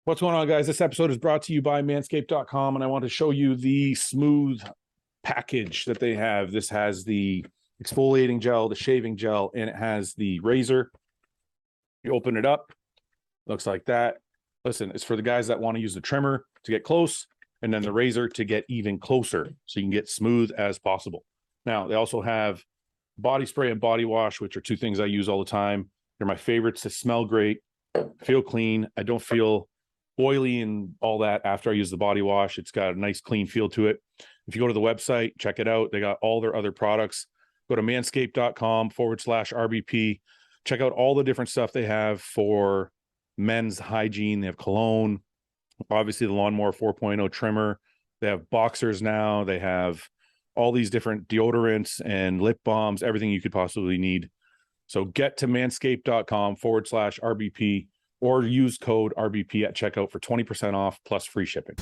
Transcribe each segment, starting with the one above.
What's going on, guys? This episode is brought to you by Manscaped.com, and I want to show you the smooth package that they have. This has the exfoliating gel, the shaving gel, and it has the razor. You open it up, looks like that. Listen, it's for the guys that want to use the trimmer to get close, and then the razor to get even closer, so you can get smooth as possible. Now, they also have body spray and body wash, which are two things I use all the time. They're my favorites. They smell great, feel clean. I don't feel oily and all that after I use the body wash. It's got a nice clean feel to it. If you go to the website, check it out. They got all their other products. Go to manscaped.com/RBP. Check out all the different stuff they have for men's hygiene. They have cologne, obviously the Lawnmower 4.0 trimmer. They have boxers now. They have all these different deodorants and lip balms, everything you could possibly need. So get to manscaped.com/RBP or use code RBP at checkout for 20% off plus free shipping.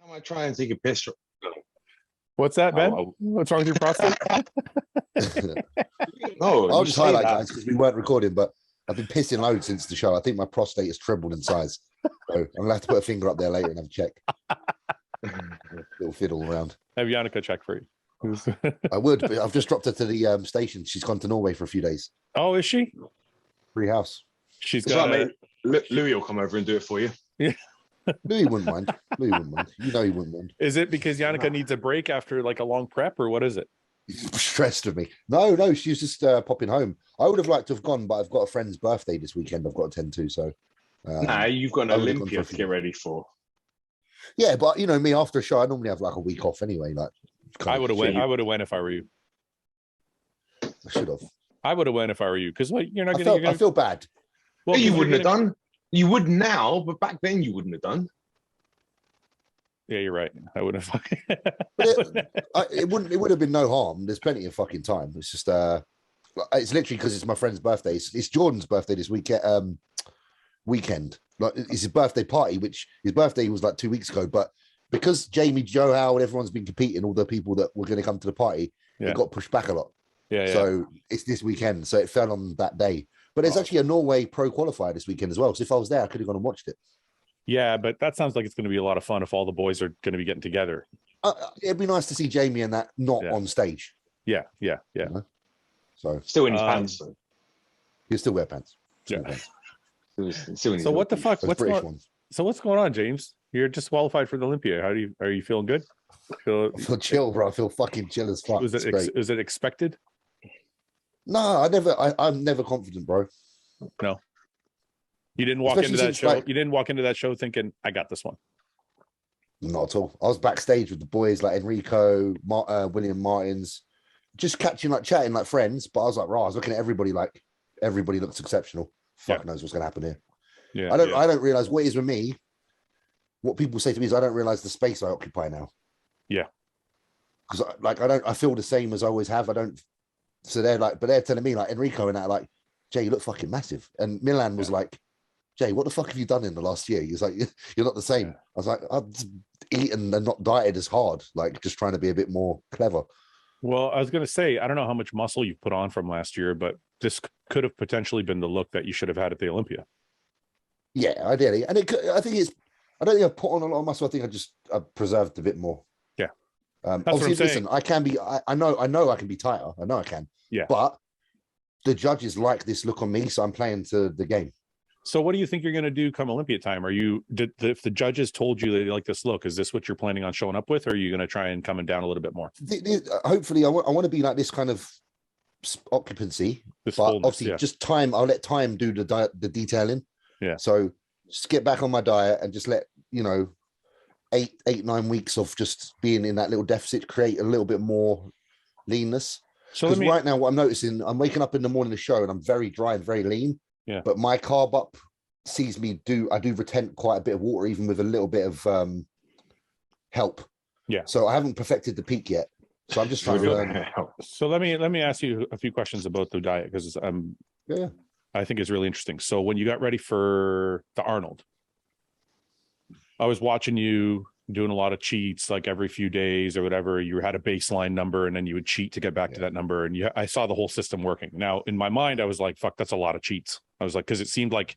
I'm gonna try and take a piss. What's that, Ben? What's wrong with your prostate? No, I'll just highlight, guys, because we weren't recording, but I've been pissing loads since the show. I think my prostate has trebled in size. So I'm gonna have to put a finger up there later and have a check. Little fiddle around. Have Yannicka check for you. I would, but I've just dropped her to the station. She's gone to Norway for a few days. Oh, is she? Free house. She's it's got right, mate. Louis will come over and do it for you. Yeah. Louis wouldn't mind. Louis wouldn't mind. You know he wouldn't mind. Is it because Yannicka needs a break after like a long prep, or what is it? Stressed of me. No, she's just popping home. I would have liked to have gone, but I've got a friend's birthday this weekend I've got to attend to, so nah, you've got an Olympia to get ready for. Yeah, but you know me, after a show I normally have like a week off anyway. Like I would have went. I would have went if I were you. I should have. I would have went if I were you, because like you're not I gonna. I feel bad. Well, you wouldn't have done. You would now, but back then you wouldn't have done. Yeah, you're right. I would have. It would have been no harm. There's plenty of fucking time. It's just it's literally because it's my friend's birthday. It's Jordan's birthday this weekend. Like it's his birthday party, which his birthday was like 2 weeks ago. But because Jamie, Joe, Howe, and everyone's been competing, all the people that were going to come to the party, it got pushed back a lot. Yeah. So it's this weekend. So it fell on that day. But there's actually a Norway pro qualifier this weekend as well. So if I was there, I could have gone and watched it. Yeah, but that sounds like it's going to be a lot of fun if all the boys are going to be getting together. It'd be nice to see Jamie and that not on stage. Yeah. You know? So still in his pants. Though. He'll still wear pants. Still So what the fuck? What's going on, James? You're disqualified for the Olympia. Are you feeling good? I feel chill, bro. I feel fucking chill as fuck. Was it expected? No, I'm never confident, bro. No. You didn't walk into that show. Like, you didn't walk into that show thinking, I got this one. Not at all. I was backstage with the boys like Enrico, William Martins, just chatting like friends. But I was like, I was looking at everybody like everybody looks exceptional. Fuck knows what's gonna happen here. Yeah. I don't realize what is with me. What people say to me is I don't realize the space I occupy now. Yeah. Because I feel the same as I always have. I don't. So they're telling me like Enrico and that like, Jay, you look fucking massive. And Milan was like, Jay, what the fuck have you done in the last year? He's like, you're not the same. I was like, I've eaten and not dieted as hard, like just trying to be a bit more clever. Well, I was going to say, I don't know how much muscle you put on from last year, but this could have potentially been the look that you should have had at the Olympia. Yeah, ideally. And I don't think I put on a lot of muscle. I think I preserved a bit more. Yeah. Obviously, listen, I can be, I know I can be tighter. I know I can. Yeah. But the judges like this look on me, so I'm playing to the game. So what do you think you're going to do come Olympia time? If the judges told you they like this look, is this what you're planning on showing up with? Or are you going to try and coming down a little bit more? Hopefully I want to be like this kind of occupancy, but obviously just time. I'll let time do the detailing. Yeah. So just get back on my diet and just let, 8-9 weeks of just being in that little deficit, create a little bit more leanness. So right now what I'm noticing, I'm waking up in the morning of the show and I'm very dry and very lean. Yeah. But my carb up sees me I do retain quite a bit of water, even with a little bit of help. Yeah. So I haven't perfected the peak yet. So I'm just trying to learn. So let me ask you a few questions about the diet, because I think it's really interesting. So when you got ready for the Arnold, I was watching you doing a lot of cheats, like every few days or whatever. You had a baseline number and then you would cheat to get back to that number. And I saw the whole system working. Now, in my mind, I was like, fuck, that's a lot of cheats. I was like, because it seemed like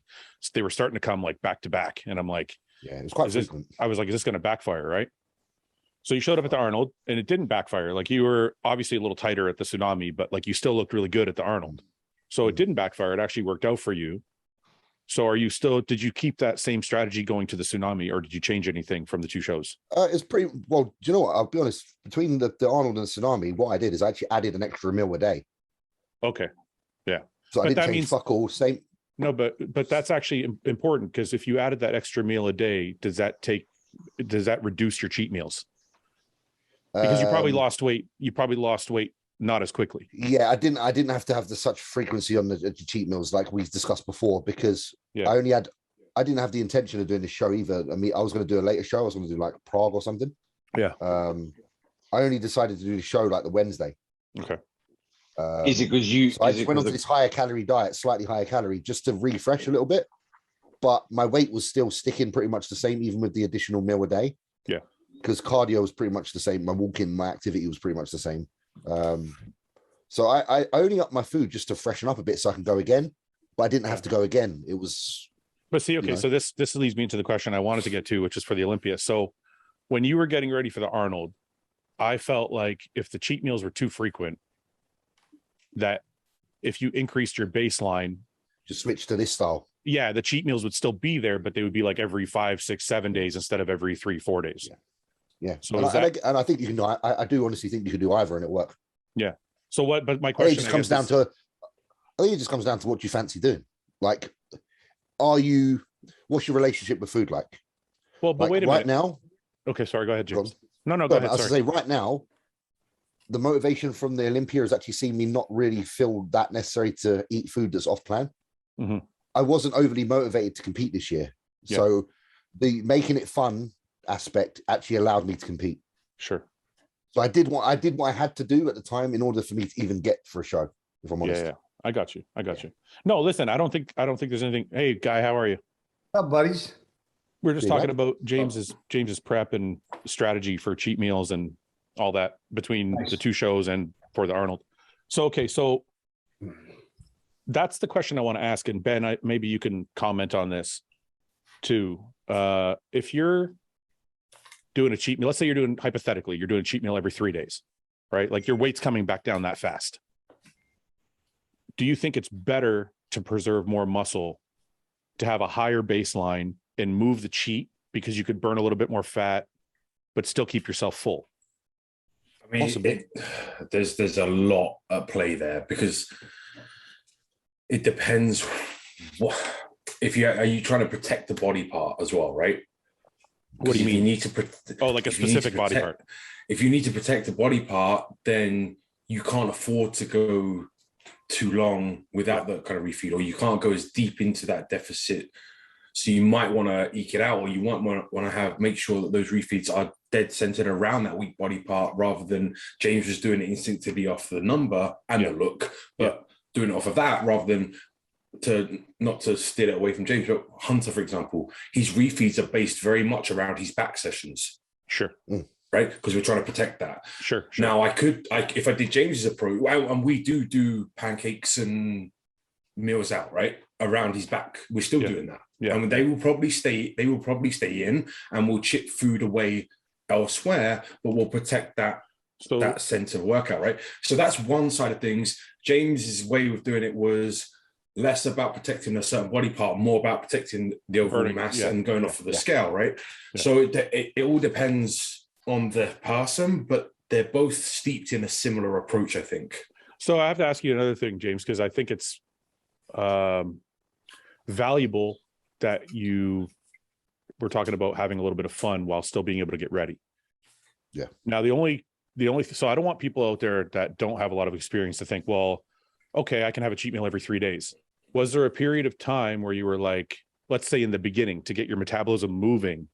they were starting to come like back to back. And I'm like, yeah, it was quite frequent. I was like, is this going to backfire? Right. So you showed up at the Arnold and it didn't backfire. Like you were obviously a little tighter at the Tsunami, but like you still looked really good at the Arnold. So it didn't backfire. It actually worked out for you. So did you keep that same strategy going to the Tsunami, or did you change anything from the two shows? It's pretty, well, do you know what? I'll be honest, between the Arnold and the Tsunami, what I did is I actually added an extra meal a day. Okay. Yeah. So I didn't change fuck all, same. No, but that's actually important, because if you added that extra meal a day, does that reduce your cheat meals? Because you probably lost weight. You probably lost weight not as quickly. Yeah, I didn't have to have such frequency on the cheat meals like we discussed before, because I didn't have the intention of doing the show either. I mean, I was going to do a later show. I was going to do like Prague or something. Yeah. I only decided to do the show like the Wednesday. Okay. Is it because you? So I just went on to this higher calorie diet, slightly higher calorie, just to refresh a little bit. But my weight was still sticking pretty much the same, even with the additional meal a day. Yeah. Because cardio was pretty much the same. My walking, my activity was pretty much the same. So I only upped my food just to freshen up a bit so I can go again, but I didn't have to go again. It was. But see, okay, so this leads me into the question I wanted to get to, which is for the Olympia. So when you were getting ready for the Arnold, I felt like if the cheat meals were too frequent, that if you increased your baseline, just switch to this style. Yeah, the cheat meals would still be there, but they would be like every 5, 6, 7 days instead of every 3, 4 days. Yeah. So and I think you can do. I do honestly think you can do either, and it work. Yeah. So what? But my question I think it just comes down to what you fancy doing. Like, what's your relationship with food like? Well, but like, wait a minute. Right now. Okay, sorry. Go ahead, James. No, go ahead. I was to say right now, the motivation from the Olympia has actually seen me not really feel that necessary to eat food that's off plan. Mm-hmm. I wasn't overly motivated to compete this year, so the making it fun aspect actually allowed me to compete. Sure. So I did what I had to do at the time in order for me to even get for a show, if I'm honest. Yeah. I got you. No, listen, I don't think there's anything. Hey, Guy, how are you? Up, buddies? We're just talking about James's prep and strategy for cheat meals and all that between the two shows and for the Arnold. So, okay. So that's the question I want to ask. And Ben, maybe you can comment on this too. If you're doing a cheat meal, let's say you're doing a cheat meal every 3 days, right? Like your weight's coming back down that fast. Do you think it's better to preserve more muscle, to have a higher baseline and move the cheat because you could burn a little bit more fat, but still keep yourself full? I mean, there's a lot at play there, because it depends. Are you trying to protect the body part as well, right? What do you mean? You need to like a specific body part. If you need to protect the body part, then you can't afford to go too long without that kind of refeed, or you can't go as deep into that deficit. So you might want to eke it out, or you might want to make sure that those refeeds are dead centered around that weak body part, rather than James was doing it instinctively off the number and the look, but doing it off of that rather than not to steer it away from James. But Hunter, for example, his refeeds are based very much around his back sessions. Sure. Right? Because we're trying to protect that. Sure. Now, if I did James's approach, and we do pancakes and meals out, right, around his back, we're still doing that. Yeah. And they will probably stay in, and we'll chip food away elsewhere, but we'll protect that center workout, right? So that's one side of things. James's way of doing it was less about protecting a certain body part, more about protecting the overall mass and going off of the scale, right? Yeah. So it all depends on the person, but they're both steeped in a similar approach, I think. So I have to ask you another thing, James, because I think it's valuable that you were talking about having a little bit of fun while still being able to get ready. Yeah. Now, the only so I don't want people out there that don't have a lot of experience to think, well, okay, I can have a cheat meal every 3 days. Was there a period of time where you were like, let's say in the beginning, to get your metabolism moving,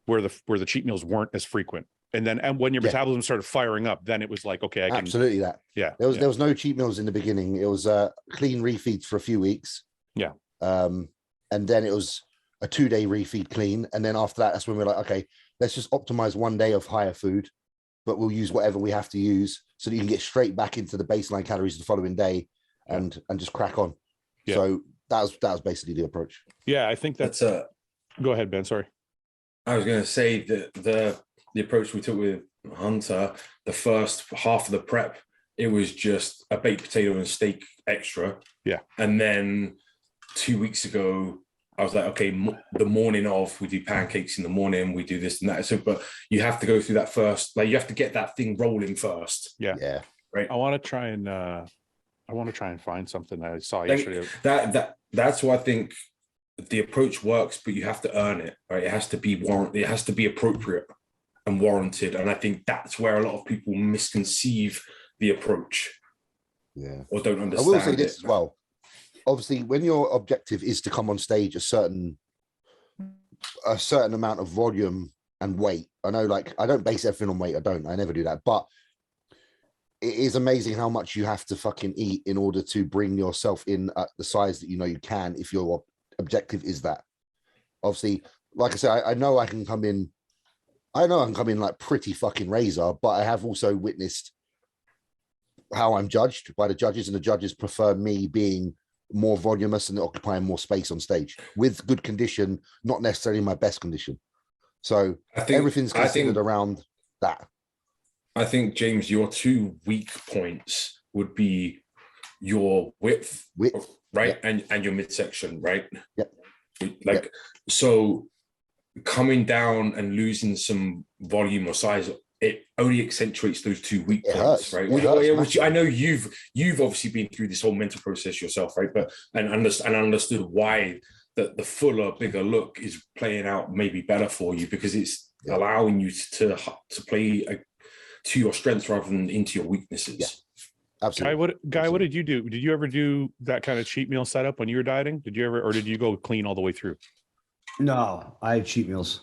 where the cheat meals weren't as frequent? And when your metabolism started firing up, then it was like, okay, I can absolutely that. Yeah. There was no cheat meals in the beginning. It was clean refeeds for a few weeks. Yeah. And then it was a 2-day refeed clean. And then after that, that's when we're like, okay, let's just optimize 1 day of higher food, but we'll use whatever we have to use so that you can get straight back into the baseline calories the following day and just crack on. Yeah. So that was basically the approach. Yeah, I think that's go ahead, Ben. Sorry. I was going to say that the approach we took with Hunter, the first half of the prep, it was just a baked potato and steak extra. Yeah. And then 2 weeks ago, I was like, okay, the morning of, we do pancakes in the morning, we do this and that. So, but you have to go through that first, like you have to get that thing rolling first. Yeah. Yeah. Right. I want to try and find something that I saw yesterday. That's why I think the approach works, but you have to earn it, right? It has to be it has to be appropriate and warranted. And I think that's where a lot of people misconceive the approach. Yeah. Or don't understand. I will say this as well. Obviously, when your objective is to come on stage a certain amount of volume and weight, I know, like, I don't base everything on weight. I never do that. But it is amazing how much you have to fucking eat in order to bring yourself in at the size that you know you can, if your objective is that. Obviously, like I said, I know I can come in like pretty fucking razor, but I have also witnessed how I'm judged by the judges, and the judges prefer me being more voluminous and occupying more space on stage with good condition, not necessarily my best condition. So everything's considered around that. I think, James, your 2 weak points would be your width, right? Yep. And your midsection, right? Yep. Like, so coming down and losing some volume or size, it only accentuates those 2 weak points, right? Which I know you've obviously been through this whole mental process yourself, right? But and understood why the fuller, bigger look is playing out maybe better for you, because it's allowing you to play to your strengths rather than into your weaknesses. Yeah. Absolutely. Guy, what did you do? Did you ever do that kind of cheat meal setup when you were dieting? Did you ever, or did you go clean all the way through? No, I had cheat meals.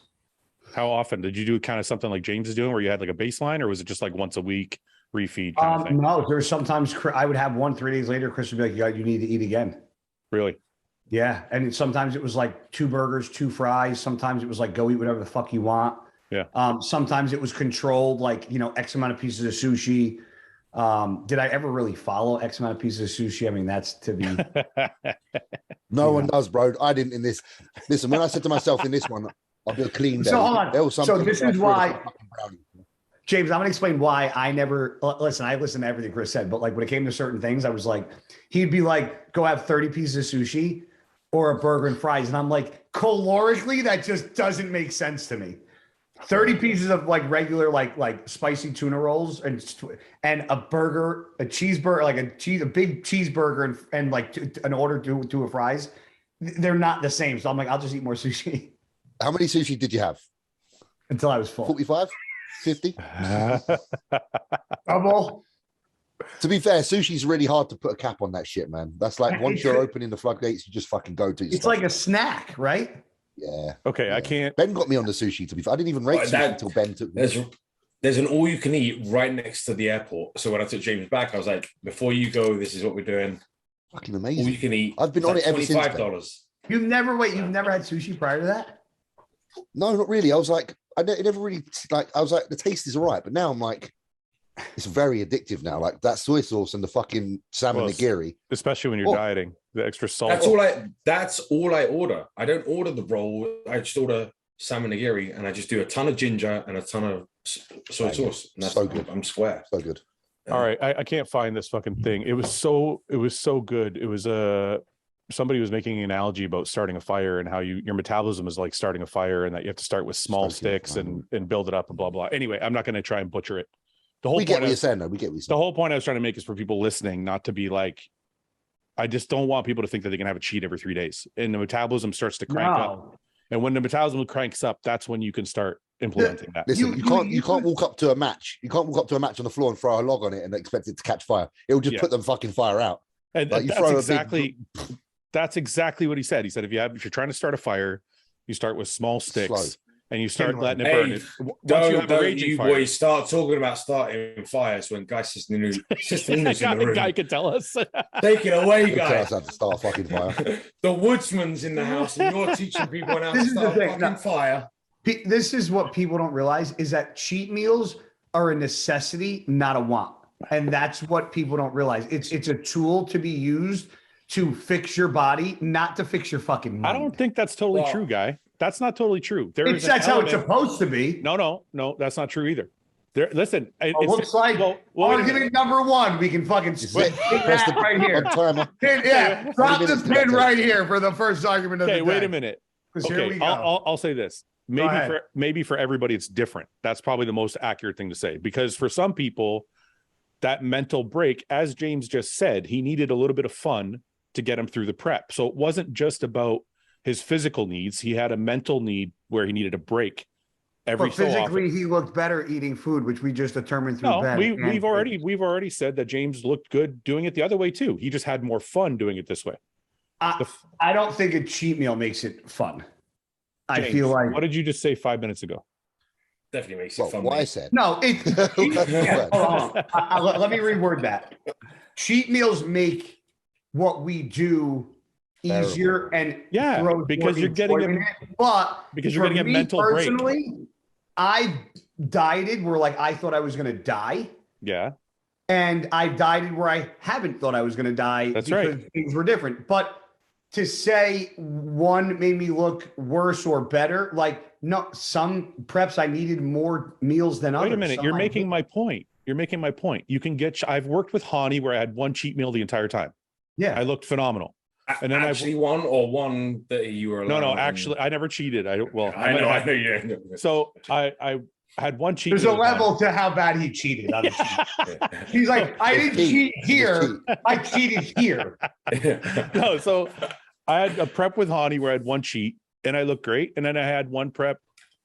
How often did you do kind of something like James is doing, where you had like a baseline, or was it just like once a week refeed kind of thing? No, there's sometimes I would have one 3 days later. Chris would be like, you need to eat again. Really? Yeah. And sometimes it was like 2 burgers, 2 fries. Sometimes it was like, go eat whatever the fuck you want. Yeah. Sometimes it was controlled, like, X amount of pieces of sushi. Did I ever really follow X amount of pieces of sushi? I mean, that's to be. No one does, bro. I didn't in this. Listen, when I said to myself in this one, I'll do a clean day. So hold on. So this is why, James, I'm going to explain why I never, listen, I listened to everything Chris said, but like when it came to certain things, I was like, he'd be like, go have 30 pieces of sushi or a burger and fries. And I'm like, calorically, that just doesn't make sense to me. 30 pieces of like regular, like spicy tuna rolls and a burger, a cheeseburger, like a big cheeseburger and like an order to a fries. They're not the same. So I'm like, I'll just eat more sushi. How many sushi did you have? Until I was full. 45? 50? Double. To be fair, sushi's really hard to put a cap on that shit, man. That's like once you're opening the floodgates, you just fucking go to. It's like a snack, right? Yeah. Okay, yeah. I can't. Ben got me on the sushi, to be fair. I didn't even rate sushi until Ben took me. There's an all-you-can-eat right next to the airport. So when I took James back, I was like, before you go, this is what we're doing. Fucking amazing. All you can eat. I've been on it ever since. $25. You've never had sushi prior to that? No, not really. I was like, it never really, like, I was like, the taste is all right. But now I'm like, it's very addictive now. Like that soy sauce and the fucking salmon nigiri. Especially when you're dieting, the extra salt. That's all I order. I don't order the roll. I just order salmon nigiri, and I just do a ton of ginger and a ton of soy sauce. And that's so good. I'm square. So good. All right. I can't find this fucking thing. It was so good. It was somebody was making an analogy about starting a fire and how your metabolism is like starting a fire, and that you have to start with small sticks and build it up and blah, blah. Anyway, I'm not going to try and butcher it. We get what you're saying, though. We get what you're saying. The whole point I was trying to make is for people listening, not to be like, I just don't want people to think that they can have a cheat every 3 days, and the metabolism starts to crank up. And when the metabolism cranks up, that's when you can start implementing that. Listen, you can't walk up to a match. You can't walk up to a match on the floor and throw a log on it and expect it to catch fire. It will just put the fucking fire out. And like that's exactly what he said. He said if you're trying to start a fire, you start with small sticks. and you start Kindling. letting it burn. Don't you boys start talking about starting fires when Guy Cisternino's in the room. Guy could tell us. Take it away, Tell guys. us how to start a fucking fire. The woodsman's in the house, and you're teaching people how to start a fucking fire. This is what people don't realize is that cheat meals are a necessity, not a want. And that's what people don't realize. It's a tool to be used to fix your body, not to fix your fucking mind. I don't think that's totally true, Guy. That's not totally true. That's how it's supposed to be. No, that's not true either. Listen, it looks like argument number one. We can fucking press the right here. Drop this pin right here for the first argument of the day. Okay, wait a minute. Okay, here we go. I'll say this. Maybe for everybody it's different. That's probably the most accurate thing to say, because for some people, that mental break, as James just said, he needed a little bit of fun to get him through the prep. So it wasn't just about his physical needs. He had a mental need where he needed a break every so often. Physically, he looked better eating food, which we just determined through bed. We've already said that James looked good doing it the other way too. He just had more fun doing it this way. I don't think a cheat meal makes it fun. James, I feel like. What did you just say 5 minutes ago? Definitely makes it fun. What I said. No, let me reword that. Cheat meals make what we do easier and because you're getting a mental break. I dieted where I thought I was going to die. Yeah. And I dieted where I haven't thought I was going to die. That's because things were different. But to say one made me look worse or better, no, some preps I needed more meals than others. Wait a minute, you're making my point. You can get. I've worked with Hani where I had one cheat meal the entire time. Yeah, I looked phenomenal. And then one that you were. No. Actually, I never cheated. I know. Yeah. So I had one cheat. There's a level to how bad he cheated. He's like, I didn't cheat here. I cheated here. No, so I had a prep with Hani where I had one cheat and I looked great. And then I had one prep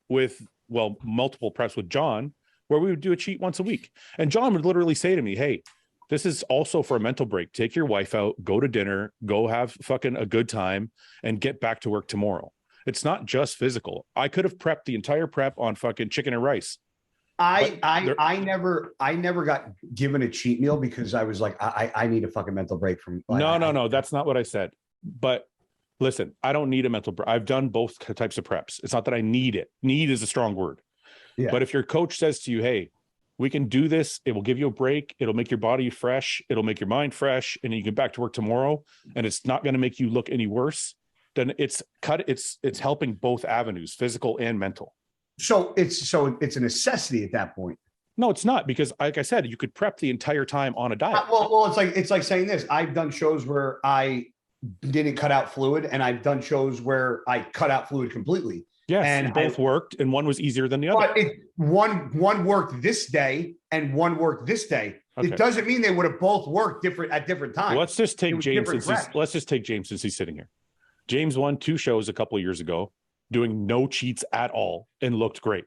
with, multiple preps with John where we would do a cheat once a week. And John would literally say to me, hey, this is also for a mental break. Take your wife out, go to dinner, go have fucking a good time and get back to work tomorrow. It's not just physical. I could have prepped the entire prep on fucking chicken and rice. I never got given a cheat meal because I was like, I need a fucking mental break from. No. That's not what I said. But listen, I don't need a mental break. I've done both types of preps. It's not that I need it. Need is a strong word. Yeah. But if your coach says to you, hey, we can do this, it will give you a break. It'll make your body fresh. It'll make your mind fresh. And you get back to work tomorrow and it's not going to make you look any worse. Then it's helping both avenues, physical and mental. So it's a necessity at that point. No, it's not, because like I said, you could prep the entire time on a diet. Well, it's like saying this. I've done shows where I didn't cut out fluid, and I've done shows where I cut out fluid completely. Yes, and both worked, and one was easier than the other. But one worked this day, and one worked this day. Okay. It doesn't mean they would have both worked at different times. Let's just take James since he's sitting here. James won 2 shows a couple of years ago, doing no cheats at all, and looked great.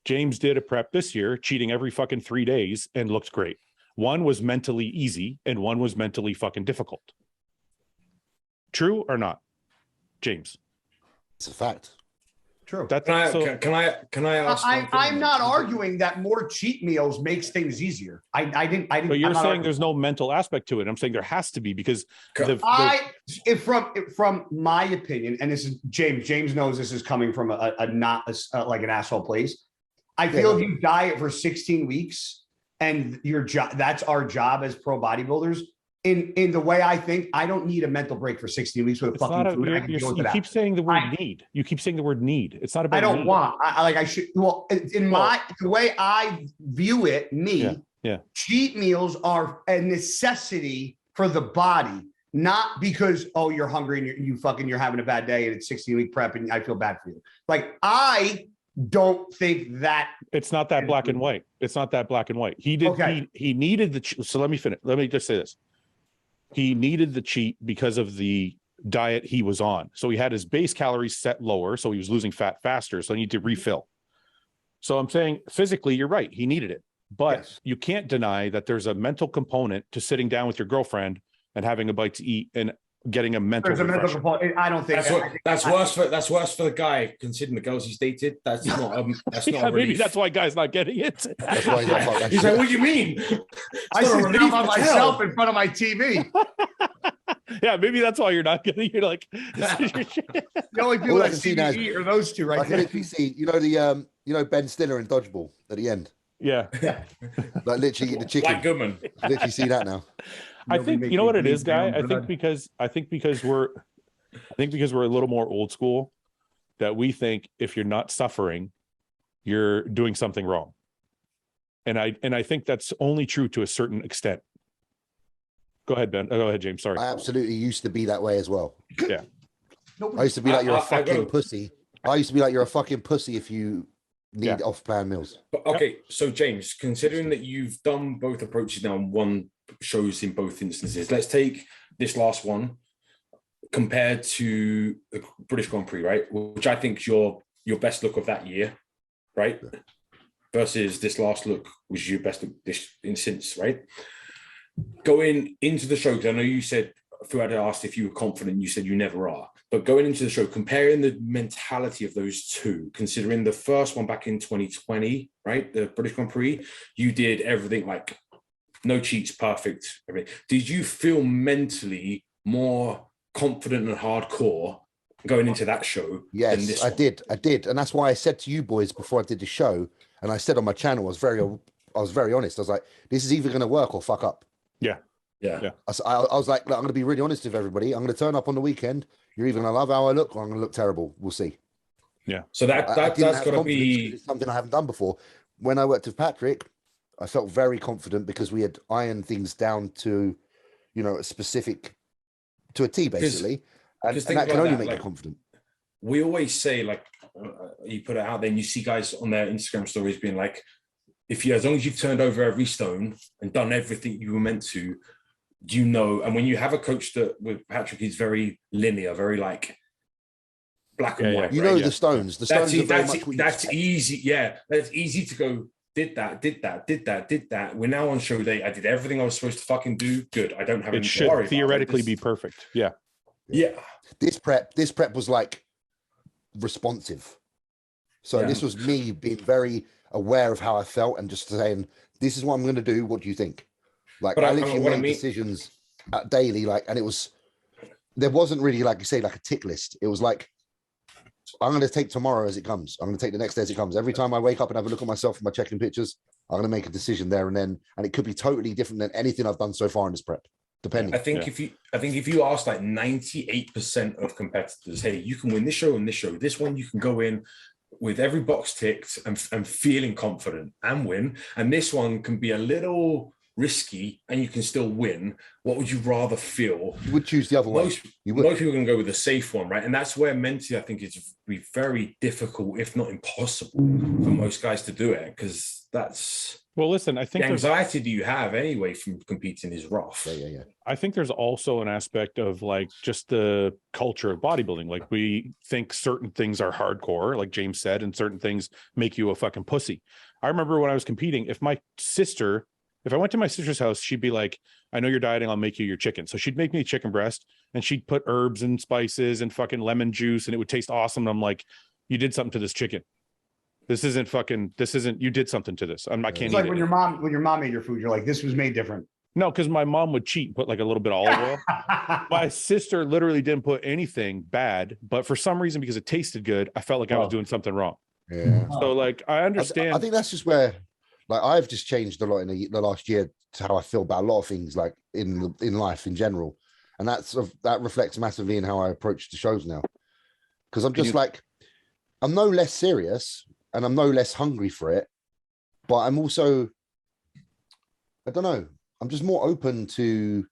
James did a prep this year, cheating every fucking 3 days, and looked great. One was mentally easy, and one was mentally fucking difficult. True or not, James? It's a fact. True. Can I ask? I'm not arguing that more cheat meals makes things easier. I didn't. But you're saying there's no mental aspect to it. I'm saying there has to be, because from my opinion, and this is James. James knows this is coming from like an asshole place. I feel if you diet for 16 weeks and your job, that's our job as pro bodybuilders. In the way I think, I don't need a mental break for 16 weeks with fucking food. You keep saying the word need. You keep saying the word need. It's not about. I don't want. I should. Well, the way I view it, cheat meals are a necessity for the body, not because you're hungry and you're having a bad day and it's 16-week prep and I feel bad for you. I don't think that it's not that black and white. It's not that black and white. He did. Okay. He needed the. So let me finish. Let me just say this. He needed the cheat because of the diet he was on. So he had his base calories set lower, so he was losing fat faster. So he needed to refill. So I'm saying physically, you're right. He needed it, but you can't deny that there's a mental component to sitting down with your girlfriend and having a bite to eat and getting a mental. There's a mental component. I don't think that's worse for the guy considering the girls he's dated. That's not maybe that's why guys not getting it. That's why he's like, what do you mean? I sit down by myself in front of my TV. Yeah, maybe that's why you're not getting. You're like, the only people that see me eat are those two right there. I can see, Ben Stiller in Dodgeball at the end. Yeah, like literally eating the chicken. Like Goodman. Literally see that now. I think you know what it is, guy. I think because we're a little more old school, that we think if you're not suffering, you're doing something wrong. And I think that's only true to a certain extent. Go ahead, Ben. Go ahead, James. Sorry. I absolutely used to be that way as well. Yeah. I used to be like, you're a fucking pussy. I used to be like, you're a fucking pussy if you need off-plan meals. But, okay, so James, considering that you've done both approaches now and won shows in both instances, let's take this last one compared to the British Grand Prix, right? Which I think is your best look of that year, right? Versus this last look was your best look since, right? Going into the show, because I know you said, Fouad asked if you were confident, you said you never are. But going into the show, comparing the mentality of those two, considering the first one back in 2020, right, the British Grand Prix, you did everything like no cheats, perfect, everything. Did you feel mentally more confident and hardcore going into that show? Yes, I did. And that's why I said to you boys before I did the show, and I said on my channel, I was very honest. I was like, this is either going to work or fuck up. Yeah. I was like, look, I'm going to be really honest with everybody. I'm going to turn up on the weekend. You're either going to love how I look or I'm going to look terrible. We'll see. Yeah. So that's got to be something I haven't done before. When I worked with Patrick, I felt very confident because we had ironed things down to, a specific, to a T basically. And that can only make you confident. We always say, like, you put it out there and you see guys on their Instagram stories being like, as long as you've turned over every stone and done everything you were meant to, and when you have a coach that with Patrick is very linear, very like black and white. The stones. The stones that's easy. Yeah, that's easy to go. Did that. We're now on show day. I did everything I was supposed to fucking do. Good. I don't have it should theoretically be perfect. Yeah. This prep was like responsive. So this was me being very aware of how I felt and just saying, this is what I'm going to do. What do you think? Like, I literally made decisions daily, and there wasn't really, like you say, like a tick list. It was like, I'm going to take tomorrow as it comes. I'm going to take the next day as it comes. Every time I wake up and have a look at myself and my checking pictures, I'm going to make a decision there and then. And it could be totally different than anything I've done so far in this prep, depending. I think if you ask like 98% of competitors, hey, you can win this show and this one you can go in with every box ticked and feeling confident and win. And this one can be a little risky and you can still win. What would you rather feel? You would choose the other way. Most people can go with the safe one, right? And that's where mentally I think it's be very difficult, if not impossible, for most guys to do it, because that's listen, I think the anxiety that you have anyway from competing is rough. Yeah. I think there's also an aspect of like just the culture of bodybuilding. Like we think certain things are hardcore, like James said, and certain things make you a fucking pussy. I remember when I was competing, if I went to my sister's house, she'd be like, I know you're dieting, I'll make you your chicken. So she'd make me chicken breast and she'd put herbs and spices and fucking lemon juice and it would taste awesome. And I'm like, you did something to this chicken. You did something to this. I can't eat it. It's like when your mom made your food, you're like, this was made different. No, because my mom would cheat and put like a little bit of olive oil. My sister literally didn't put anything bad, but for some reason, because it tasted good, I felt like I was doing something wrong. Yeah. So like, I understand. I think that's just where, like, I've just changed a lot in the last year to how I feel about a lot of things, like in life in general, and that reflects massively in how I approach the shows now. Because I'm just like, I'm no less serious and I'm no less hungry for it, but I'm also, I don't know, I'm just more open to.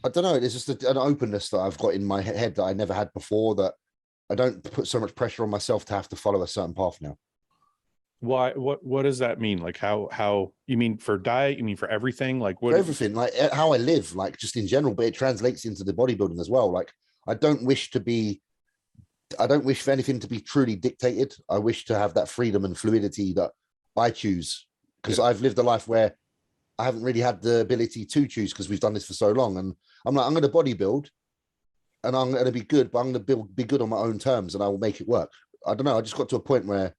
I don't know. There's just an openness that I've got in my head that I never had before. That I don't put so much pressure on myself to have to follow a certain path now. Why? What does that mean? Like how you mean for diet? You mean for everything? Like what? For everything, like how I live, like just in general, but it translates into the bodybuilding as well. Like I don't wish for anything to be truly dictated. I wish to have that freedom and fluidity that I choose, because I've lived a life where I haven't really had the ability to choose because we've done this for so long. And I'm like, I'm going to bodybuild and I'm going to be good, but I'm going to be good on my own terms and I will make it work. I don't know. I just got to a point where,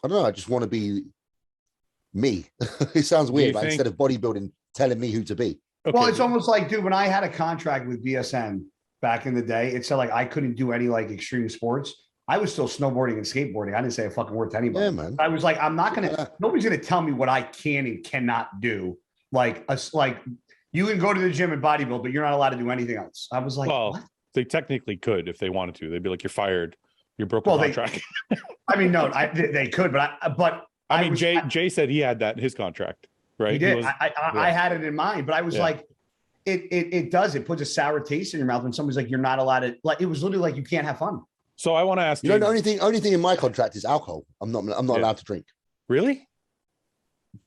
I don't know, I just want to be me. It sounds weird. Like instead of bodybuilding, telling me who to be. Okay. Well, it's almost like, dude, when I had a contract with BSN back in the day, it said like I couldn't do any like extreme sports. I was still snowboarding and skateboarding. I didn't say a fucking word to anybody. Yeah, man. I was like, I'm not gonna. Nobody's gonna tell me what I can and cannot do. Like you can go to the gym and bodybuild, but you're not allowed to do anything else. I was like, well, what? They technically could if they wanted to. They'd be like, you're fired. You broke the contract. I mean, no, they could, but I mean, Jay said he had that in his contract, right? He did. I had it in mind, but I was like, it does. It puts a sour taste in your mouth when somebody's like, you're not allowed to. Like, it was literally like you can't have fun. So I want to ask you. The only thing in my contract is alcohol. I'm not allowed to drink. Really?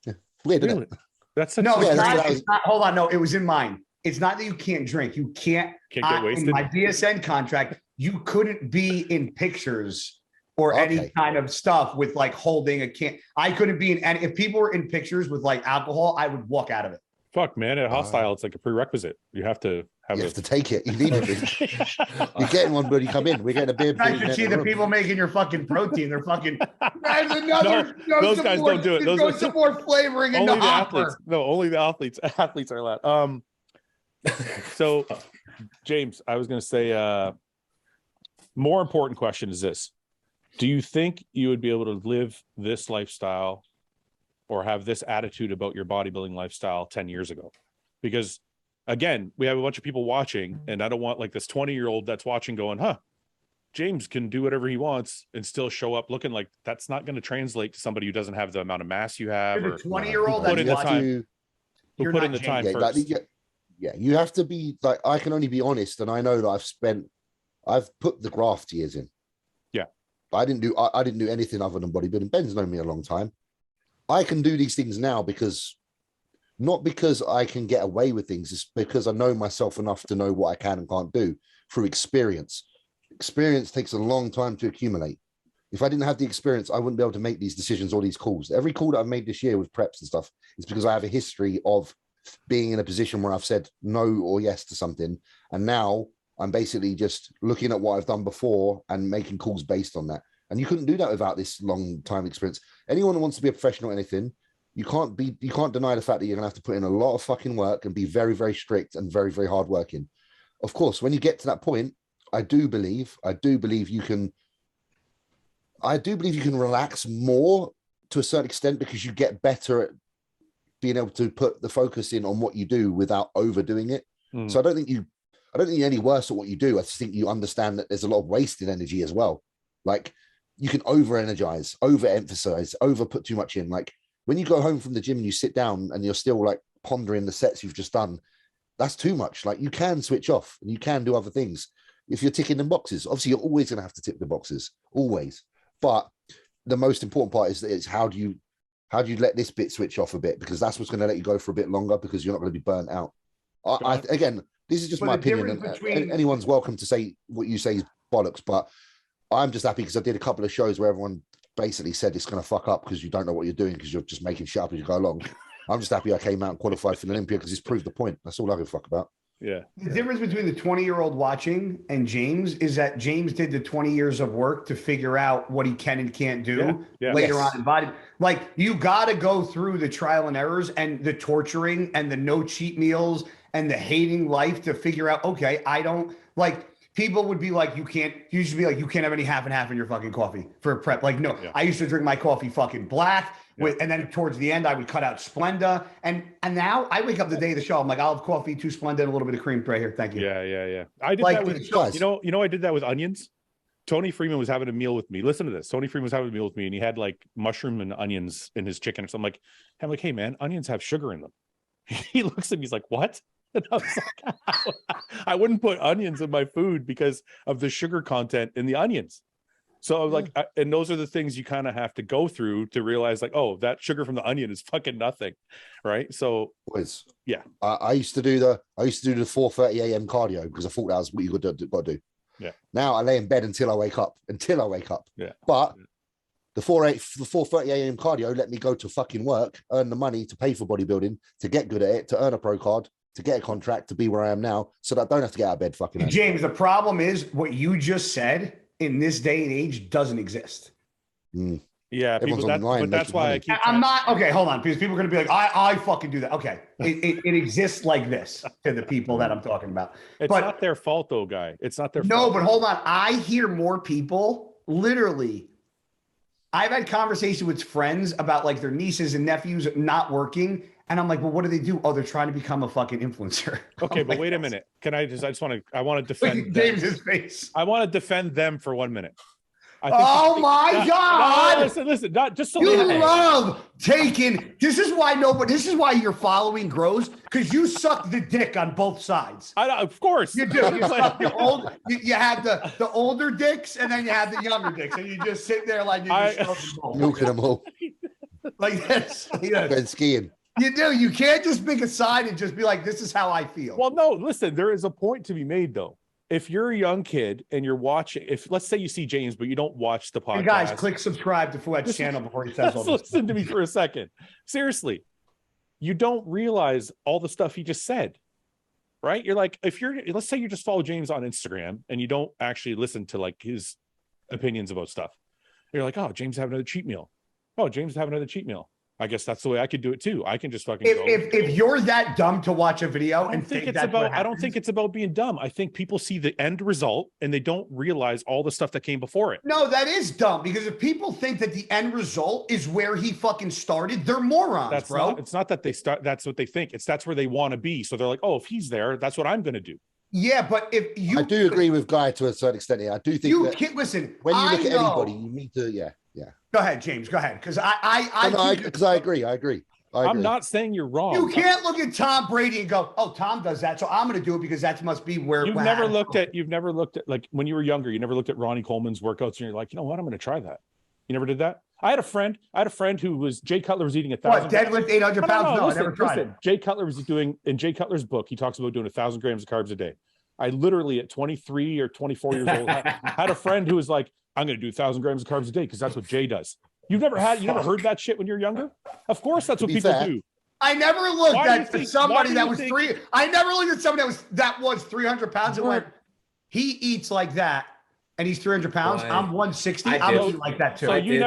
Yeah. Weird, really? Isn't it? That's no. It's not. Hold on. No, it was in mine. It's not that you can't drink. You can't get wasted. In my BSN contract, you couldn't be in pictures or any kind of stuff with like holding a can. I couldn't be in. And if people were in pictures with like alcohol, I would walk out of it. Fuck, man. At Hostile, it's like a prerequisite. You have to have to take it. You need it. You're getting one, but you come in. We're getting a beer. I should see the people making your fucking protein. They're fucking. There's another. Those guys don't do it. Those are some more flavoring in the athletes. No, only the athletes. Athletes are allowed. So, James, I was going to say, more important question is this. Do you think you would be able to live this lifestyle or have this attitude about your bodybuilding lifestyle 10 years ago? Because again, we have a bunch of people watching and I don't want like this 20-year-old that's watching going, James can do whatever he wants and still show up looking like that's not going to translate to somebody who doesn't have the amount of mass you have. You're or 20-year-old put in the time. Who put in the time first. Yeah, you have to be like, I can only be honest. And I know that I've put the graft years in. Yeah. I didn't do anything other than bodybuilding. Ben's known me a long time. I can do these things now not because I can get away with things. It's because I know myself enough to know what I can and can't do through experience. Experience takes a long time to accumulate. If I didn't have the experience, I wouldn't be able to make these decisions or these calls. Every call that I've made this year with preps and stuff is because I have a history of being in a position where I've said no or yes to something. And now I'm basically just looking at what I've done before and making calls based on that. And you couldn't do that without this long time experience. Anyone who wants to be a professional at anything, you can't deny the fact that you're gonna have to put in a lot of fucking work and be very, very strict and very, very hardworking. Of course, when you get to that point, I do believe you can relax more to a certain extent because you get better at being able to put the focus in on what you do without overdoing it. So I don't think you're any worse at what you do. I just think you understand that there's a lot of wasted energy as well. Like you can over-energize, over-emphasize, over-put too much in. Like when you go home from the gym and you sit down and you're still like pondering the sets you've just done, that's too much. Like you can switch off and you can do other things. If you're ticking the boxes, obviously you're always going to have to tick the boxes, always. But the most important part is that it's how do you let this bit switch off a bit, because that's what's going to let you go for a bit longer because you're not going to be burnt out. Again, this is just my opinion. Anyone's welcome to say what you say is bollocks, but I'm just happy because I did a couple of shows where everyone basically said it's going to fuck up because you don't know what you're doing because you're just making shit up as you go along. I'm just happy I came out and qualified for the Olympia because it's proved the point. That's all I give a fuck about. Yeah. The difference between the 20-year-old watching and James is that James did the 20 years of work to figure out what he can and can't do later on in body. Like you got to go through the trial and errors and the torturing and the no cheat meals and the hating life to figure out, okay, I don't like people would be like, you should be like, you can't have any half and half in your fucking coffee for a prep. Like, no, I used to drink my coffee fucking black. And then towards the end, I would cut out Splenda. And now I wake up the day of the show. I'm like, I'll have coffee, 2 Splenda, and a little bit of cream right here. Thank you. Yeah. I did that with, you know, I did that with onions. Tony Freeman was having a meal with me. Listen to this. Tony Freeman was having a meal with me and he had like mushroom and onions in his chicken. So I'm like, hey man, onions have sugar in them. He looks at me, he's like, what? And I was like, I wouldn't put onions in my food because of the sugar content in the onions. So I was like, and those are the things you kind of have to go through to realize like, oh, that sugar from the onion is fucking nothing. Right. So yeah, I used to do the 4:30 a.m. cardio because I thought that was what you got to do. Yeah. Now I lay in bed until I wake up. Yeah. But The 4:30 a.m. cardio let me go to fucking work, earn the money to pay for bodybuilding, to get good at it, to earn a pro card, to get a contract, to be where I am now, so that I don't have to get out of bed fucking early. James, the problem is what you just said in this day and age doesn't exist. Yeah, people, but that's why I keep. I'm not okay. Hold on, because people are going to be like, I fucking do that. Okay, it exists like this to the people that I'm talking about. It's not their fault, though, guy. It's not their fault. No, but hold on. I hear more people literally. I've had conversations with friends about like their nieces and nephews not working, and I'm like, well, what do they do? Oh, they're trying to become a fucking influencer. Okay, but wait a minute. Can I I want to defend James's face. I want to defend them for 1 minute. Oh my God! No, listen, not just so you love taking. This is why your following grows, because you suck the dick on both sides. Of course you do. You suck your old. You have the older dicks, and then you have the younger dicks, and you just sit there like you're just milking them all like this. Been skiing. You do. You can't just pick a side and just be like, "This is how I feel." Well, no. Listen, there is a point to be made, though. If you're a young kid and you're watching, let's say you see James, but you don't watch the podcast. Hey guys, click subscribe to Fouad's channel before he says all this. Listen to me for a second. Seriously, you don't realize all the stuff he just said, right? You're like, let's say you just follow James on Instagram and you don't actually listen to like his opinions about stuff. You're like, oh, James have another cheat meal. Oh, James have another cheat meal. I guess that's the way I could do it too. I can just fucking go. If you're that dumb to watch a video and think that's what happens. I don't think it's about being dumb. I think people see the end result and they don't realize all the stuff that came before it. No, that is dumb, because if people think that the end result is where he fucking started, they're morons, bro. It's not that they start. That's what they think. That's where they want to be. So they're like, oh, if he's there, that's what I'm going to do. Yeah, but if you, I do agree with Guy to a certain extent here. I do think you can't listen. When you look at anybody, you need to, yeah. Go ahead, James. Go ahead, because I agree. I'm not saying you're wrong. You can't look at Tom Brady and go, "Oh, Tom does that, so I'm going to do it because that must be where." You've never looked at like when you were younger. You never looked at Ronnie Coleman's workouts, and you're like, you know what? I'm going to try that. You never did that. I had a friend who was Jay Cutler was eating 1,000. What, deadlift 800 pounds? No, I never tried it. Jay Cutler was doing in Jay Cutler's book. He talks about doing 1,000 grams of carbs a day. I literally at 23 or 24 years old had a friend who was like, I'm going to do 1,000 grams of carbs a day because that's what Jay does. You never heard that shit when you're younger? Of course, that's what people do. I never looked at somebody that was I never looked at somebody that was 300 pounds and went, he eats like that, and he's 300 pounds. I'm 160. I'm eating like that too. So you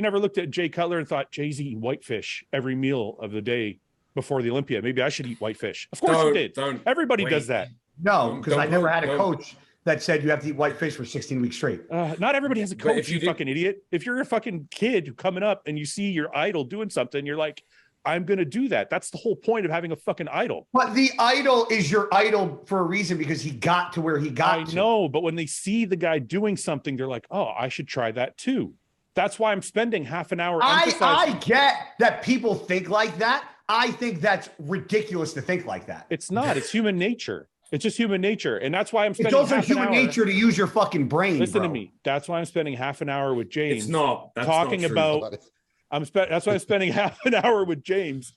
never looked at Jay Cutler and thought, Jay's eating whitefish every meal of the day before the Olympia. Maybe I should eat whitefish. Of course you did. Everybody does that. No, because I never had a coach that said you have to eat whitefish for 16 weeks straight. Not everybody has a coach, you fucking idiot. If you're a fucking kid coming up and you see your idol doing something, you're like, I'm going to do that. That's the whole point of having a fucking idol. But the idol is your idol for a reason, because he got to where he got to. I know, but when they see the guy doing something, they're like, oh, I should try that too. That's why I'm spending half an hour. I get that people think like that. I think that's ridiculous to think like that. It's not. It's human nature. It's just human nature. And that's why I'm spending It's also human nature to use your fucking brain. Listen to me. That's why I'm spending half an hour with James. It's not. That's talking not about that's why I'm spending half an hour with James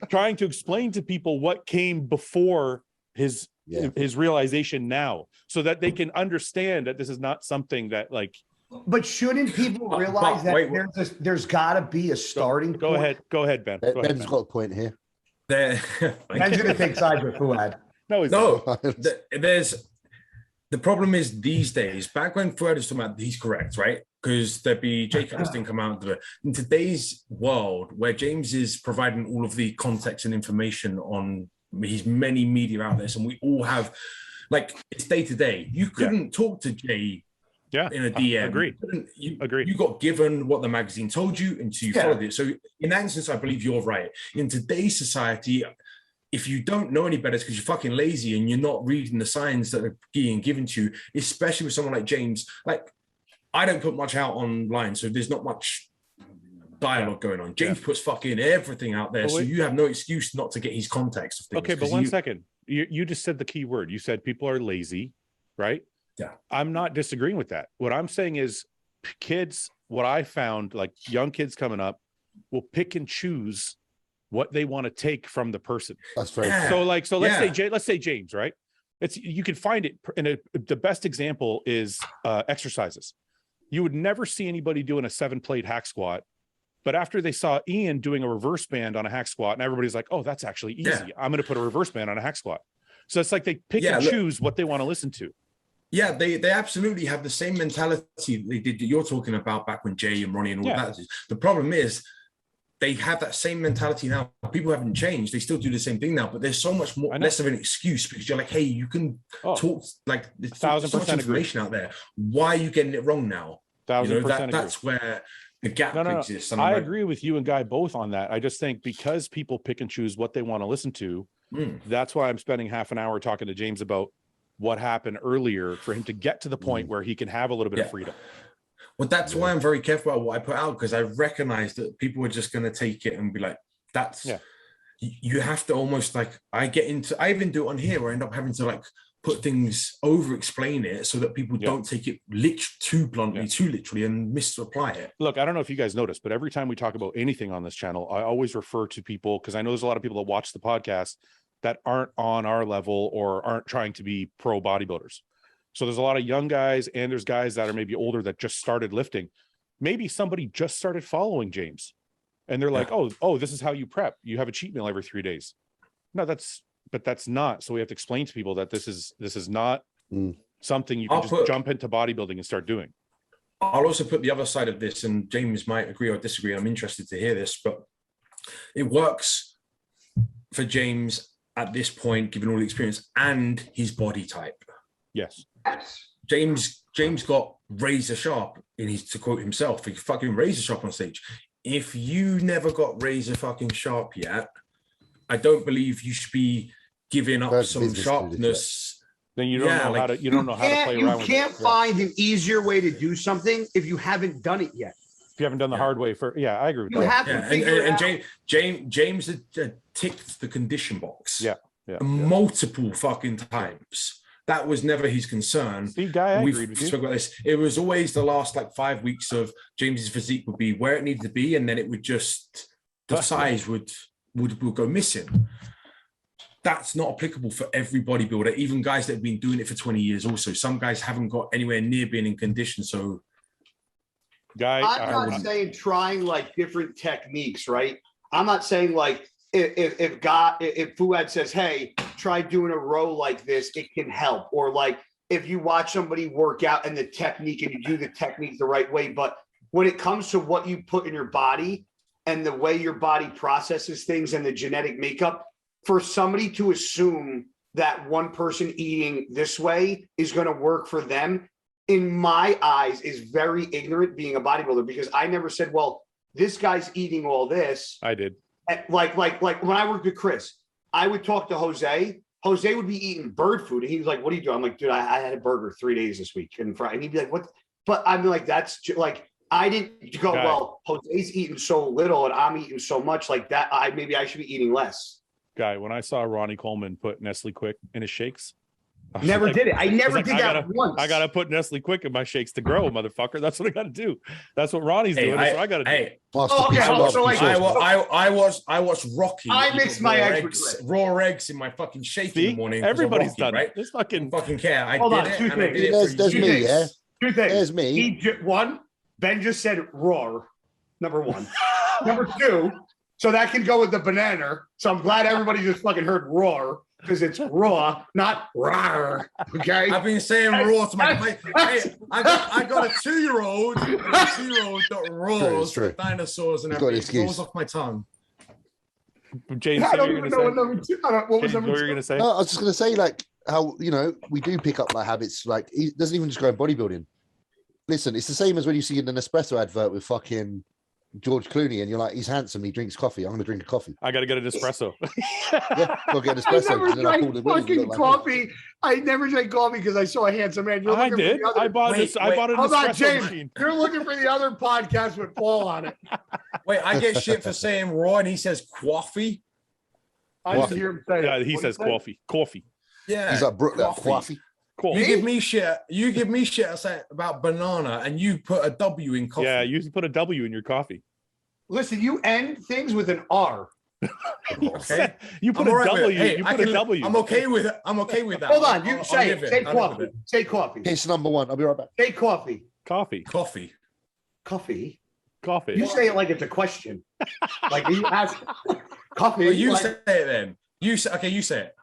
trying to explain to people what came before his realization now, so that they can understand that this is not something that like. But shouldn't people realize that there's got to be a starting point? Go ahead, Ben. Ben's got a point here. Ben's going to take sides with Fouad. There's the problem is these days, back when Fouad was talking about, he's correct, right? Because there'd be Jay Cutler didn't come out. In today's world, where James is providing all of the context and information on his many media outlets, and we all have, like, it's day to day. You couldn't talk to Jay in a DM. Agreed. You got given what the magazine told you, and so you followed it. So in that instance, I believe you're right. In today's society, if you don't know any better, it's because you're fucking lazy and you're not reading the signs that are being given to you, especially with someone like James. Like, I don't put much out online, so there's not much dialogue going on. James puts fucking everything out there, so you have no excuse not to get his context of things. Okay, but one second. You just said the key word. You said people are lazy, right? Yeah. I'm not disagreeing with that. What I'm saying is kids, what I found, like young kids coming up, will pick and choose what they want to take from the person. That's right. So let's say James, right? You can find it in the best example is exercises. you would never see anybody doing a 7-plate hack squat. But after they saw Ian doing a reverse band on a hack squat, and everybody's like, oh, that's actually easy. Yeah. I'm going to put a reverse band on a hack squat. So it's like they pick and choose what they want to listen to. Yeah, they absolutely have the same mentality they did that you're talking about back when Jay and Ronnie and all that. The problem is they have that same mentality now. People haven't changed. They still do the same thing now, but there's so much more less of an excuse because you're like, hey, you can talk, like there's so much information out there. Why are you getting it wrong now? 1000% that's where the gap exists. I agree with you and Guy both on that. I just think because people pick and choose what they want to listen to, that's why I'm spending half an hour talking to James about what happened earlier for him to get to the point where he can have a little bit of freedom. Well, that's why I'm very careful about what I put out, because I recognize that people are just going to take it and be like, that's, you have to almost like, I even do it on here where I end up having to like put things over explain it so that people don't take it too bluntly, too literally and misapply it. Look, I don't know if you guys noticed, but every time we talk about anything on this channel, I always refer to people, because I know there's a lot of people that watch the podcast that aren't on our level or aren't trying to be pro bodybuilders. So there's a lot of young guys and there's guys that are maybe older that just started lifting. Maybe somebody just started following James and they're like, oh, this is how you prep. You have a cheat meal every 3 days. No, but that's not. So we have to explain to people that this is not something you can just jump into bodybuilding and start doing. I'll also put the other side of this, and James might agree or disagree. I'm interested to hear this, but it works for James at this point, given all the experience and his body type. Yes. James got razor sharp to quote himself, he fucking razor sharp on stage. If you never got razor fucking sharp yet, I don't believe you should be giving up some sharpness. Then you don't know how to play around with it. You can't find an easier way to do something if you haven't done it yet. If you haven't done the hard way I agree with that. You have to figure it out. James ticked the condition box multiple fucking times. That was never his concern. We've spoke about this. It was always the last like 5 weeks of James's physique would be where it needed to be, and then it would just the size would go missing. That's not applicable for every bodybuilder, even guys that have been doing it for 20 years. Also, some guys haven't got anywhere near being in condition. So, I'm not saying trying like different techniques, right? I'm not saying like if Fouad says, hey, try doing a row like this, it can help. Or like if you watch somebody work out and the technique and you do the technique the right way. But when it comes to what you put in your body and the way your body processes things and the genetic makeup, for somebody to assume that one person eating this way is going to work for them, in my eyes, is very ignorant being a bodybuilder, because I never said, well, this guy's eating all this. I did. Like when I worked with Chris, I would talk to Jose. Jose would be eating bird food. And he was like, what do you do? I'm like, dude, I had a burger 3 days this week. And he'd be like, what? But I'm like, that's like, I didn't go, well, Jose's eating so little and I'm eating so much like that. Maybe I should be eating less. Guy, when I saw Ronnie Coleman put Nestle Quick in his shakes, never did it. I never did that once. I gotta put Nestle Quick in my shakes to grow, motherfucker. That's what I gotta do. That's what Ronnie's doing. That's what I gotta do. I watched Rocky. I mix my eggs with raw eggs in my fucking shake in the morning. Everybody's done right? It. This fucking care. Hold on, two things. There's me, yeah. Two things. There's me. One, Ben just said raw. Number one. Number two. So that can go with the banana. So I'm glad everybody just fucking heard raw, because it's raw, not raw. Okay. I've been saying raw to my hey, I got a 2-year-old. A 2-year-old got raws, dinosaurs, and everything. It rolls off my tongue. James, I don't even know what number two. What was number two? What were you gonna say? No, I was just gonna say like how we do pick up like habits. Like it doesn't even just go in bodybuilding. Listen, it's the same as when you see in an espresso advert with fucking George Clooney, and you're like, he's handsome, he drinks coffee. I'm going to drink a coffee. I got to get an espresso. Yeah, go get an espresso. I never drank fucking coffee. I never drank coffee because I saw a handsome man. I did. I bought an espresso machine. You're looking for the other podcast with Paul on it. Wait, I get shit for saying raw, and he says coffee. I didn't hear him say it. Yeah, he says coffee. Coffee. Yeah, he's like coffee. Cool. You give me shit. You give me shit about banana, and you put a W in coffee. Yeah, you put a W in your coffee. Listen, you end things with an R. Okay. You put a W. Hey, you put a W. I'm okay with it. I'm okay with that. Hold on. You say coffee. Say coffee. Case number one. I'll be right back. Say coffee. Coffee. Coffee. Coffee. Coffee. You say it like it's a question. Like you ask coffee. Well, you like, say it then. You say okay. You say it.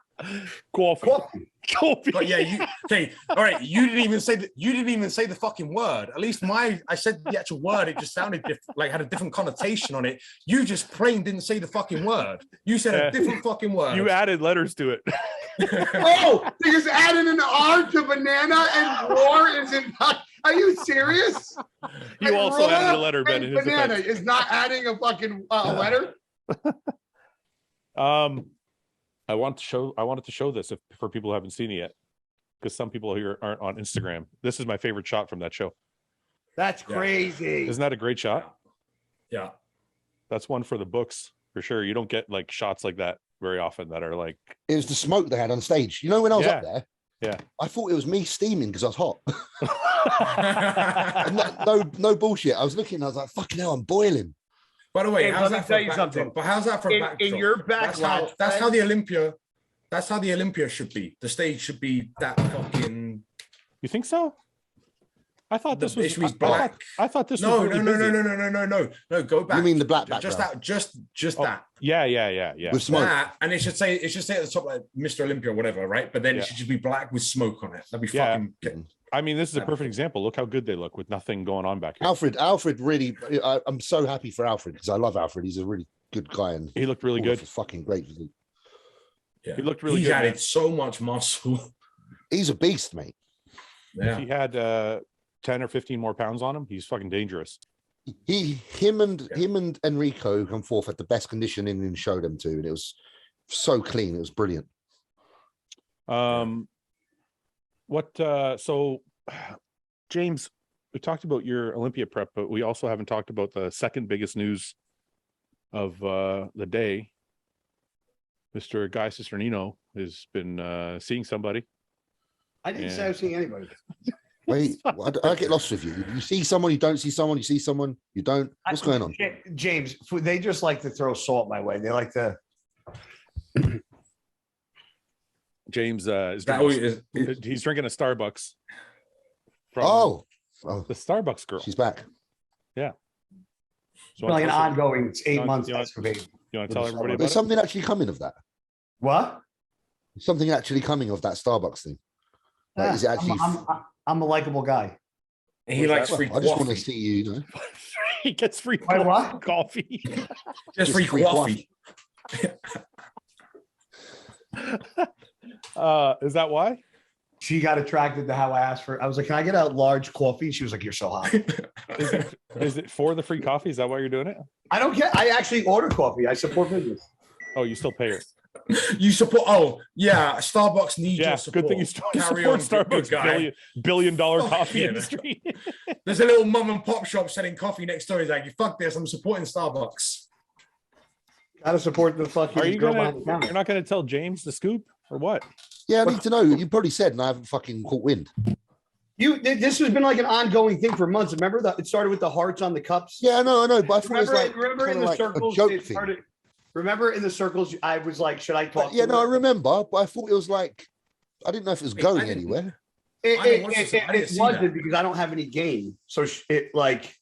Coffee. coffee. Coffee. But yeah, you okay. All right. You didn't even say the fucking word. At least I said the actual word. It just sounded like had a different connotation on it. You just plain didn't say the fucking word. You said a different fucking word. You added letters to it. Oh, you just added an R to banana and roar isn't. Are you serious? You also added a letter, Ben. And banana is not adding a fucking letter. I wanted to show this for people who haven't seen it yet, because some people here aren't on Instagram. This is my favorite shot from that show. That's crazy. Isn't that a great shot? Yeah. That's one for the books for sure. You don't get like shots like that very often that are like. It was the smoke they had on stage. You know, when I was up there, yeah, I thought it was me steaming because I was hot. no bullshit. I was looking, I was like, fucking hell, I'm boiling. By the way, Hey, how's let me that for tell a you backdrop? something. But how's that for a backdrop? In your backlash, that's how the Olympia. That's how the Olympia should be. The stage should be that fucking. You think so? I thought this was black. I thought this No, was really no. Go back. You mean the black Just background? that. Just that. Yeah. With smoke. That, and it should say at the top like Mr. Olympia or whatever, right? But then it should just be black with smoke on it. That'd be fucking. I mean, this is a perfect example. Look how good they look with nothing going on back here. Alfred really. I'm so happy for Alfred because I love Alfred. He's a really good guy and he looked really good. Fucking great physique. Yeah. He looked really He's good. He's added so much muscle. He's a beast, mate. Yeah. If he had 10 or 15 more pounds on him, he's fucking dangerous. Him and Enrico come forth at the best conditioning and showed them to, and it was so clean. It was brilliant. So James, we talked about your Olympia prep, but we also haven't talked about the second biggest news of the day. Mr. Guy Cisternino has been seeing somebody. I didn't say I was seeing anybody. Wait, I get lost with you. You see someone, you don't see someone, you see someone, you don't. What's going on? James, they just like to throw salt my way. They like to. James he's drinking a Starbucks. Oh, the Starbucks girl. She's back. Yeah. So like an ongoing. It's 8 months. You want to tell everybody about There's something actually coming of that. What? Something actually coming of that Starbucks thing. Like, is it actually? I'm a likable guy. He likes free coffee. I just want to see you. He gets free coffee. Just free coffee. Is that why? She got attracted to how I asked for. I was like, "Can I get a large coffee?" She was like, "You're so hot." Is it for the free coffee? Is that why you're doing it? I don't care. I actually order coffee. I support business. Oh, you still pay her. You support? Oh, yeah. Starbucks needs your support. Good thing you support Starbucks. Billion-dollar coffee industry. There's a little mom and pop shop selling coffee next door. He's like, "You fuck this. I'm supporting Starbucks." Gotta support the fucking. You're not gonna tell James the scoop or what? Yeah, I need to know. You probably said, and I haven't fucking caught wind. This has been like an ongoing thing for months. Remember that it started with the hearts on the cups. Yeah, I know. But I thought remember in the circles, it started. Remember in the circles, I was like, should I talk? Yeah, no, I remember, but I thought it was like, I didn't know if it was going anywhere. It wasn't because I don't have any game. So it like,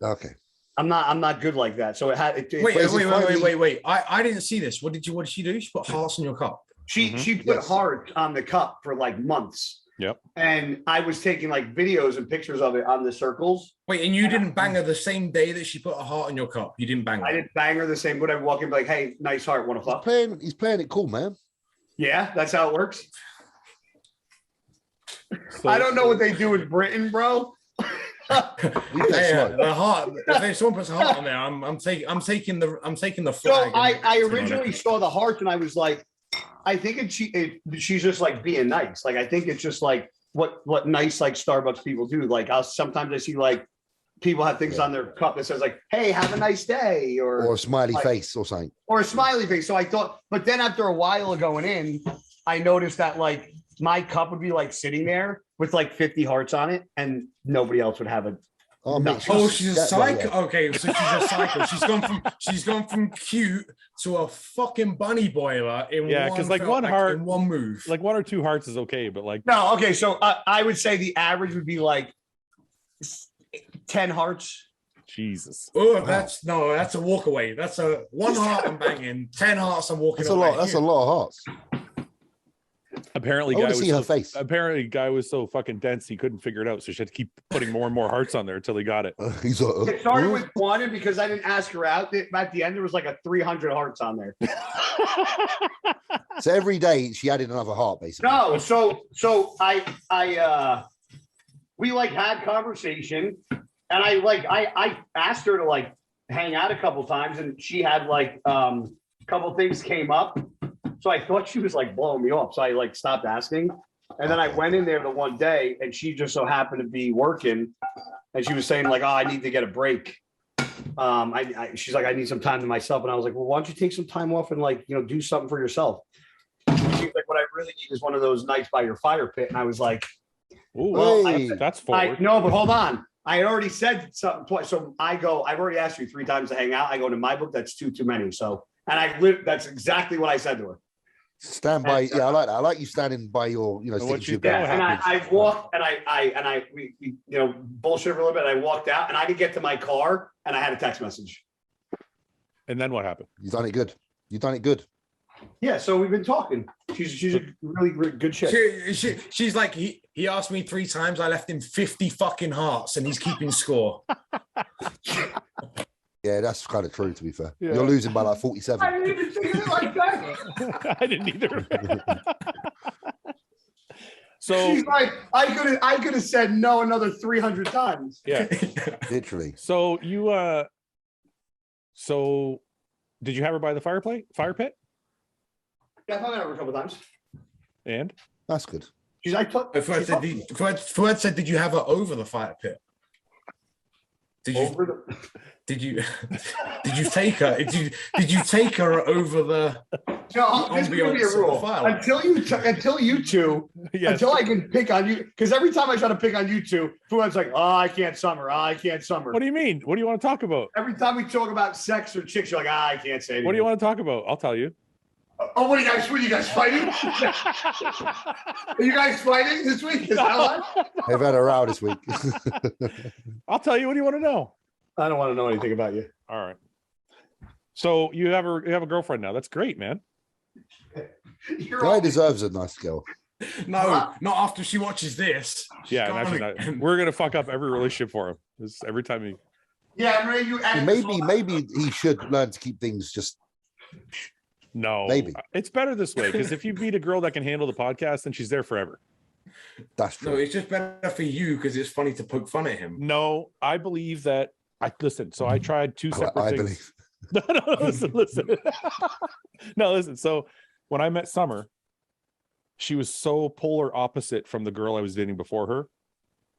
okay, I'm not good like that. So it had. Wait. I didn't see this. What did she do? She put hearts in your cup. She put hearts on the cup for like months. Yep. And I was taking like videos and pictures of it on the circles. Wait, and you didn't bang her the same day that she put a heart in your cup? You didn't bang her? I didn't bang her the same. Would I walk in and be like, "Hey, nice heart, want to fuck?" He's playing it cool, man. Yeah, that's how it works. So, I don't know what they do in Britain, bro. The heart. If someone puts a heart on there, I'm taking the flag. So I originally saw the heart and I was like, I think she's just like being nice. Like I think it's just like what nice like Starbucks people do. Like sometimes I see like people have things on their cup that says like, "Hey, have a nice day," or a smiley face or something, or a smiley face. So I thought, but then after a while of going in, I noticed that like my cup would be like sitting there with like 50 hearts on it, and nobody else would have it. She's a psycho. Yeah. Okay, so she's a psycho. She's gone from cute to a fucking bunny boiler in because like one heart in one move. Like 1 or 2 hearts is okay, but like no, okay. So I would say the average would be like 10 hearts. Jesus. Oh, that's a walk away. That's a 1 heart I'm banging, 10 hearts I'm walking That's a away. lot. That's a lot of hearts. Apparently, I want to see her face. Apparently, guy was so fucking dense he couldn't figure it out, so she had to keep putting more and more hearts on there until he got it. He's like, It started with one, and because I didn't ask her out, at the end there was like a 300 hearts on there. So every day she added another heart, basically. No, so we like had conversation, and I asked her to like hang out a couple times, and she had like a couple things came up. So I thought she was like blowing me off. So I like stopped asking. And then I went in there the one day and she just so happened to be working. And she was saying like, oh, I need to get a break. She's like, I need some time to myself. And I was like, well, why don't you take some time off and like, you know, do something for yourself? She's like, what I really need is one of those nights by your fire pit. And I was like, ooh, well, that's forward. no, but hold on. I had already said something twice. So I've already asked you 3 times to hang out. I go to my book. That's too many. So, and that's exactly what I said to her. Stand by, yeah, I like that. I like you standing by your, you know, you and I walked and we you know, bullshit for a little bit. I walked out and I didn't get to my car and I had a text message. And then what happened? You've done it good. You've done it good. Yeah, so we've been talking. She's a really good chick. She's like, he asked me 3 times. I left him 50 fucking hearts and he's keeping score. Yeah, that's kind of true, to be fair. Yeah. You're losing by like 47. I didn't even think of it like that. I didn't either. So she's like, I could have said no another 300 times. Yeah. Literally. So you so did you have her by the fire pit? Yeah, I've hung out with her a couple times. And That's good. She's like, Fouad said, did you have her over the fire pit? Did you take her? Did you take her over the? No, this is gonna be a rule. Until you two, yes. Until I can pick on you, because every time I try to pick on you two, Fouad's like, oh, I can't summer. I can't summer. What do you mean? What do you want to talk about? Every time we talk about sex or chicks, you're like, I can't say anything. What do you want to talk about? I'll tell you. Oh, what are you guys fighting? Are you guys fighting this week? They've had a row this week. I'll tell you. What do you want to know? I don't want to know anything about you. All right. So you have a girlfriend now. That's great, man. Guy deserves a nice girl. No, not after she watches this. Yeah, we're gonna fuck up every relationship for him. Every time he. Yeah, Ray, maybe he should learn to keep things just. No, maybe it's better this way because if you meet a girl that can handle the podcast, then she's there forever. That's true. No, it's just better for you because it's funny to poke fun at him. No, I believe that. Listen. So I tried 2 separate things. Believe. No, listen. No, listen. So when I met Summer, she was so polar opposite from the girl I was dating before her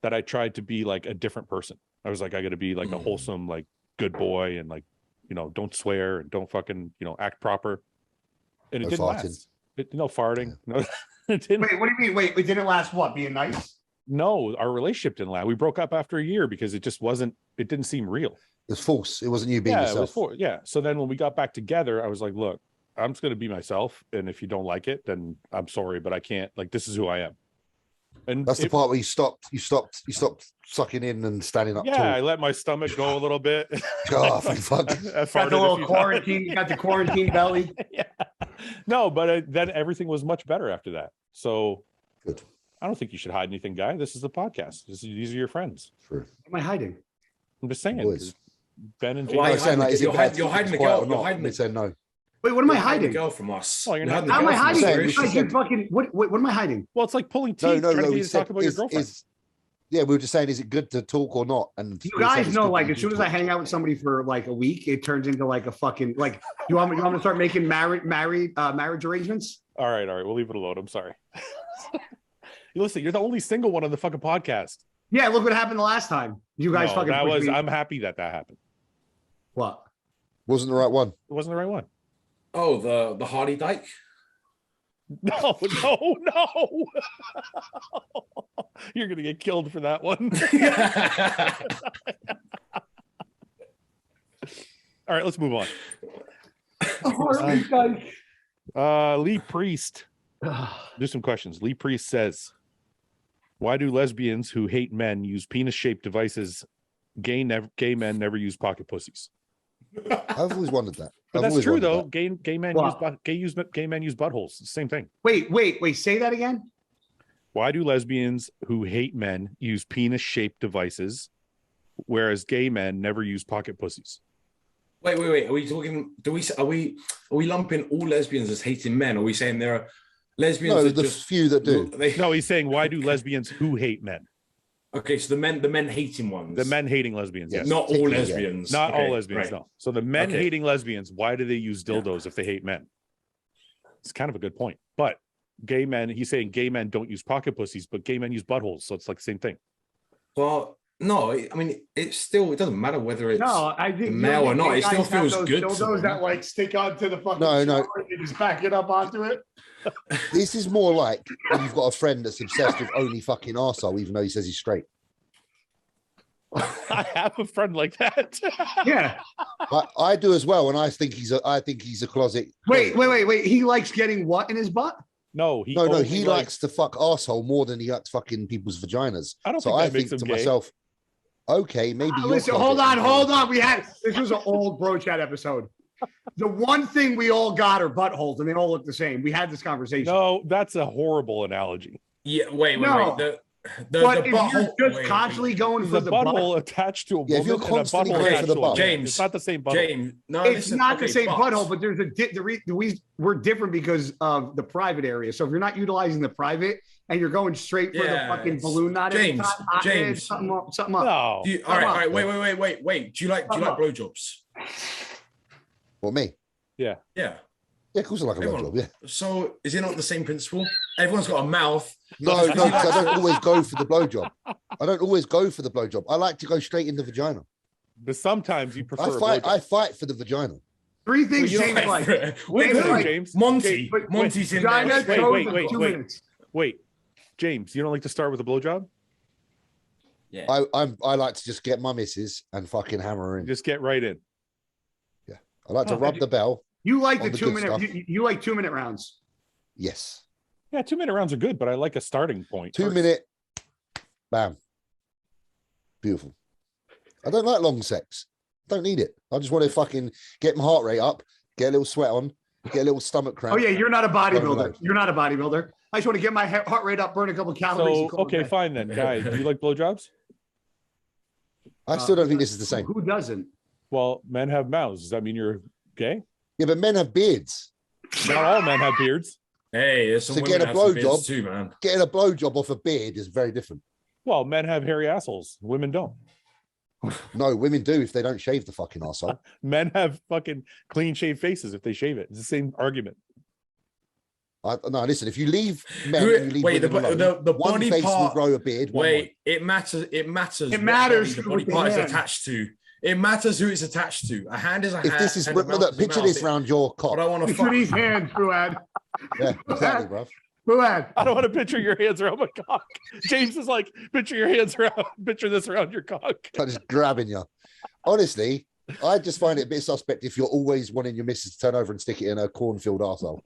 that I tried to be like a different person. I was like, I got to be like a wholesome, like good boy, and like, you know, don't swear and don't fucking, you know, act proper. And it didn't last. No farting. No, it didn't. Wait, what do you mean? Wait, it didn't last. What? Being nice? No, our relationship didn't last. We broke up after a year because it just wasn't. It didn't seem real. It was false. It wasn't you being yourself. Yeah. So then when we got back together, I was like, look, I'm just going to be myself. And if you don't like it, then I'm sorry, but I can't. Like, this is who I am. And that's the part where you stopped sucking in and standing up. Yeah, tall. I let my stomach go a little bit. Oh, fuck. Got the little quarantine. You got the quarantine belly. Yeah. No, but then everything was much better after that. So good. I don't think you should hide anything, guy. This is a podcast. These are your friends. True. What am I hiding? I'm just saying. Ben and James. You're hiding the girl. You're hiding the said no. Wait, what am I hiding? The girl from us. Well, how am I hiding? What am I hiding? Well, it's like pulling teeth. No. To talk about your girlfriend. Yeah, we were just saying, is it good to talk or not? And you guys know, like, as soon as I hang out with somebody for like a week, it turns into like a fucking like. You want me to start making marriage arrangements? All right. We'll leave it alone. I'm sorry. Listen, you're the only single one on the fucking podcast. Yeah, look what happened the last time. You guys fucking. I'm happy that happened. What? Wasn't the right one. It wasn't the right one. Oh, the Hardy Dyke. No. You're gonna get killed for that one. All right, let's move on. Lee Priest. Do some questions. Lee Priest says, Why do lesbians who hate men use penis-shaped devices? Gay men never use pocket pussies. I've always wondered that. But that's true though. Gay men What? use buttholes. It's the same thing. Wait. Say that again. Why do lesbians who hate men use penis-shaped devices, whereas gay men never use pocket pussies? Wait. Are we talking? Are we lumping all lesbians as hating men? Or are we saying there are lesbians? No, that the just, few that do. No, he's saying why do lesbians who hate men? Okay, so the men hating ones. The men hating lesbians, yes. Not all lesbians. Not okay, all lesbians, right. no. So the men hating lesbians, why do they use dildos if they hate men? It's kind of a good point. But gay men, he's saying gay men don't use pocket pussies, but gay men use buttholes. So it's like the same thing. Well, no, I mean, it doesn't matter whether it's I think male or not. It still feels good. Those that like stick onto the fucking No. shower and you just back it up onto it. This is more like when you've got a friend that's obsessed with only fucking arsehole, even though he says he's straight. I have a friend like that. Yeah. I do as well, and I think he's a closet. Wait. He likes getting what in his butt? No, He likes to fuck arsehole more than he likes fucking people's vaginas. I don't so think that I makes think him to gay. myself, okay, maybe you're Listen, closet. hold on. This was an old bro chat episode. The one thing we all got are buttholes, and they all look the same. We had this conversation. No, that's a horrible analogy. Yeah, wait. But if you're just constantly going for the butthole butt, attached to a woman, Yeah, if you're constantly and a butthole going attached for the to a woman, butt. James, it's not the same butthole. James, no, it's not the same butthole, but there's we're different because of the private area. So if you're not utilizing the private and you're going straight for the fucking balloon knot, James, something up. No. all right, wait. Do you like blowjobs? Well, me. Yeah. Yeah, of course I like a blowjob, yeah. So is it not the same principle? Everyone's got a mouth. No, because I don't always go for the blowjob. I like to go straight in the vagina. But sometimes you prefer I fight for the vagina. Three things Well, James like. James. Monty's in there. Wait. James, you don't like to start with a blowjob? Yeah. I like to just get my missus and fucking hammer her in. Just get right in. Yeah. I like to rub the bell. You like On the the 2 good minute. stuff. You like 2 minute rounds. Yes. Yeah, 2 minute rounds are good, but I like a starting point. 2 minute, bam. Beautiful. I don't like long sex. Don't need it. I just want to fucking get my heart rate up, get a little sweat on, get a little stomach cramp. Oh yeah, you're not a bodybuilder. You're not a bodybuilder. I just want to get my heart rate up, burn a couple calories. So, okay, fine then. Guys, do you like blowjobs? I still don't think this is the same. Who doesn't? Well, men have mouths. Does that mean you're gay? Yeah, but men have beards. Not all men have beards. Hey, there's some So women get a that have some beards blowjob. too, man. Getting a blowjob off a beard is very different. Well, men have hairy assholes. Women don't. No, women do if they don't shave the fucking arsehole. Men have fucking clean shaved faces if they shave it. It's the same argument. No, listen, if you leave men and you leave women alone, the one body face part will grow a beard. Wait, it matters. It matters. It what matters The who body the part is hand. attached to. It matters who it's attached to. A hand is a hand. If this is and a mouth look, is a picture mouth. this round your cock. But I want to Picture fuck. these hands, Fouad. Yeah, exactly, bro. Fouad. I don't want to picture your hands around my cock. James is like, picture your hands around, picture this around your cock. I'm just grabbing you. Honestly, I just find it a bit suspect if you're always wanting your missus to turn over and stick it in a cornfield arsehole.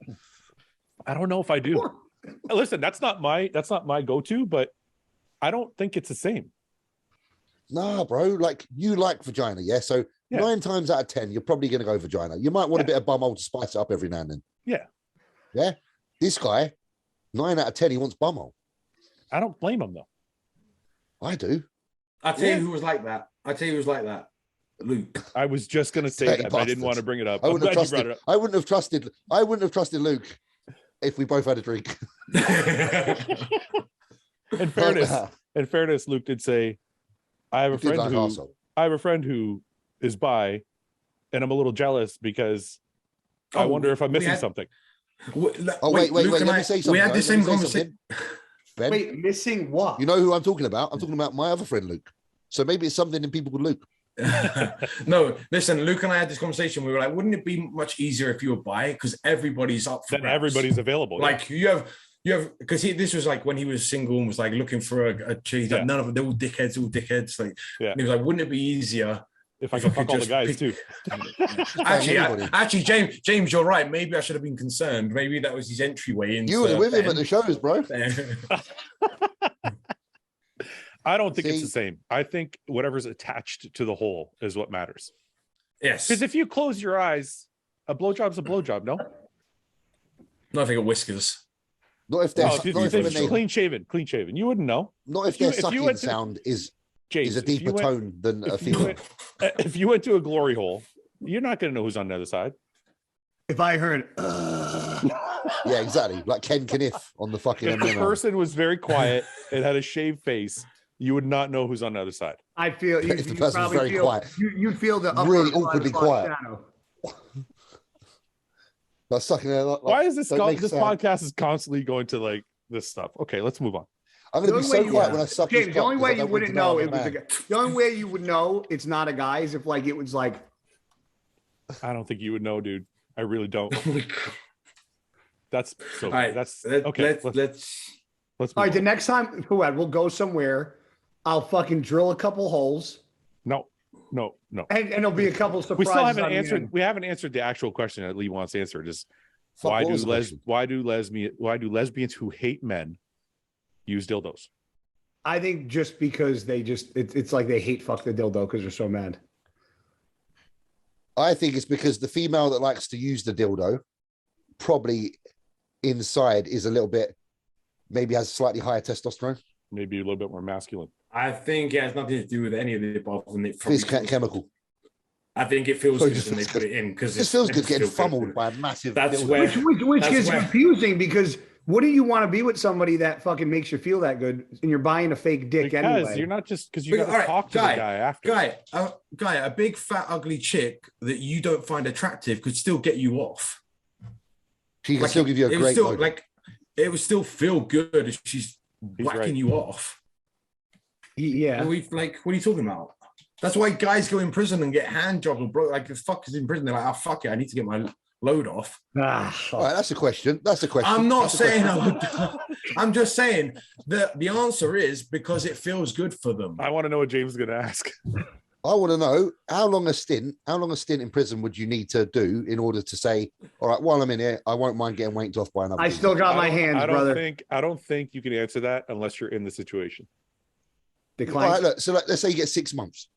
I don't know if I do. Listen, that's not my go-to, but I don't think it's the same. Nah, bro. Like you like vagina, yeah? So 9 times out of 10, you're probably gonna go vagina. You might want a bit of bumhole to spice it up every now and then. Yeah. Yeah. This guy, 9 out of 10, he wants bumhole. I don't blame him though. I do. I tell you who was like that. Luke. I was just gonna say that, but I didn't want to bring it up. I wouldn't have I'm glad you brought trusted. I wouldn't have trusted Luke if we both had a drink. In fairness, Luke did say, I have a friend who is bi, and I'm a little jealous because I wonder if I'm missing something. Wait. Let me say something. We had the same conversation. Ben, Wait, missing what? you know who I'm talking about? I'm talking about my other friend Luke. So maybe it's something in people called Luke. No, listen, Luke and I had this conversation. We were like, wouldn't it be much easier if you were bi? Because everybody's up for Then grabs. everybody's available. Like you have because this was like when he was single and was like looking for a cheese. Like none of them, they're all dickheads. Like and he was like, wouldn't it be easier if I could fuck all the guys too? Actually, James, you're right. Maybe I should have been concerned. Maybe that was his entryway into. You were with him at the shows, bro. I don't think it's the same. I think whatever's attached to the hole is what matters. Yes. Because if you close your eyes, a blowjob's a blowjob, no? No, I think of whiskers. Not if they're clean shaven. You wouldn't know. Not if their sucking sound is a deeper tone than a female. If you went to a glory hole, you're not going to know who's on the other side. If I heard, yeah, exactly, like Ken Kniff on the fucking. If the person was very quiet and had a shaved face, you would not know who's on the other side. I feel if the person was very quiet, you feel the really awkwardly quiet. Like sucking their, like, why is this podcast is constantly going to like this stuff? Okay, let's move on. I'm going to be so quiet when I suck. James, the only way you wouldn't know it was a guy. The only way you would know it's not a guy is if like it was like. I don't think you would know, dude. I really don't. That's so. All right, that's okay. Let's. All right, the next time, Fouad, we'll go somewhere. I'll fucking drill a couple holes. No. And there'll be a couple surprises. We still haven't answered. We haven't answered the actual question that Lee wants to answer. Just why do lesbians who hate men use dildos? I think just because it's like they hate fuck the dildo because they're so mad. I think it's because the female that likes to use the dildo probably inside is a little bit, maybe has slightly higher testosterone. Maybe a little bit more masculine. I think it has nothing to do with any of the above. It's chemical. I think it feels good when they put it in because it feels good getting fumbled by a massive. That's dildo. Which gets confusing because what do you want to be with somebody that fucking makes you feel that good and you're buying a fake dick anyway? You're not just because you got to talk to the guy after. Guy, a big fat ugly chick that you don't find attractive could still get you off. She can still give you a great still, it would still feel good if she's whacking you off. Yeah. And what are you talking about? That's why guys go in prison and get hand jobs or bro, like the fuck is in prison. They're like, oh fuck it, I need to get my load off. All right, that's a question. I'm not saying I would. I'm just saying that the answer is because it feels good for them. I want to know what James is going to ask. I want to know how long a stint in prison would you need to do in order to say, all right, while I'm in here, I won't mind getting wanked off by another. I still got my hands, brother. I don't think you can answer that unless you're in the situation. Decline. All right, look, so let's say you get 6 months.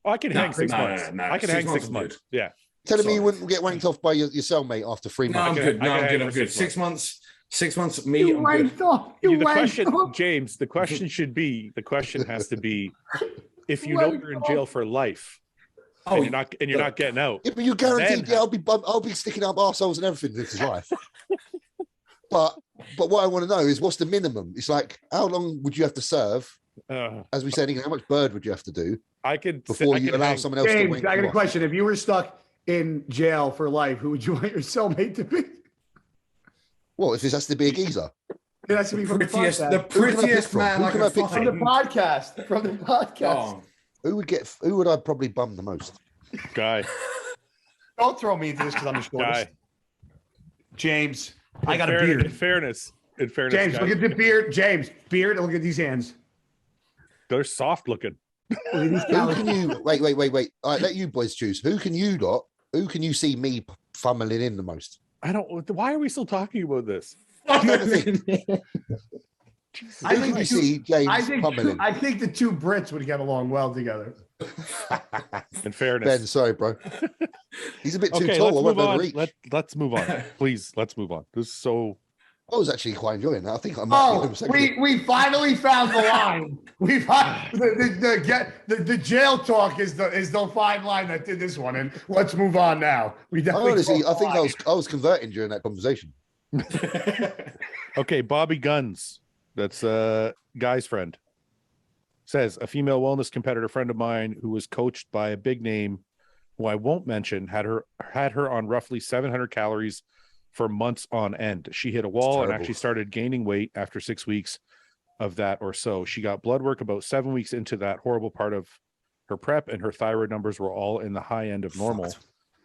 Oh, I can hang 6 months. I can hang 6 months. Yeah. Telling me you wouldn't get wanked off by your cellmate after 3 months. I'm good. 6 months. 6 months. Me. You wanked off. The question has to be, if you know you're in jail for life, and you're not getting out. Yeah, but you guaranteed. Yeah, I'll be sticking up arseholes and everything this is life. But what I want to know is what's the minimum? It's like how long would you have to serve? As we said, how much bird would you have to do? Before you allow someone else to wink. I got a question. If you were stuck in jail for life, who would you want your cellmate to be? What if this has to be a geezer? It has to be from the prettiest man I can find. From the podcast. Oh. Who would I probably bum the most? Guy. Don't throw me into this because I'm the shortest. Guy. James, I got a beard. In fairness, James, guy. look at the beard. James, beard. Look at these hands. They're soft looking. Who can you wait? All right, let you boys choose. Who can you see me fumbling in the most? I don't. Why are we still talking about this? I think you see James fumbling. I think the two Brits would get along well together. In fairness, Ben, sorry, bro. He's a bit too tall. Let's move on, please. Let's move on. This is so. I was actually quite enjoying that. I think I might. We finally found the line. We found the jail talk is the fine line that did this one, and let's move on now. We definitely. Honestly, I think I was converting during that conversation. Okay, Bobby Guns. That's Guy's friend. Says a female wellness competitor friend of mine who was coached by a big name, who I won't mention, had her on roughly 700 calories for months on end. She hit a wall and actually started gaining weight after 6 weeks of that or so. She got blood work about 7 weeks into that horrible part of her prep, and her thyroid numbers were all in the high end of normal.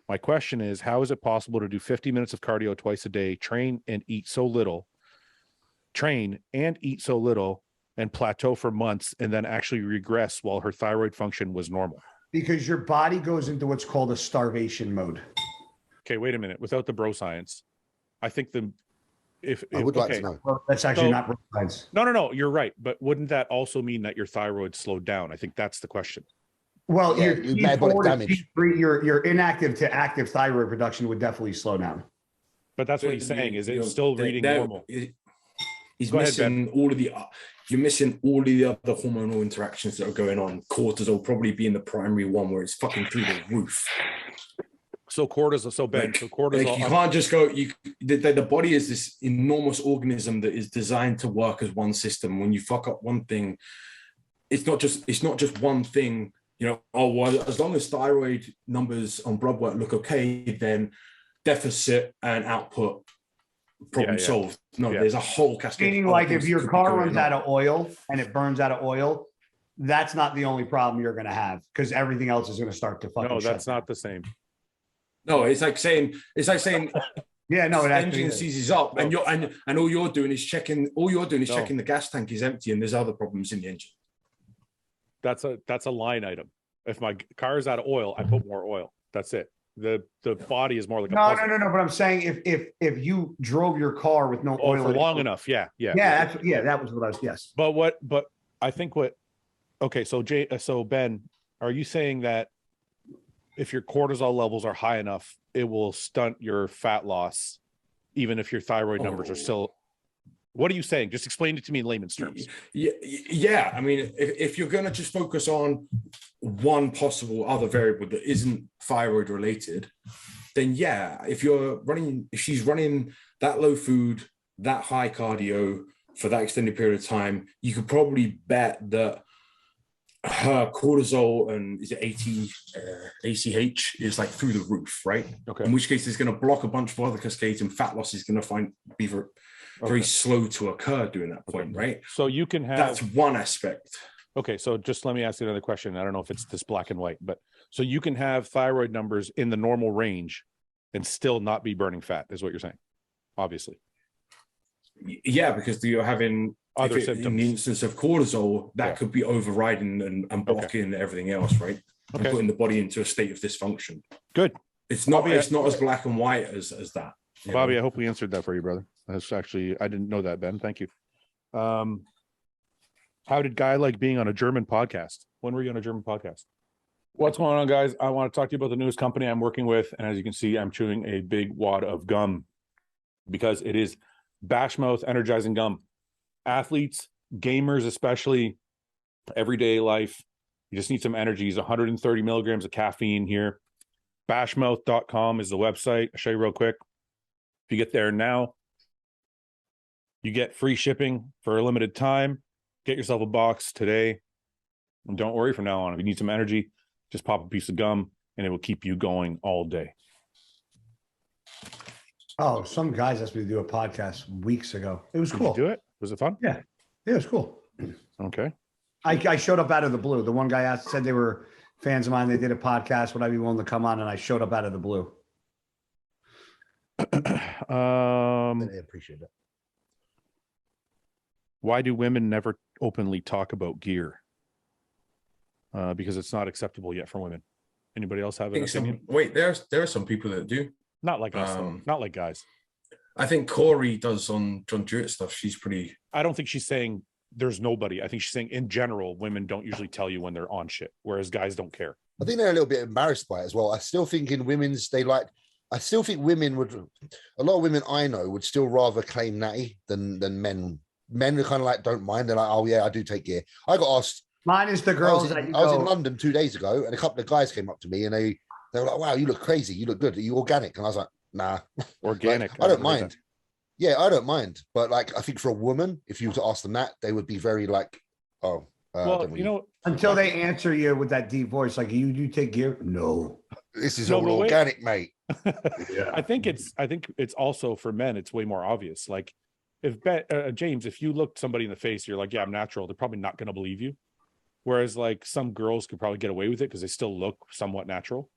My question is, how is it possible to do 50 minutes of cardio twice a day, train and eat so little, and plateau for months, and then actually regress while her thyroid function was normal? Because your body goes into what's called a starvation mode. Okay, wait a minute. Without the bro science, I think if I would like to know. Well, that's actually not science. No, you're right. But wouldn't that also mean that your thyroid slowed down? I think that's the question. Well, Yeah, your metabolic damage. your inactive to active thyroid production would definitely slow down. But that's what he's saying. Is it still reading normal? He's missing all of the. You're missing all of the other hormonal interactions that are going on. Cortisol probably being the primary one where it's fucking through the roof. So cortisol, Like you can't just go. The body is this enormous organism that is designed to work as one system. When you fuck up one thing, it's not just one thing. You know, oh well, as long as thyroid numbers on blood work look okay, then deficit and output problem solved. No, there's a whole cascade. Meaning, like if your car runs out of oil and it burns out of oil, that's not the only problem you're going to have because everything else is going to start to fucking. No, that's not the same. No, it's like saying. Yeah, no, the engine seizes up, and all you're doing is checking. All you're doing is checking the gas tank is empty, and there's other problems in the engine. That's a line item. If my car is out of oil, I put more oil. That's it. The body is more like no. But I'm saying if you drove your car with no oil for long enough, that was what I was. Yes. But I think what. Okay, so Ben, are you saying that if your cortisol levels are high enough, it will stunt your fat loss, even if your thyroid numbers are still? What are you saying? Just explain it to me in layman's terms. Yeah. I mean, if you're going to just focus on one possible other variable that isn't thyroid related, then yeah, if she's running that low food, that high cardio for that extended period of time, you could probably bet that her cortisol and is it ACH is like through the roof, right? Okay. In which case, it's going to block a bunch of other cascades, and fat loss is going to be very slow to occur during that point, right? So you can have that's one aspect. Okay, so just let me ask you another question. I don't know if it's this black and white, but so you can have thyroid numbers in the normal range and still not be burning fat, is what you're saying, obviously. Yeah, because you're having other symptoms. In the instance of cortisol, that could be overriding and blocking everything else, right? And putting the body into a state of dysfunction. Good. It's not as black and white as that. Bobby, I hope we answered that for you, brother. That's actually, I didn't know that, Ben. Thank you. How did Guy like being on a German podcast? When were you on a German podcast? What's going on, guys? I want to talk to you about the newest company I'm working with. And as you can see, I'm chewing a big wad of gum because it is Bashmouth energizing gum. Athletes, gamers, especially everyday life. You just need some energy. It's 130 milligrams of caffeine here. Bashmouth.com is the website. I'll show you real quick. If you get there now, you get free shipping for a limited time. Get yourself a box today. And don't worry from now on. If you need some energy, just pop a piece of gum and it will keep you going all day. Oh, some guys asked me to do a podcast weeks ago. It was cool. Did you do it? Was it fun? Yeah. It was cool. Okay. I showed up out of the blue. The one guy said they were fans of mine. They did a podcast. Would I be willing to come on? And I showed up out of the blue. I appreciate it. Why do women never openly talk about gear? Because it's not acceptable yet for women. Anybody else have an opinion? There are some people that do. Not like us, though. Not like guys. I think Corey does on John Jewett stuff. She's pretty. I don't think she's saying there's nobody. I think she's saying in general, women don't usually tell you when they're on shit, whereas guys don't care. I think they're a little bit embarrassed by it as well. I still think in women's, I still think women a lot of women I know would still rather claim natty than men. Men are kind of like, don't mind. They're like, oh yeah, I do take gear. I got asked. Mine is the girls I was in London 2 days ago and a couple of guys came up to me and they were like, wow, you look crazy. You look good. Are you organic? And I was like, nah. Organic. I don't mind. Yeah, I don't mind. But like, I think for a woman, if you were to ask them that, they would be very like, oh. Well, until they answer you with that deep voice, like you take gear. No, this is all organic, mate. Yeah. I think it's also for men. It's way more obvious. Like if James, if you looked somebody in the face, you're like, yeah, I'm natural. They're probably not going to believe you. Whereas like some girls could probably get away with it because they still look somewhat natural.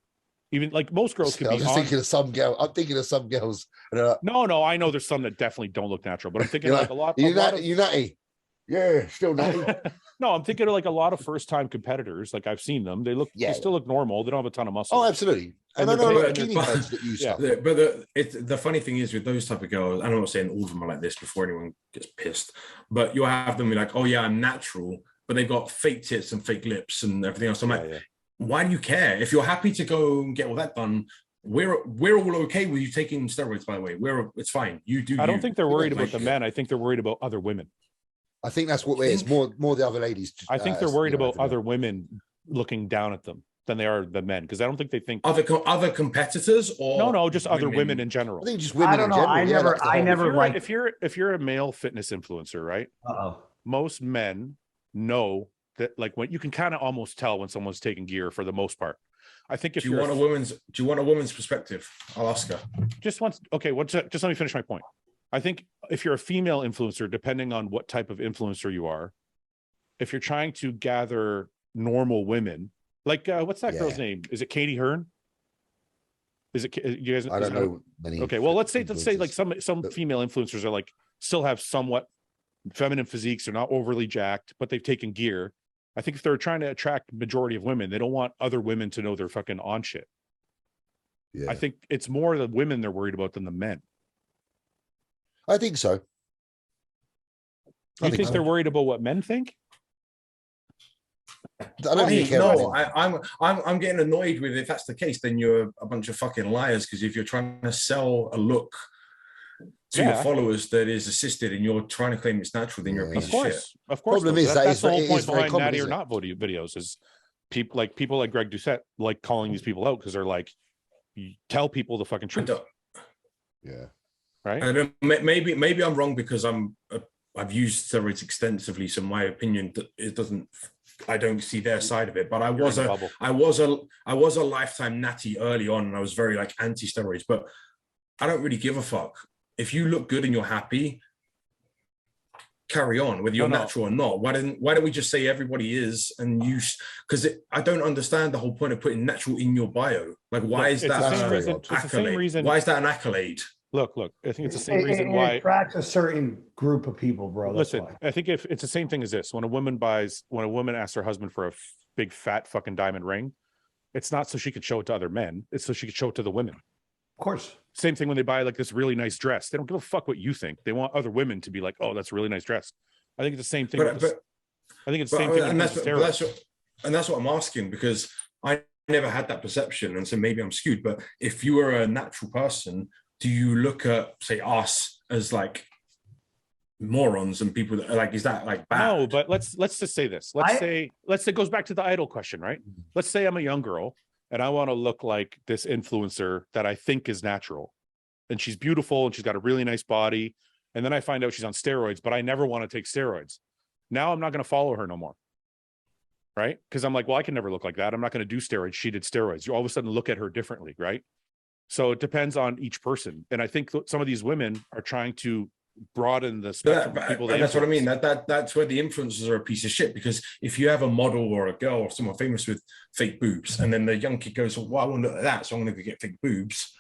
Even like most girls could be. I'm just thinking of some girl. I'm thinking of some girls. No, I know there's some that definitely don't look natural, but I'm thinking like a lot. You natty. Yeah, still nutty. No, I'm thinking of like a lot of first-time competitors. Like I've seen them. They still look normal. They don't have a ton of muscle. Oh, absolutely. And I know a lot of skinny guys that use stuff. But the funny thing is with those type of girls, and I'm not saying all of them are like this before anyone gets pissed, but you'll have them be like, oh yeah, I'm natural, but they've got fake tits and fake lips and everything else. I'm like, why do you care? If you're happy to go and get all that done, we're all okay with you taking steroids, by the way. It's fine. You do. I don't think they're worried about the men. I think they're worried about other women. I think that's what it is. More the other ladies. I think they're worried about other women looking down at them than they are the men, because I don't think they think other competitors or no, just other women in general. I think just women. I don't know. I never like if you're a male fitness influencer, right? Most men know that, like, when you can kind of almost tell when someone's taking gear for the most part. I think if do you want a woman's perspective? I'll ask her. Just let me finish my point. I think if you're a female influencer, depending on what type of influencer you are, if you're trying to gather normal women, like what's that girl's name? Is it Katie Hearn? Is it you guys? I don't know many. Okay, well let's say like some female influencers are like still have somewhat feminine physiques. They're not overly jacked, but they've taken gear. I think if they're trying to attract majority of women, they don't want other women to know they're fucking on shit. Yeah. I think it's more the women they're worried about than the men. I think so. You think they're worried about what men think? I don't think I'm getting annoyed with, if that's the case, then you're a bunch of fucking liars. Because if you're trying to sell a look to your followers that is assisted, and you're trying to claim it's natural, then you're a piece of shit. Of course, problem is that's the whole point behind Natty or Not videos is people like Greg Doucette like calling these people out because they're like, you tell people the fucking truth. Yeah. Right. And maybe I'm wrong because I've used steroids extensively, so my opinion I don't see their side of it. But I was a lifetime natty early on, and I was very like anti-steroids. But I don't really give a fuck. If you look good and you're happy, carry on, whether you're natural or not. Why don't we just say everybody is and use? Because I don't understand the whole point of putting natural in your bio. Like, why is that the same reason? Why is that an accolade? Look, I think it's the same reason why it attracts a certain group of people, bro. Listen, I think if it's the same thing as this, when a woman asks her husband for a big fat fucking diamond ring, it's not so she could show it to other men. It's so she could show it to the women. Of course. Same thing when they buy like this really nice dress. They don't give a fuck what you think. They want other women to be like, oh, that's a really nice dress. I think it's the same thing. I think it's the same thing. And that's what I'm asking, because I never had that perception. And so maybe I'm skewed. But if you were a natural person, do you look at, say, us as like morons and people that are like, is that like bad? No, but let's just say this. Let's say it goes back to the idol question, right? Let's say I'm a young girl and I want to look like this influencer that I think is natural, and she's beautiful and she's got a really nice body. And then I find out she's on steroids, but I never want to take steroids. Now I'm not going to follow her no more. Right? Because I'm like, well, I can never look like that. I'm not going to do steroids. She did steroids. You all of a sudden look at her differently, right? So it depends on each person. And I think some of these women are trying to broaden the spectrum of people. That's what I mean. That's where the influencers are a piece of shit, because if you have a model or a girl or someone famous with fake boobs, and then the young kid goes, well, I want to look at that, so I'm going to go get fake boobs.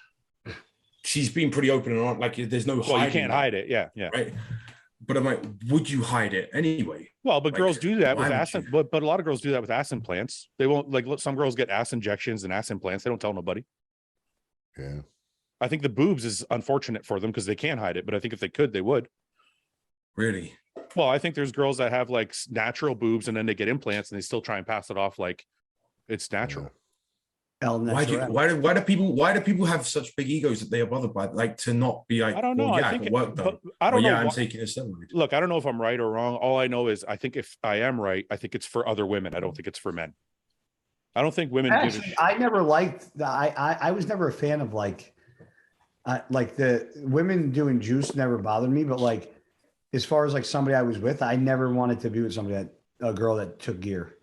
She's been pretty open and on, like there's no hiding. Well, you can't hide it. Yeah. Right. But I'm like, would you hide it anyway? Well, but girls do that with ass, but a lot of girls do that with ass implants. They won't, like, some girls get ass injections and ass implants. They don't tell nobody. Yeah. I think the boobs is unfortunate for them because they can't hide it, but I think if they could, they would. Really? Well, I think there's girls that have like natural boobs and then they get implants and they still try and pass it off like it's natural. Why do people have such big egos that they are bothered by, like, to not be like, I don't know. Well, yeah, I think work done. I don't know. I'm taking a steroid. Look, I don't know if I'm right or wrong. All I know is I think if I am right, I think it's for other women. I don't think it's for men. I don't think women. Actually, I never liked that. I was never a fan of like the women doing juice never bothered me. But like, as far as like somebody I was with, I never wanted to be with a girl that took gear.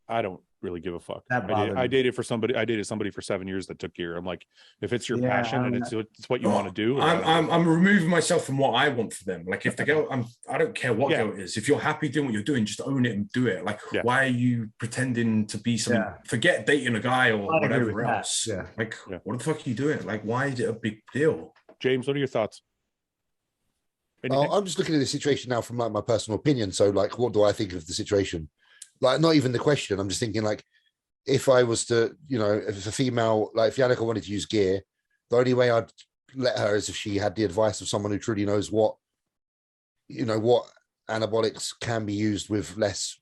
I don't really give a fuck. I dated somebody for 7 years that took gear. I'm like, if it's your passion and it's what you want to do. I'm removing myself from what I want for them. Like, if the girl, I don't care what girl it is. If you're happy doing what you're doing, just own it and do it. Like, why are you pretending to be something? Forget dating a guy or whatever else. What the fuck are you doing? Like, why is it a big deal? James, what are your thoughts? I'm just looking at the situation now from like my personal opinion. So like, what do I think of the situation? Like, not even the question. I'm just thinking like, if I was to, if a female, like if Yannicka wanted to use gear, the only way I'd let her is if she had the advice of someone who truly knows what anabolics can be used with less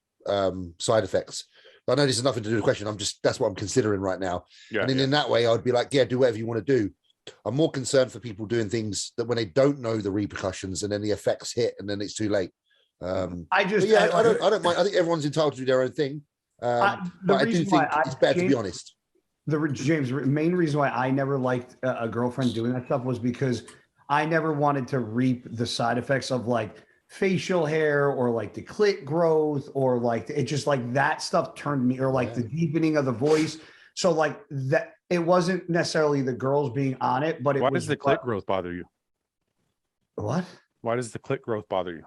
side effects. I know this has nothing to do with the question. That's what I'm considering right now. Yeah, and then in that way, I'd be like, yeah, do whatever you want to do. I'm more concerned for people doing things that when they don't know the repercussions and then the effects hit and then it's too late. I don't mind. I think everyone's entitled to do their own thing. But I do think it's better to be honest. The main reason why I never liked a girlfriend doing that stuff was because I never wanted to reap the side effects of like facial hair or like the clit growth or like it just like that stuff turned me, or like the deepening of the voice. So like that, it wasn't necessarily the girls being on it, but why does the clit growth bother you? What? Why does the clit growth bother you?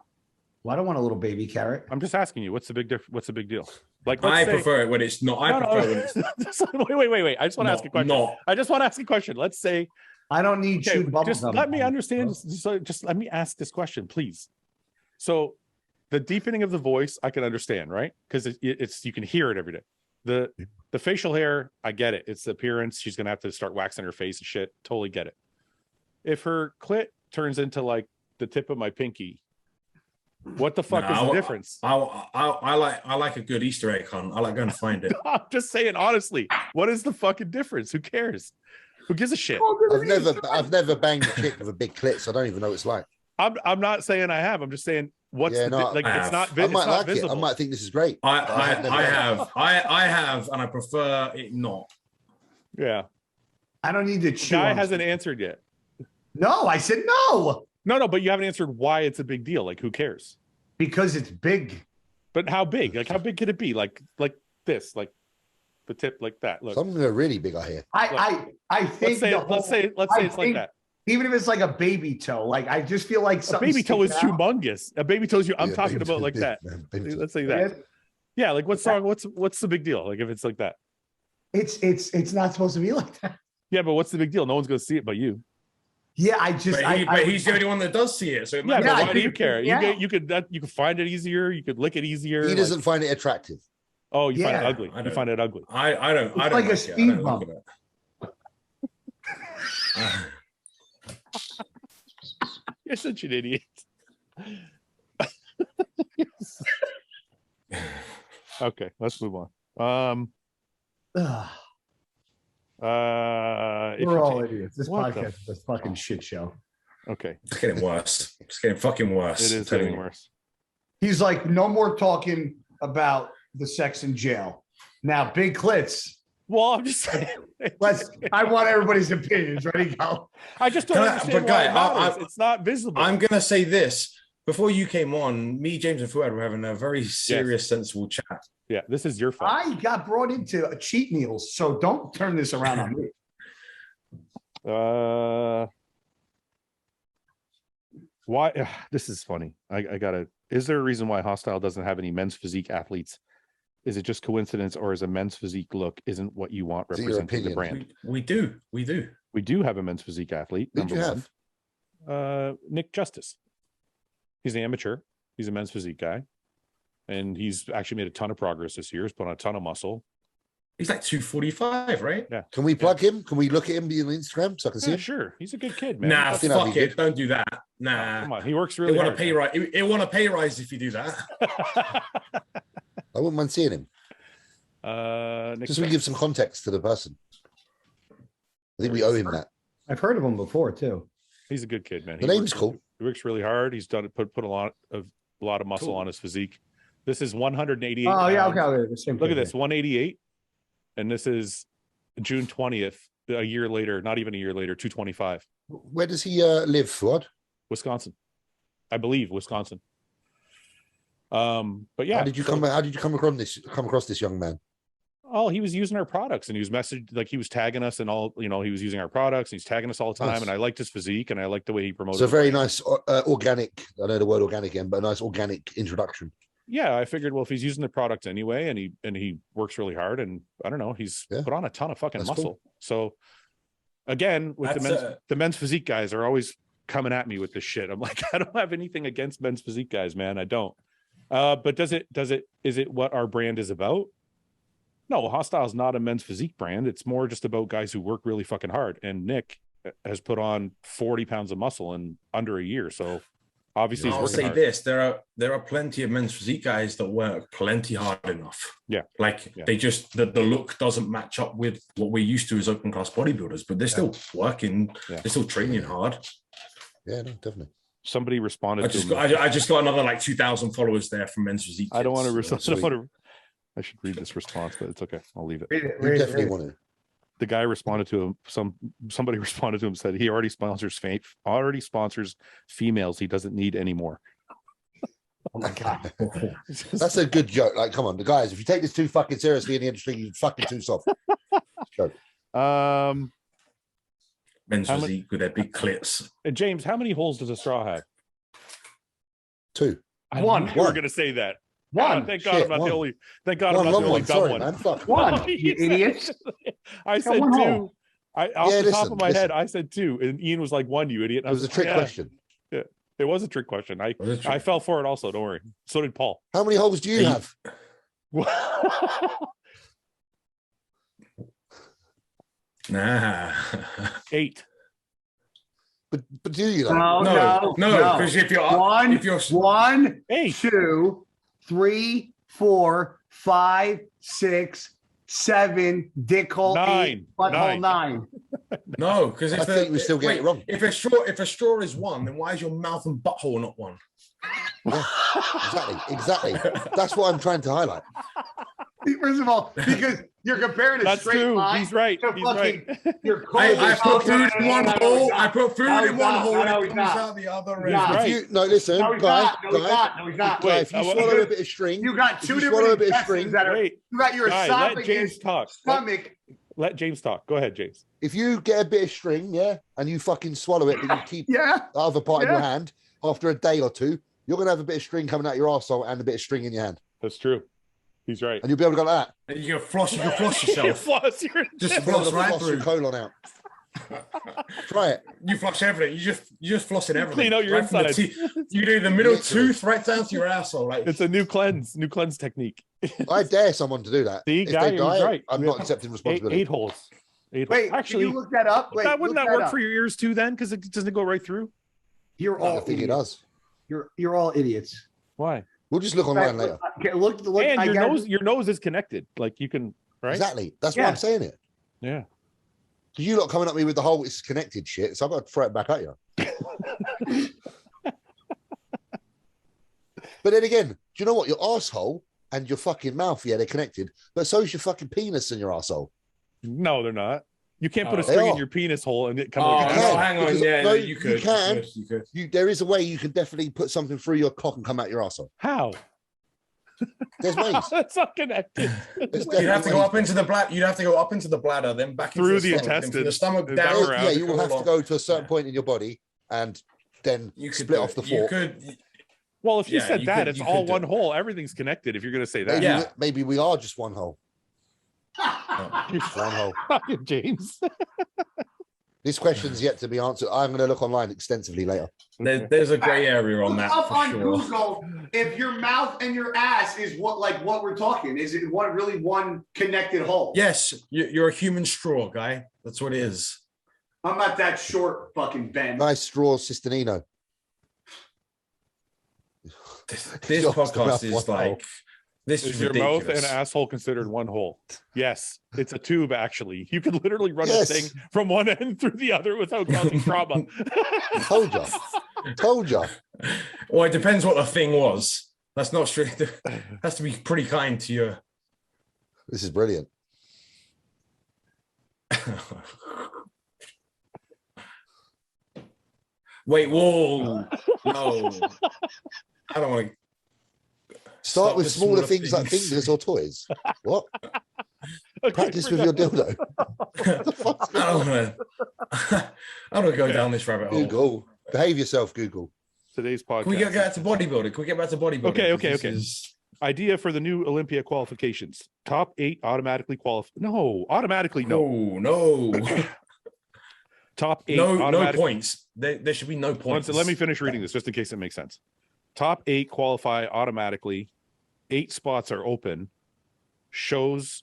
Well, I don't want a little baby carrot. I'm just asking you, what's the big deal? Like, I prefer it when it's not. When it's wait. I just want to ask a question. I just want to ask a question. Let's say I don't need chewed bubble just gum. Let me understand. So just let me ask this question, please. So the deepening of the voice, I can understand, right? Because it's you can hear it every day. The facial hair, I get it. It's the appearance. She's gonna have to start waxing her face and shit. Totally get it. If her clit turns into like the tip of my pinky, what the fuck is the difference? I like a good Easter egg hunt. I like going to find it. I'm just saying, honestly, what is the fucking difference? Who cares? Who gives a shit? I've never banged a chick with a big clit, so I don't even know what it's like. I'm not saying I have. I'm just saying it's not. I might like visible. It. I might think this is great. I have, and I prefer it not. Yeah. I don't need to chew. Guy hasn't answered yet. No, I said no. No, but you haven't answered why it's a big deal. Like, who cares? Because it's big. But how big? Like, how big could it be? Like this, like the tip, like that. Look, some are really big. I hear. I think. Let's say it's like that. Even if it's like a baby toe, like I just feel like a baby toe is humongous. A baby toe is I'm talking about like that. Let's say that. Yeah, like what's the big deal? Like if it's like that. It's not supposed to be like that. Yeah, but what's the big deal? No one's gonna see it but you. Yeah, but he's the only one that does see it. So but why do you care? Yeah. You could find it easier. You could lick it easier. He doesn't find it attractive. Oh, you find it ugly. You find it ugly. I don't. It's like a speed bump. You're such an idiot. Okay, let's move on. We're all idiots. This podcast is a fucking shit show. Okay. It's getting worse. It's getting fucking worse. It is getting worse. He's like, no more talking about the sex in jail. Now, big clits. Well, I'm just saying. I want everybody's opinions. Ready, go. I just don't understand why it's not visible. I'm going to say this. Before you came on, me, James, and Fouad were having a very serious, sensible chat. Yeah, this is your fault. I got brought into cheat meals, so don't turn this around on me. Why? This is funny. I gotta. Is there a reason why Hostile doesn't have any men's physique athletes? Is it just coincidence, or is a men's physique look isn't what you want representing the brand? We do have a men's physique athlete. Who'd you have? Nick Justice. He's an amateur. He's a men's physique guy, and he's actually made a ton of progress this year. He's put on a ton of muscle. He's like 245, right? Yeah. Can we plug him? Can we look at him on Instagram so I can see him? Sure. He's a good kid, man. Nah, fuck it. Don't do that. Nah. Oh, come on. He works really hard. It want a pay rise if you do that. I wouldn't mind seeing him. Just so we give some context to the person. I think we owe him that. I've heard of him before too. He's a good kid, man. The name's cool. He works really hard. He's done put a lot of muscle on his physique. This is 188. Oh yeah, okay. Look at this, 188, and this is June 20th, a year later, not even a year later, 225. Where does he live, Fouad? Wisconsin, I believe Wisconsin. But yeah, how did you come across this young man? Oh, he was using our products, and he was he was tagging us and all. He was using our products, and he's tagging us all the time. Nice. And I liked his physique, and I liked the way he promoted. So very nice, organic. I know the word organic again, but a nice organic introduction. Yeah, I figured, well, if he's using the products anyway, and he works really hard, and I don't know, he's put on a ton of fucking muscle. Cool. So again, with the men's physique guys are always coming at me with this shit. I'm like, I don't have anything against men's physique guys, man. I don't. But is it what our brand is about? No, Hostile is not a men's physique brand. It's more just about guys who work really fucking hard. And Nick has put on 40 pounds of muscle in under a year. So obviously, I'll say this: there are plenty of men's physique guys that work plenty hard enough. Yeah, they just the look doesn't match up with what we're used to as open class bodybuilders, but they're still working. Yeah. They're still training hard. Yeah, no, definitely. Somebody responded. I just got another like 2,000 followers there from men's physique. I don't want to. I should read this response, but it's okay. I'll leave it. Definitely want to. The guy responded to him. Somebody responded to him, said he already sponsors females. He doesn't need any more. Oh my god, that's a good joke. Like, come on, the guys. If you take this too fucking seriously in the industry, you're fucking too soft. Joke. Men's physique with their big clits. James, how many holes does a straw have? 2. One. We're gonna say that. One. Thank God I'm not the only. Thank God I'm not the only dumb one. Man, fuck. One. You idiots. I said 2. Off the top of my head, I said 2, and Ian was like 1. You idiot. It was a trick question. Yeah, it was a trick question. I fell for it also. Don't worry. So did Paul. How many holes do you have? 8. But do you? No. Because if you're 1, 2, 3, 4, 5, 6, 7, dick hole 9, 8, butthole 9. No, because I think we still get it wrong. If a straw is 1, then why is your mouth and butthole not 1? Yeah, exactly. That's what I'm trying to highlight. First of all, because you're comparing a straight line. He's right. To He's fucking, right. I put food in one hole. I put food in one hole and it comes out the other end. Listen, guys. No, he's not. If you swallow a bit of string, you got 2 different intestines that are. You got your esophagus, let James talk. stomach. Let James talk. Go ahead, James. If you get a bit of string, and you fucking swallow it, but you keep the other part in your hand, after a day or 2, you're gonna have a bit of string coming out your arsehole and a bit of string in your hand. That's true. He's right. And you'll be able to go like that. And you can floss yourself. Just floss right through. Your colon out. Try it. You flush everything. You just floss in everything. Clean out your inside. You do the middle tooth right down to your asshole. Like it's a new cleanse technique. I dare someone to do that. See, if they die, right. I'm not accepting responsibility. 8 holes. Wait, actually, you look that up. Wouldn't that work for your ears too? Then, because it doesn't go right through. You're all. I think it does. You're all idiots. Why? We'll just look online later. Okay, look. And your nose is connected. Like you can, right? Exactly. That's why I'm saying it. Yeah. You lot coming at me with the whole it's connected shit, so I've got to throw it back at you. But then again, do you know what? Your asshole and your fucking mouth, they're connected, but so is your fucking penis and your asshole. No, they're not. You can't put a string in your penis hole and it come out. No, hang on. Yeah, you could. You can. There is a way you can definitely put something through your cock and come out your asshole. How? There's ways. That's not connected. You'd have to go up into the bladder. You'd have to go up into the bladder, then back through the intestine, the stomach down. Yeah, you will have to go to a certain point in your body and then you split off the fork. Well, if you said that, it's all one hole. Everything's connected. If you're going to say that, maybe we are just one hole. One hole. James. This question's yet to be answered. I'm going to look online extensively later. There's a gray area on that. Up on sure. Google, if your mouth and your ass is what we're talking, is it really one connected hole? Yes, you're a human straw, guy. That's what it is. I'm not that short, fucking Ben. Nice straw, Cisternino. This podcast is like. Hole. This is your mouth and asshole considered one hole? Yes, it's a tube. Actually, you can literally run a thing from one end through the other without causing trauma. Told you. Well, it depends what the thing was. That's not strict. Has to be pretty kind to you. This is brilliant. Wait, whoa, no! I don't want to. Start with smaller things like fingers or toys. What? Practice with your dildo. I don't want to go down this rabbit hole. Google. Behave yourself, Google. Today's podcast. Can we get back to bodybuilding? Can we get back to bodybuilding? Okay. Idea for the new Olympia qualifications. Top 8 automatically qualify. No, automatically no. No. Top 8 no points. There should be no points. Let me finish reading this just in case it makes sense. Top 8 qualify automatically. 8 spots are open. Shows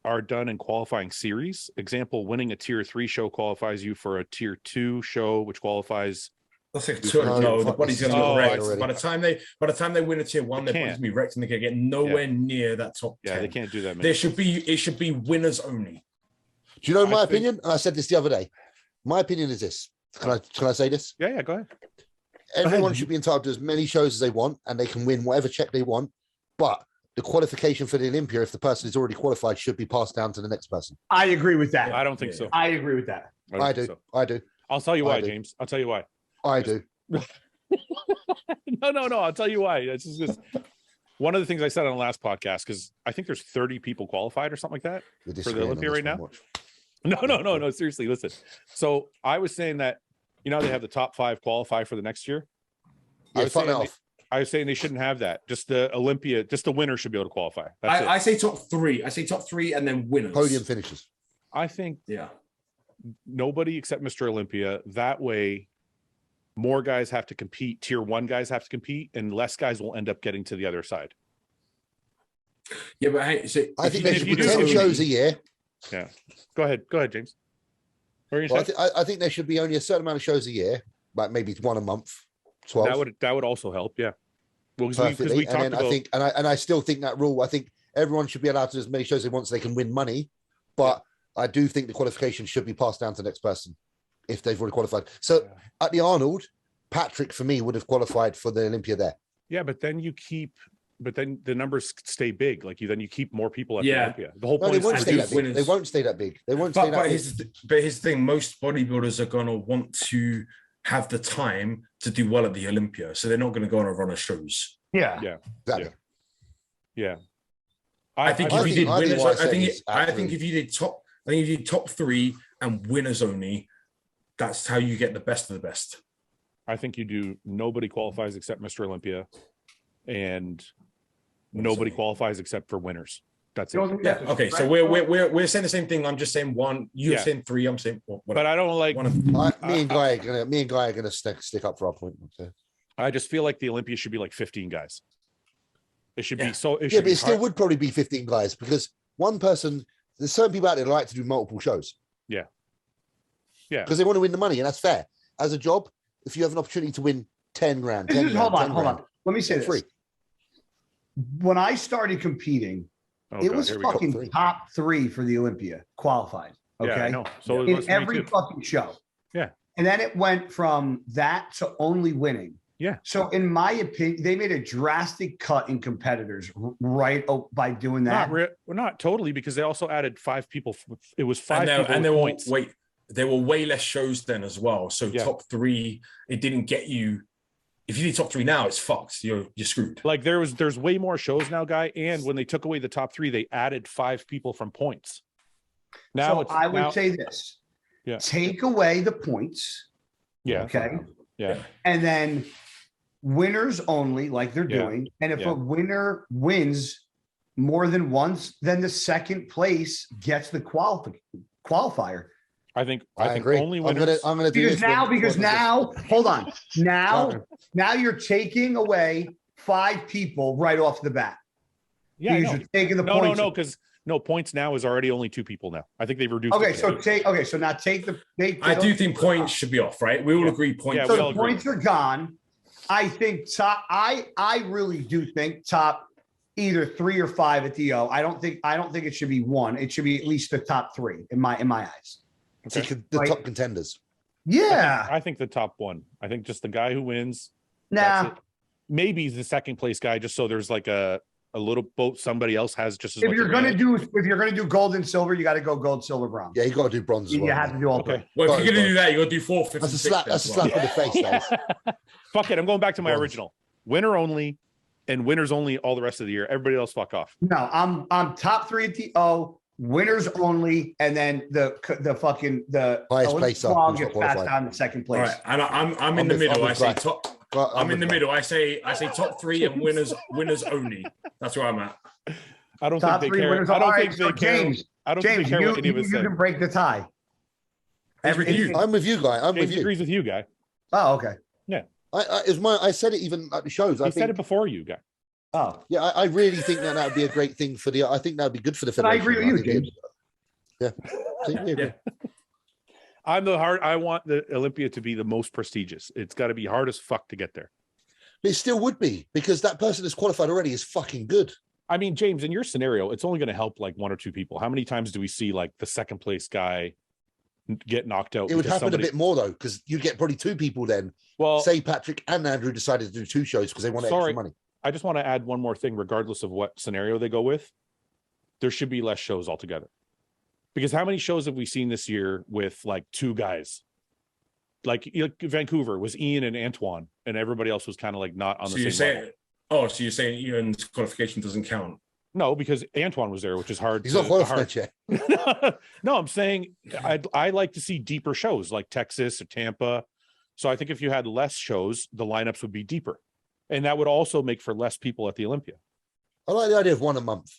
are done in qualifying series. Example, winning a tier 3 show qualifies you for a tier 2 show, which qualifies. That's like no, the body's going to get wrecked. By the time they win a tier 1, their body's going to be wrecked, and they're going to get nowhere near that top 10. Yeah, they can't do that. It should be winners only. Do you know my opinion? I said this the other day. My opinion is this. Can I say this? Yeah, go ahead. Everyone should be entitled to as many shows as they want, and they can win whatever check they want. But the qualification for the Olympia, if the person is already qualified, should be passed down to the next person. I agree with that. I don't think so. I agree with that. I do. I'll tell you why, James. I'll tell you why. I do. No. I'll tell you why. It's just one of the things I said on the last podcast, because I think there's 30 people qualified or something like that for the Olympia right now. No. Seriously, listen. So I was saying that, they have the top 5 qualify for the next year. Yeah, I was saying they shouldn't have that. Just the Olympia, just the winner should be able to qualify. I say top 3. I say top 3 and then winners. Podium finishes. I think nobody except Mr. Olympia. That way, more guys have to compete. Tier 1 guys have to compete, and less guys will end up getting to the other side. Yeah, but I think there should be 10 shows a year. Yeah. Go ahead, James. I think there should be only a certain amount of shows a year, like maybe 1 a month. 12. That would also help. Yeah. Well, perfectly. We talked about... I still think that rule. I think everyone should be allowed to do as many shows they want so they can win money. But I do think the qualification should be passed down to the next person if they've already qualified. So at the Arnold, Patrick for me would have qualified for the Olympia there. Yeah, but then the numbers stay big. Like you keep more people at the Olympia. The whole point they won't stay that big. They won't stay that big. But here's the thing: most bodybuilders are gonna want to have the time to do well at the Olympia, so they're not going to go on a run of shows. Yeah, exactly. Yeah. I think if you did top 3 and winners only, that's how you get the best of the best. I think you do. Nobody qualifies except Mr. Olympia, and nobody qualifies except for winners. That's it. Yeah. Okay. So we're saying the same thing. I'm just saying 1. You're saying 3. I'm saying. But I don't like. Me and Guy are gonna stick up for our point. Okay. I just feel like the Olympia should be like 15 guys. It should be so. But it still would probably be 15 guys because one person. There's certain people out there that like to do multiple shows. Yeah. Because they want to win the money, and that's fair. As a job, if you have an opportunity to win 10 grand, hold on. Let me say this. Free. When I started competing. It was fucking top 3 for the Olympia qualified. Okay. Yeah, I know. So in every fucking show. Yeah. And then it went from that to only winning. Yeah. So in my opinion, they made a drastic cut in competitors by doing that. Not totally, because they also added 5 people. It was 5 people. And there were way less shows then as well. So top 3, it didn't get you. If you need top 3 now, it's fucked. You're screwed. Like there's way more shows now, Guy. And when they took away the top 3, they added 5 people from points. Now I would say this. Yeah. Take away the points. Yeah. Okay. Yeah. And then winners only, like they're doing. And if a winner wins more than once, then the second place gets the qualifier. I think agree. Only winners. I'm gonna do because now, hold on. Now you're taking away 5 people right off the bat. Yeah, you're taking the points. No, because points now is already only 2 people now. I think they've reduced. So now take the. I do think points should be off, right? We all agree points. Yeah, so the points are gone. I think top. I really do think top either 3 or 5 at the O. I don't think it should be 1. It should be at least the top 3 in my eyes. Okay. The top contenders. Yeah. I think the top 1. I think just the guy who wins. Nah. Maybe the second place guy, just so there's like a little boat somebody else has just as if much. You're gonna do gold and silver, you got to go gold, silver, bronze. Yeah, you got to do bronze as well. You have to do all 3. Well, if you're gonna do that, you got to do 4, 5, That's and 6. That's a slap on the face, guys. Fuck it, I'm going back to my original. Winner only, and winners only all the rest of the year. Everybody else, fuck off. No, I'm top 3 at the O. Winners only, and then the highest place gets passed down to second place. All right, and I'm in the middle. I say top. I'm in the middle. I say top 3 and winners only. That's where I'm at. I don't think they care. I don't think they care. I don't think they care what any of us say. You can break the tie. I'm with you, guy. I'm James with you. agrees with you, guy. Oh, okay. I said it even at the shows. He said it before you, guy. Oh, Yeah, I really think that would be a great thing for the. I think that would be good for the but I federation. agree with you, James. Yeah. See, we agree. I want the Olympia to be the most prestigious. It's got to be hard as fuck to get there. But it still would be, because that person that's qualified already is fucking good. I mean, James, in your scenario, it's only going to help like one or two people. How many times do we see like the second place guy get knocked out? It would happen a bit more though, because you get probably two people then. Well, say Patrick and Andrew decided to do two shows because they wanted extra money. I just want to add one more thing, regardless of what scenario they go with. There should be less shows altogether. Because how many shows have we seen this year with like two guys? Like Vancouver was Ian and Antoine, and everybody else was kind of like not on the same level. Oh, so you're saying Ian's qualification doesn't count? No, because Antoine was there, which is hard. He's not qualified yet. No, I'm saying I like to see deeper shows like Texas or Tampa. So I think if you had less shows, the lineups would be deeper. And that would also make for less people at the Olympia. I like the idea of one a month.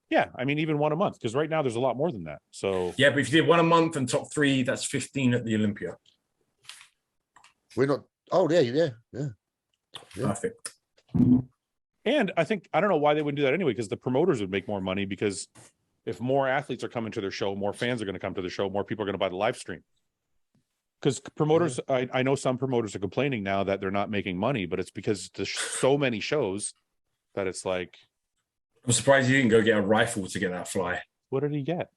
Yeah, I mean, even one a month, because right now there's a lot more than that. So yeah, but if you did one a month and top three, that's 15 at the Olympia. We're not. Oh yeah. Perfect. And I think, I don't know why they wouldn't do that anyway, because the promoters would make more money, because if more athletes are coming to their show, more fans are going to come to the show, more people are going to buy the live stream. Because promoters, I know some promoters are complaining now that they're not making money, but it's because there's so many shows that it's like. I'm surprised you didn't go get a rifle to get that fly. What did he get?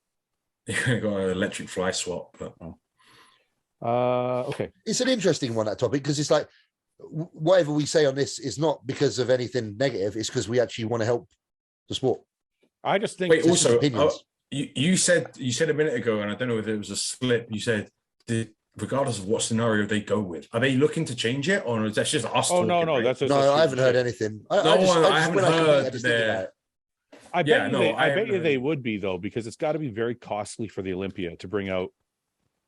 He got an electric fly swap. But... Okay. It's an interesting one, that topic, because it's like whatever we say on this is not because of anything negative. It's because we actually want to help the sport. I just think. Wait, also, you said a minute ago, and I don't know if it was a slip. You said regardless of what scenario they go with, are they looking to change it, or is that just us? Oh no, that's I haven't heard anything. I haven't heard that. I bet you they would be, though, because it's got to be very costly for the Olympia to bring out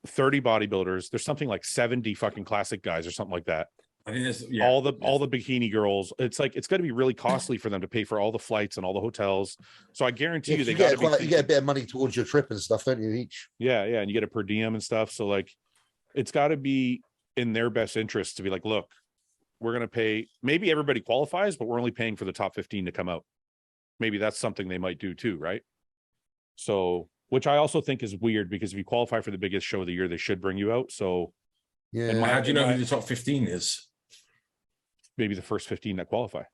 30 bodybuilders. There's something like 70 fucking classic guys or something like that. I think there's all the bikini girls. It's like it's got to be really costly for them to pay for all the flights and all the hotels. So I guarantee you, they got to you get a bit of money towards your trip and stuff, don't you? Each. Yeah, and you get a per diem and stuff. So like, it's got to be in their best interest to be like, look, we're going to pay. Maybe everybody qualifies, but we're only paying for the top 15 to come out. Maybe that's something they might do too, right? So, which I also think is weird, because if you qualify for the biggest show of the year, they should bring you out. So, yeah. How do you know who the top 15 is? Maybe the first 15 that qualify.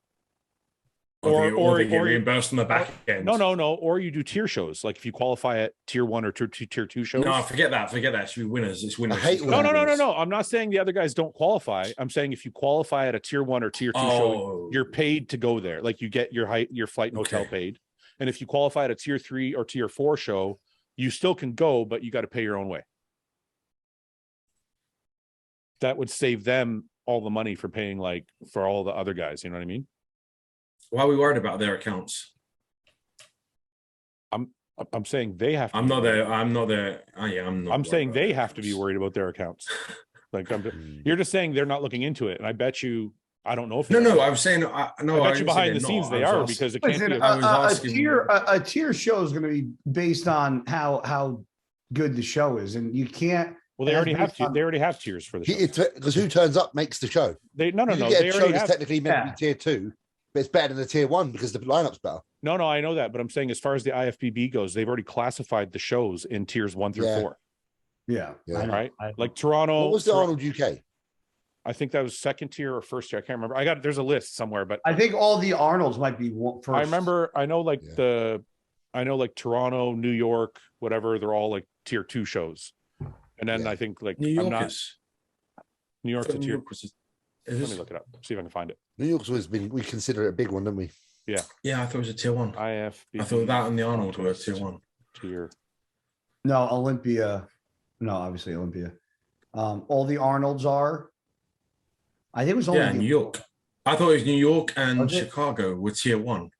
Or they get reimbursed on the back end. No. Or you do tier shows. Like if you qualify at tier 1 or tier 2 shows. No, forget that. It should be winners. It's winners. No. I'm not saying the other guys don't qualify. I'm saying if you qualify at a tier 1 or tier 2 show, you're paid to go there. Like you get your flight and hotel paid. And if you qualify at a tier 3 or tier 4 show, you still can go, but you got to pay your own way. That would save them all the money for paying like for all the other guys. You know what I mean? Why are we worried about their accounts? I'm saying they have to. I'm not there. I'm saying they have to be worried about their accounts. Like you're just saying they're not looking into it, and I bet you. I don't know if I was saying I bet you behind the scenes they are, because it can't be. A tier show is going to be based on how good the show is, and you can't. Well, they already have tiers for the show. Because who turns up makes the show. No. Get a show that's technically meant to be tier 2. But it's better than the tier 1 because the lineup's better. No, I know that, but I'm saying as far as the IFBB goes, they've already classified the shows in tiers 1 through 4. Yeah. Right. Like Toronto. What was the Arnold UK? I think that was second tier or first tier. I can't remember. There's a list somewhere, but I think all the Arnolds might be first. I know like Toronto, New York, whatever. They're all like tier 2 shows, and then I think like New York's a tier. Let me look it up. See if I can find it. New York's always been. We consider it a big one, don't we? Yeah. Yeah, I thought it was a tier 1. I thought that and the Arnold were tier 1. No, Olympia. No, obviously Olympia. All the Arnolds are. I think it was only New York. I thought it was New York and Chicago were tier 1.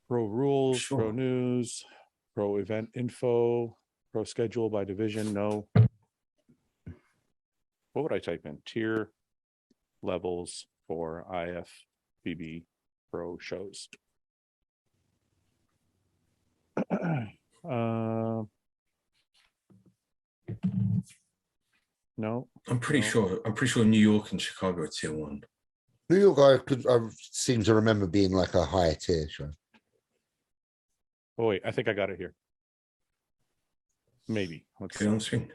Pro rules, pro news, pro event info, pro schedule by division. No. What would I type in? Tier levels for IFBB pro shows. No, I'm pretty sure. I'm pretty sure New York and Chicago are tier 1. New York, I seem to remember being like a higher tier show. Oh wait, I think I got it here. Maybe. Let's On screen.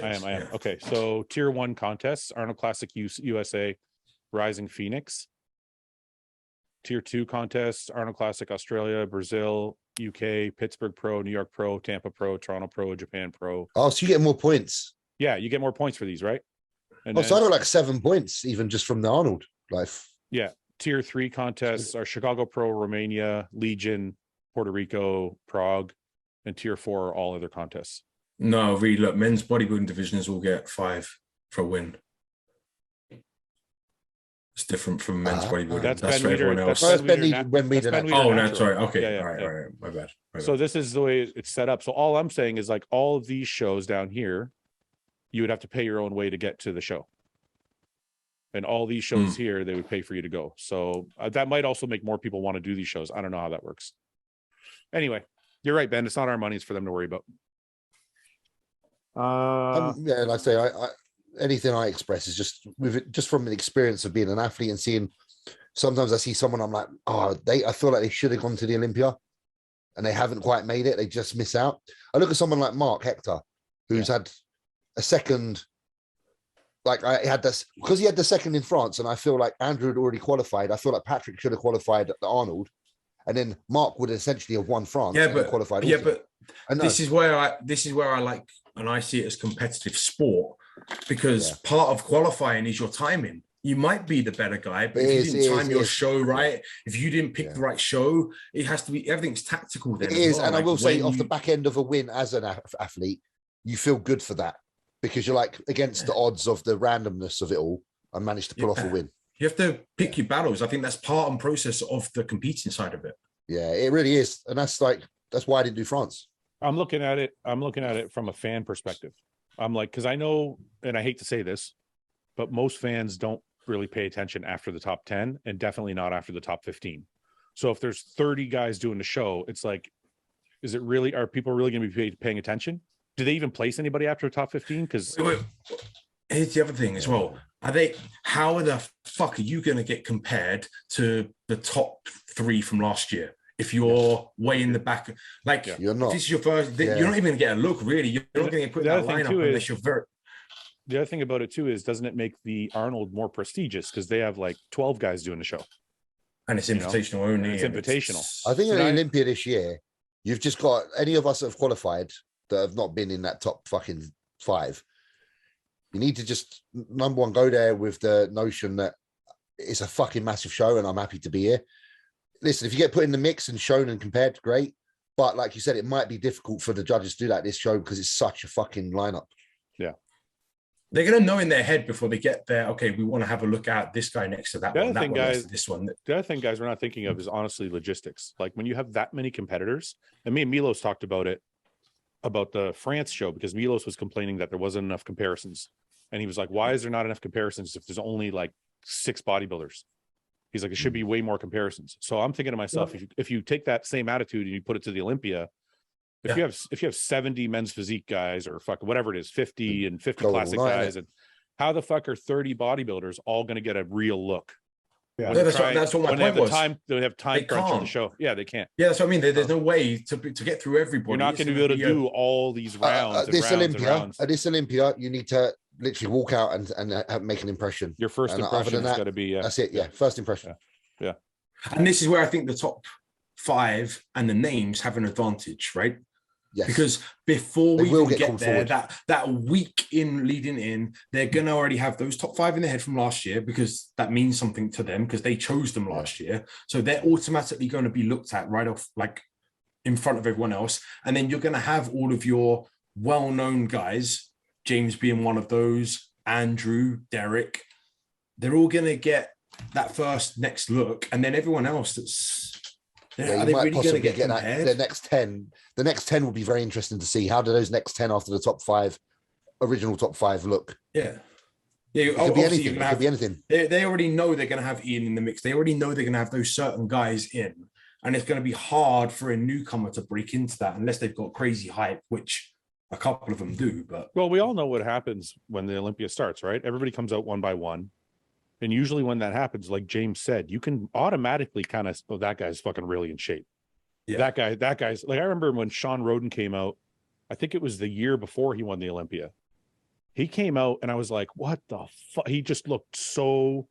I am. Okay, so tier 1 contests: Arnold Classic USA, Rising Phoenix. Tier 2 contests: Arnold Classic Australia, Brazil, UK, Pittsburgh Pro, New York Pro, Tampa Pro, Toronto Pro, Japan Pro. Oh, so you get more points. Yeah, you get more points for these, right? And so I got like 7 points even just from the Arnold life. Yeah. Tier 3 contests are Chicago Pro, Romania, Legion, Puerto Rico, Prague, and tier 4 are all other contests. No, really, look, men's bodybuilding divisions will get 5 for a win. It's different from men's bodybuilding. That's for everyone else. Oh, no, sorry. Okay, all right. My bad. So this is the way it's set up. So all I'm saying is like all of these shows down here, you would have to pay your own way to get to the show. And all these shows here, they would pay for you to go. So that might also make more people want to do these shows. I don't know how that works. Anyway, you're right, Ben. It's not our money. It's for them to worry about. Yeah, like I say, I anything I express is just from an experience of being an athlete and seeing. Sometimes I see someone, I'm like, I feel like they should have gone to the Olympia, and they haven't quite made it. They just miss out. I look at someone like Mark Hector, who's had a second. Like I had this because he had the second in France, and I feel like Andrew had already qualified. I feel like Patrick should have qualified at the Arnold, and then Mark would essentially have won France. Yeah, but qualified. Yeah, but this is where I like, and I see it as competitive sport, because part of qualifying is your timing. You might be the better guy, but if you didn't time your show right, if you didn't pick the right show, it has to be, everything's tactical then. It is, and I will say, off the back end of a win as an athlete, you feel good for that. Because you're like against the odds of the randomness of it all, I managed to pull off a win. You have to pick your battles. I think that's part and process of the competing side of it. Yeah, it really is, and that's why I didn't do France. I'm looking at it from a fan perspective. I'm like, because I know, and I hate to say this, but most fans don't really pay attention after the top 10, and definitely not after the top 15. So if there's 30 guys doing the show, it's like, are people really going to be paying attention? Do they even place anybody after top 15? Because here's the other thing as well. How the fuck are you going to get compared to the top 3 from last year? If you're way in the back, you're not. If this is your first, you're not even going to get a look, really. You're not going to get put in that lineup unless you're very. The other thing about it too is, doesn't it make the Arnold more prestigious because they have like 12 guys doing the show, and it's invitational only. It's invitational. I think at Olympia this year, you've just got any of us that have qualified that have not been in that top fucking 5. You need to just, number one, go there with the notion that it's a fucking massive show and I'm happy to be here. Listen, if you get put in the mix and shown and compared, great. But like you said, it might be difficult for the judges to do that this show because it's such a fucking lineup. Yeah. They're going to know in their head before they get there, okay, we want to have a look at this guy next to that one, this one. The other thing, guys, we're not thinking of is honestly logistics. Like when you have that many competitors, and me and Milos talked about it, about the France show, because Milos was complaining that there wasn't enough comparisons. And he was like, why is there not enough comparisons if there's only like 6 bodybuilders? He's like, it should be way more comparisons. So I'm thinking to myself, if you take that same attitude and you put it to the Olympia, if you have 70 men's physique guys or whatever it is, 50 and 50 classic guys, and how the fuck are 30 bodybuilders all going to get a real look? Yeah, that's what my point was. They have time crunch on the show. Yeah, they can't. Yeah, that's what I mean. There's no way to get through everybody. You're not going to be able to do all these rounds. At this Olympia, you need to literally walk out and make an impression. Your first impression has got to be that's it. Yeah, first impression. Yeah. And this is where I think the top 5 and the names have an advantage, right? Yes. Because before we even get there, that week in leading in, they're going to already have those top 5 in their head from last year, because that means something to them because they chose them last year. So they're automatically going to be looked at right off, like in front of everyone else. And then you're going to have all of your well-known guys, James being one of those, Andrew, Derek. They're all going to get that next look. And then everyone else are they really going to get compared? The next 10 will be very interesting to see. How do those next 10 after the top 5, original top 5 look? Yeah. It could be anything. It could be anything. They already know they're going to have Ian in the mix. They already know they're going to have those certain guys in. And it's going to be hard for a newcomer to break into that unless they've got crazy hype, which A couple of them do, but well, we all know what happens when the Olympia starts, right? Everybody comes out one by one. And usually when that happens, like James said, you can automatically kind of, oh, that guy's fucking really in shape. yeah. That guy's like, I remember when Sean Roden came out, I think it was the year before he won the Olympia. He came out and I was like, what the fuck? He just looked so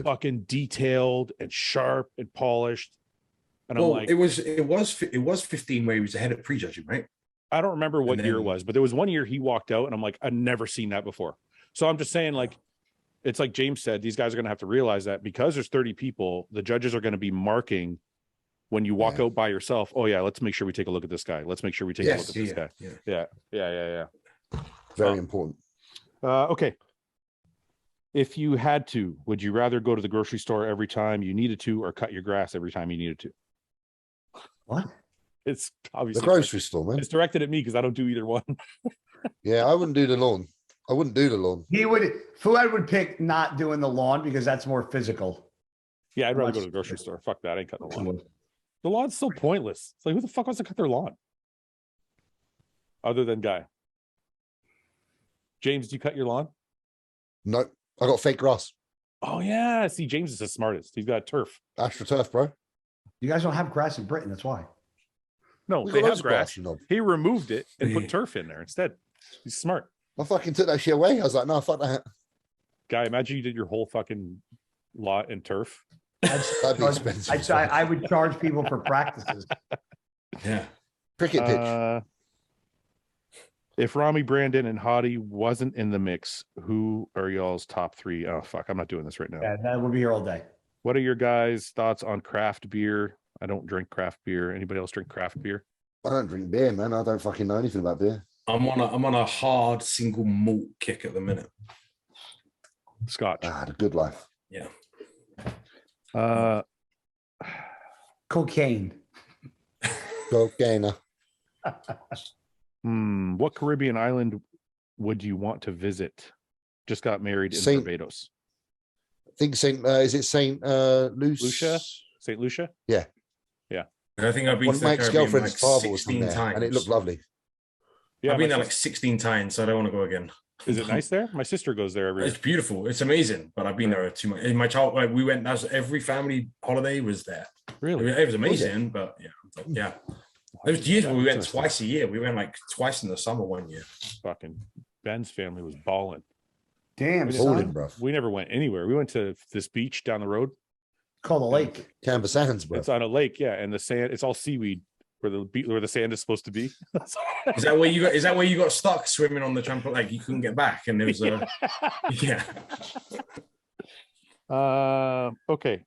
fucking detailed and sharp and polished. And I'm like, it was 15 where he was ahead of prejudging, right? I don't remember what year it was, but there was one year he walked out and I'm like, I've never seen that before. So I'm just saying, like, it's like James said, these guys are going to have to realize that because there's 30 people, the judges are going to be marking when you walk out by yourself. Oh yeah, let's make sure we take a look at this guy. Let's make sure we take a look at this guy. Yeah. Very important. Okay. If you had to, would you rather go to the grocery store every time you needed to, or cut your grass every time you needed to? What? It's obviously the grocery store, man. It's directed at me because I don't do either one. Yeah, I wouldn't do the lawn. Fouad would pick not doing the lawn because that's more physical. Yeah, I'd rather go to the grocery store. Fuck that. I ain't cutting the lawn. The lawn's so pointless. It's like, who the fuck wants to cut their lawn? Other than Guy. James, do you cut your lawn? No, I got fake grass. Oh, yeah. See, James is the smartest. He's got turf. AstroTurf, bro. You guys don't have grass in Britain. That's why. No, they have grass. He removed it and put turf in there instead. He's smart. I fucking took that shit away. I was like, no, fuck that. Guy, imagine you did your whole fucking lot in turf. That'd be expensive. I would charge people for practices. Yeah. Cricket pitch. If Rami, Brandon, and Hottie wasn't in the mix, who are y'all's top three? Oh, fuck. I'm not doing this right now. Yeah, that would be here all day. What are your guys' thoughts on craft beer? I don't drink craft beer. Anybody else drink craft beer? I don't drink beer, man. I don't fucking know anything about beer. I'm on a hard single malt kick at the minute. Scotch. The good life. Yeah. Cocaine. Cocaine. What Caribbean island would you want to visit? Just got married in Barbados. I think is it Saint Lucia? Saint Lucia? Yeah. I think I've been to my ex-girlfriend's father 16 was there, times. And it looked lovely. Yeah, I've been there like 16 times, so I don't want to go again. Is it nice there? My sister goes there every year. It's beautiful. It's amazing, but I've been there too much. In my child, like, we went. Every family holiday was there. Really? It was amazing, but yeah. There was years where we went twice a year. We went like twice in the summer one year. Fucking Ben's family was balling. Damn, Bro. We never went anywhere. We went to this beach down the road. Called a lake. Canvas Sands, bro. It's on a lake, yeah, and the sand. It's all seaweed where the sand is supposed to be. Is that where you got stuck swimming on the trampoline? Like you couldn't get back, and there was a Okay.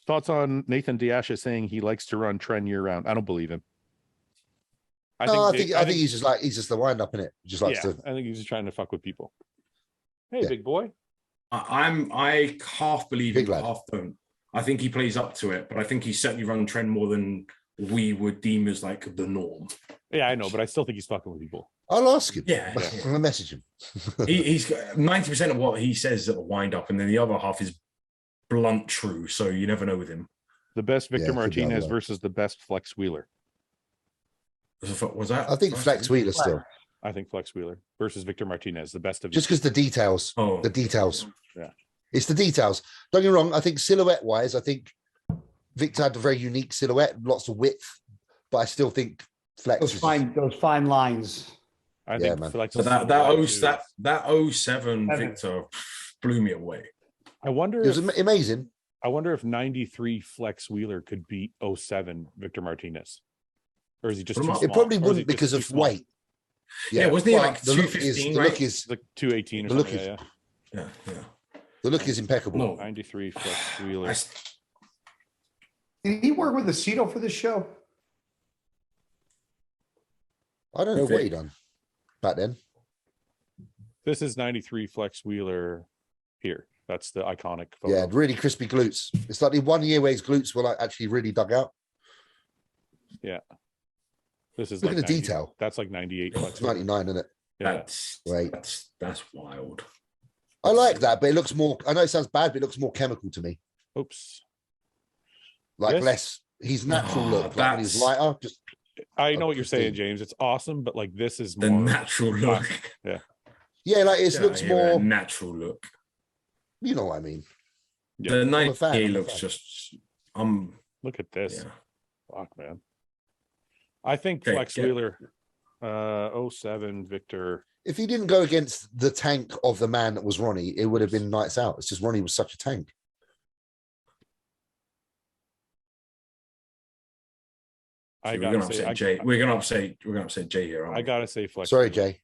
Thoughts on Nathan Diasha saying he likes to run trend year round? I don't believe him. I think he's just the wind up in it. Just likes to. I think he's just trying to fuck with people. Hey, big boy. I half believe Big him, lad. half don't. I think he plays up to it, but I think he's certainly run trend more than we would deem as like the norm. Yeah, I know, but I still think he's fucking with people. I'll ask him. Yeah. I'm gonna message him. He's 90% of what he says is a wind up, and then the other half is blunt true. So you never know with him. The best Victor Martinez versus the best Flex Wheeler. Was that? I think Flex Wheeler still. I think Flex Wheeler versus Victor Martinez, the best of Just because the details. Oh. The details. Yeah. It's the details. Don't get me wrong. I think silhouette wise, I think Victor had a very unique silhouette, lots of width, but I still think Flex. Those fine lines. I think Flex. So that 07 Victor blew me away. I wonder. It was amazing. I wonder if 93 Flex Wheeler could beat 07 Victor Martinez, or is he just too small? It probably wouldn't because of weight. Yeah, wasn't he like 215? The look is like 218 or something. Yeah. The look is impeccable. No. 93 Flex Wheeler. Did he work with Aceto for this show? I don't know what he done back then. This is 93 Flex Wheeler here. That's the iconic photo. Yeah, really crispy glutes. It's like the 1 year where his glutes were like actually really dug out. Yeah. This is look like at the detail. That's like 98 Flex. 99, isn't it? Yeah. That's wild. I like that, but it looks more. I know it sounds bad, but it looks more chemical to me. Oops. Like less his natural look. Like when he's lighter, just I know what you're saying, James. It's awesome, but like this is the more natural look. Yeah, like it looks more natural look. You know what I mean? Yeah. The 98 looks just. Look at this. Yeah. Fuck, man. I think Flex Wheeler, 07 Victor. If he didn't go against the tank of the man that was Ronnie, it would have been nights out. It's just Ronnie was such a tank. We're gonna upset Jay. We're gonna upset Jay here. I gotta say Flex. Sorry, Jay.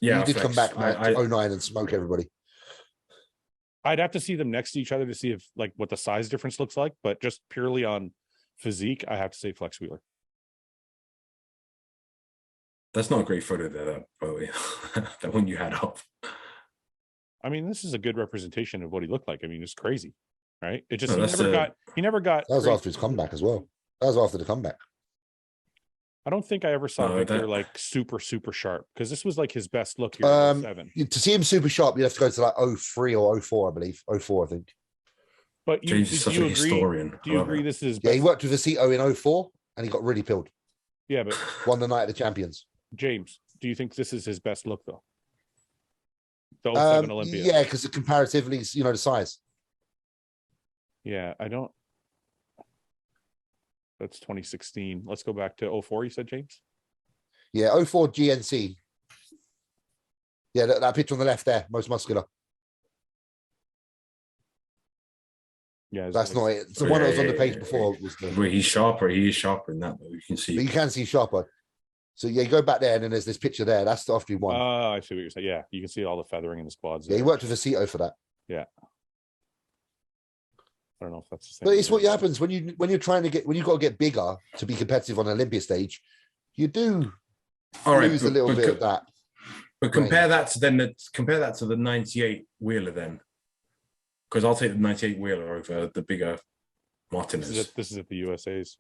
Yeah, you did come back, man, to 09 and smoke everybody. I'd have to see them next to each other to see if like what the size difference looks like, but just purely on physique, I have to say Flex Wheeler. That's not a great photo there, by the way. That one you had up. I mean, this is a good representation of what he looked like. I mean, it's crazy, right? It just he never got. That was after his comeback as well. That was after the comeback. I don't think I ever saw Victor like super sharp, because this was like his best look here in 07. To see him super sharp, you have to go to like 03 or 04, I believe. 04, I think. But do you agree this is he worked with Vecito in 04 and he got really peeled. Yeah, but won the night of the champions. James, do you think this is his best look though? The 07 Olympia. Yeah, because comparatively, the size. Yeah, I don't. That's 2016. Let's go back to 04, you said, James? Yeah, 04 GNC. Yeah, that picture on the left there, most muscular. Yeah, that's not it. The one that was on the page before was the. Well, he's sharper. He is sharper in that, though. You can see. But you can see sharper. So yeah, you go back there, and then there's this picture there. That's after he won. Oh, I see what you're saying. Yeah, you can see all the feathering in the quads. Yeah, he worked with Vecito for that. Yeah. I don't know if that's the same. But it's what happens when you've got to get bigger to be competitive on an Olympia stage. You do lose a little bit of that. But compare that to the 98 Wheeler then, because I'll take the 98 Wheeler over the bigger Martinez. This is at the USA's.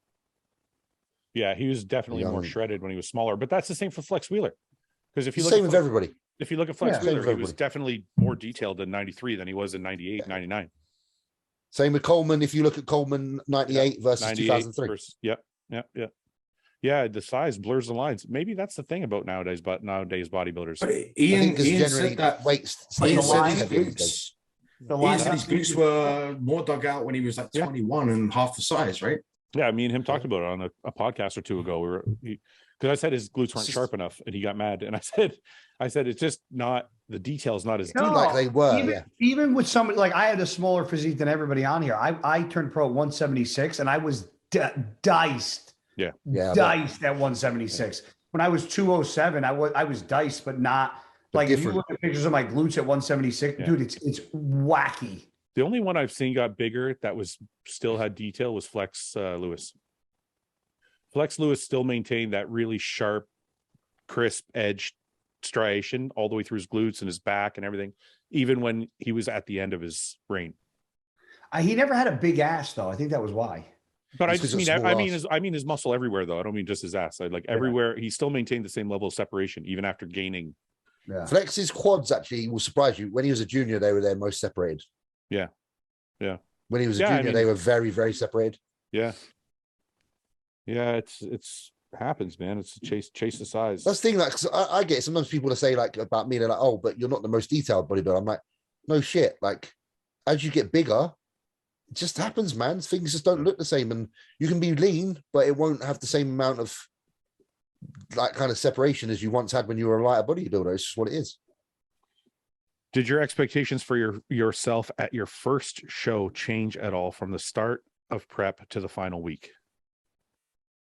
Yeah, he was definitely more shredded when he was smaller, but that's the same for Flex Wheeler. Because if you look same with everybody. If you look at Flex Wheeler, he was definitely more detailed in 93 than he was in 98, 99. Same with Coleman. If you look at Coleman 98 versus 2003. Yeah, the size blurs the lines. Maybe that's the thing about nowadays bodybuilders. But Ian said that Ian said his glutes were more dug out when he was like 21 and half the size, right? Yeah, me and him talked about it on a podcast or two ago. Because I said his glutes weren't sharp enough, and he got mad. And I said it's just not, the detail's not as deep like they were. Even with somebody like I had a smaller physique than everybody on here. I turned pro at 176, and I was diced. Diced at 176. When I was 207, I was diced, but not like if you look at pictures of my glutes at 176, dude, it's wacky. The only one I've seen got bigger that still had detail was Flex Lewis. Flex Lewis still maintained that really sharp, crisp edge striation all the way through his glutes and his back and everything, even when he was at the end of his reign. He never had a big ass though. I think that was why. But I mean his muscle everywhere though. I don't mean just his ass. Everywhere he still maintained the same level of separation even after gaining. Yeah. Flex's quads actually will surprise you. When he was a junior, they were their most separated. Yeah. When he was a junior, they were very, very separated. Yeah. Yeah, it's happens, man. It's a chase the size. That's the thing, like, 'cause I get sometimes people to say like about me, they're like, oh, but you're not the most detailed bodybuilder. I'm like, no shit. Like, as you get bigger, it just happens, man. Things just don't look the same, and you can be lean, but it won't have the same amount of like kind of separation as you once had when you were a lighter bodybuilder. It's just what it is. Did your expectations for yourself at your first show change at all from the start of prep to the final week?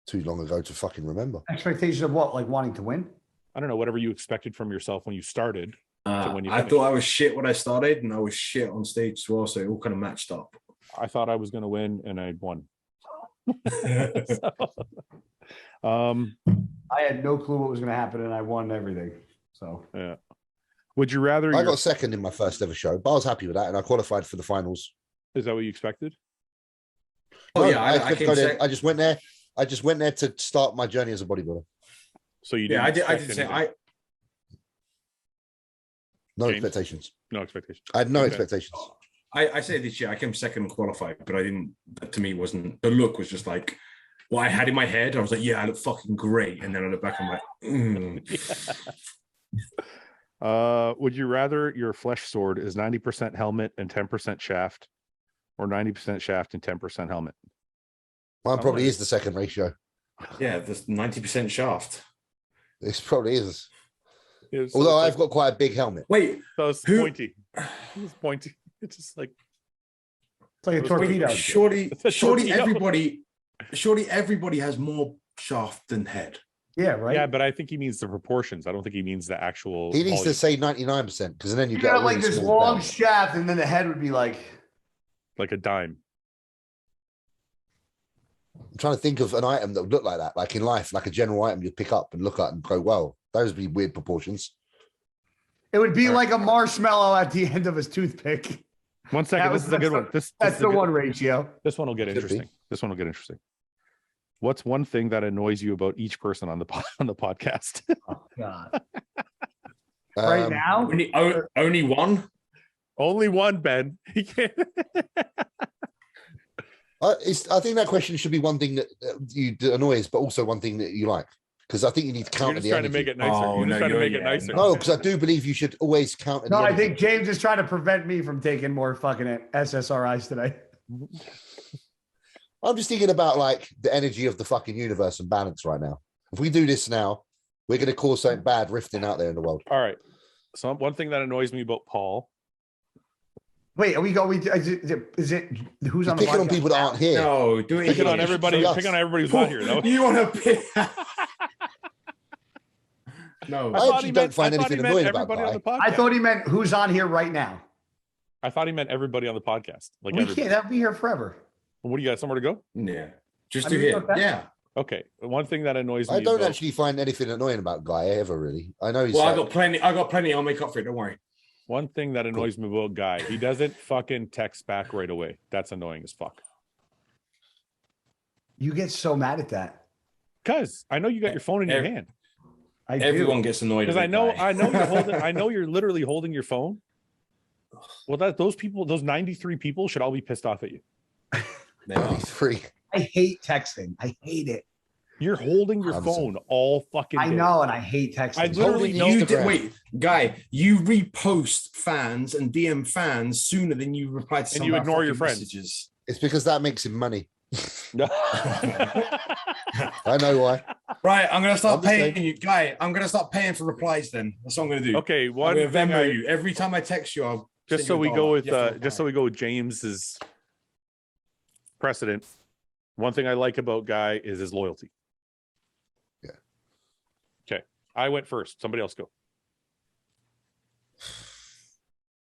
Too long ago to fucking remember. Expectations of what? Like wanting to win? I don't know, whatever you expected from yourself when you started. To when you I thought I was shit when I started, and I was shit on stage as well, so it all kind of matched up. I thought I was going to win, and I won. I had no clue what was going to happen, and I won everything. So yeah. Would you rather? I got second in my first ever show, but I was happy with that, and I qualified for the finals. Is that what you expected? Oh yeah, I just went there. I just went there to start my journey as a bodybuilder. So you didn't? I did say I. No expectations. No expectations. I had no expectations. I say this year I came second qualified, but I didn't. That to me wasn't the look. Was just like what I had in my head. I was like, yeah, I look fucking great. And then on the back, I'm like, Would you rather your flesh sword is 90% helmet and 10% shaft, or 90% shaft and 10% helmet? Mine probably is the second ratio. Yeah, there's 90% shaft. This probably is. Although I've got quite a big helmet. Wait, so it's pointy. It's pointy. It's just like it's like a torpedo. Surely everybody has more shaft than head. Yeah, right. Yeah, but I think he means the proportions. I don't think he means the actual. He needs volume. to say 99% because then you You get got really like this small long bell. shaft, and then the head would be like a dime. I'm trying to think of an item that would look like that, like in life, like a general item you'd pick up and look at and go, "Well, those would be weird proportions." it would be like a marshmallow at the end of his toothpick. 1 second. This is a good one. That's the one ratio. This one will get interesting. This one will get interesting. What's one thing that annoys you about each person on the podcast? Oh God! Right now, only one. Only one, Ben. He can't. I think that question should be one thing that you annoys, but also one thing that you like. Because I think you need to count. You're just trying to make it nicer. Oh, You're just trying to make it nicer. No, because I do believe you should always count. no, I think James is trying to prevent me from taking more fucking SSRIs today. I'm just thinking about like the energy of the fucking universe and balance right now. If we do this now, we're going to cause something bad rifting out there in the world. All right. So one thing that annoys me about Paul. Wait, are we going? Is it who's on the picking on people that aren't here? No, do it. Picking on everybody. Picking on everybody who's not here, though. You want to pick? No, I actually don't find anything annoying about that. I thought he meant who's on here right now. I thought he meant everybody on the podcast. Like we can't. That'll be here forever. What do you got? Somewhere to go? Yeah, just to hit. Yeah. Okay. One thing that annoys me. I don't actually find anything annoying about Guy ever really. I know he's. Well, I got plenty. I'll make up for it. Don't worry. One thing that annoys me about Guy, he doesn't fucking text back right away. That's annoying as fuck. You get so mad at that. Because I know you got your phone in your hand. Everyone gets annoyed because I know you're holding. I know you're literally holding your phone. Well, those 93 people should all be pissed off at you. 93. I hate texting. I hate it. You're holding your phone all fucking day. I know, and I hate texting. I literally know. Wait, Guy, you repost fans and DM fans sooner than you reply to some and you of ignore our your friends. Messages. It's because that makes him money. I know why. Right, I'm gonna start paying you, Guy. I'm gonna start paying for replies. Then that's what I'm gonna do. Okay, I'm gonna Venmo you every time I text you. I'll just so we go with James's precedent. One thing I like about Guy is his loyalty. Yeah. Okay, I went first. Somebody else go.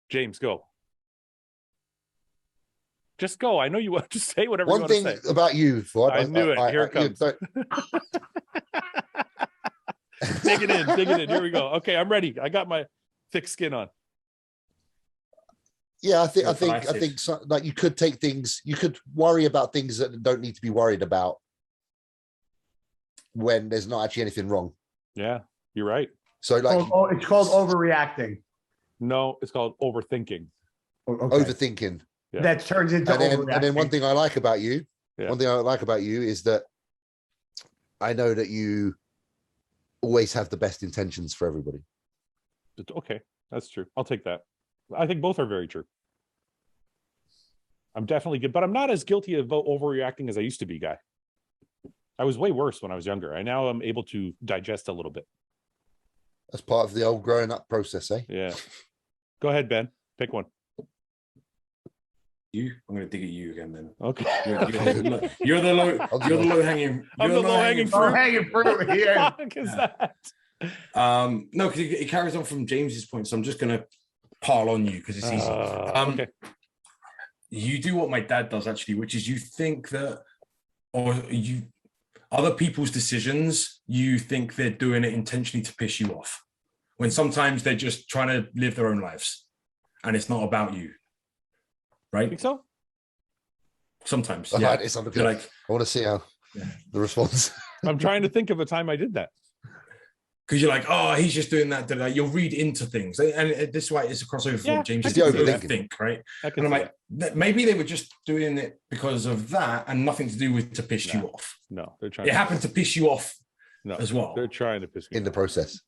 James, go. Just go. I know you want to say whatever you want to say. One thing about you, Fouad. I knew it. Here it comes. Dig it in. Here we go. Okay, I'm ready. I got my thick skin on. Yeah, I think so, like you could take things, you could worry about things that don't need to be worried about when there's not actually anything wrong. Yeah, you're right. So like, it's called overreacting. No, it's called overthinking. Okay. Overthinking. Yeah. That turns into overreacting. And then one thing I like about you, Yeah. one thing I like about you is that I know that you always have the best intentions for everybody. Okay, that's true. I'll take that. I think both are very true. I'm definitely good, but I'm not as guilty of overreacting as I used to be, Guy. I was way worse when I was younger. I now am able to digest a little bit. That's part of the old growing up process, eh? Yeah. Go ahead, Ben. Pick one. I'm going to dig at you again then. Okay. You're the low hanging. I'm the low hanging fruit. Hanging fruit here. What the fuck is that? No, because it carries on from James's point, so I'm just going to pile on you because it's easy. Okay. You do what my dad does actually, which is you think that, or you, other people's decisions, you think they're doing it intentionally to piss you off, when sometimes they're just trying to live their own lives, and it's not about you. Right? Think so? Sometimes. Yeah. Yeah. I want to see how the response. I'm trying to think of a time I did that. because you're like, oh, he's just doing that. You'll read into things, and this is why it's a crossover for Yeah, James. I Is can to see that. overthink, right? And I'm like, maybe they were just doing it because of that, and nothing to do with to piss you off. No, they're trying. It happened to piss you off as well. They're trying to piss me in the process.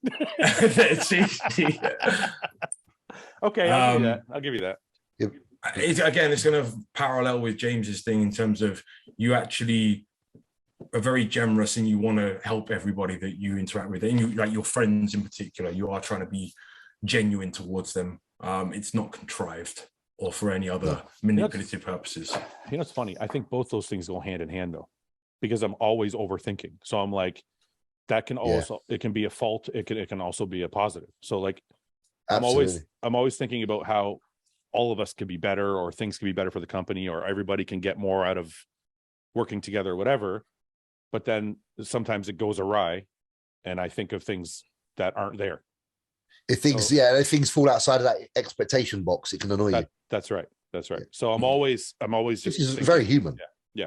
Okay, I'll give you that. Yep. It's going to parallel with James's thing in terms of you actually are very generous and you want to help everybody that you interact with, and you, like your friends in particular, you are trying to be genuine towards them. It's not contrived or for any other manipulative purposes. You know, it's funny. I think both those things go hand in hand though, because I'm always overthinking. So I'm like, that can also, it can be a fault. It can also be a positive. So like, Absolutely. I'm always thinking about how all of us could be better, or things can be better for the company, or everybody can get more out of working together or whatever. But then sometimes it goes awry, and I think of things that aren't there. If things, if things fall outside of that expectation box, it can annoy you. That's right. That's right. So I'm always just This is thinking, very human. Yeah.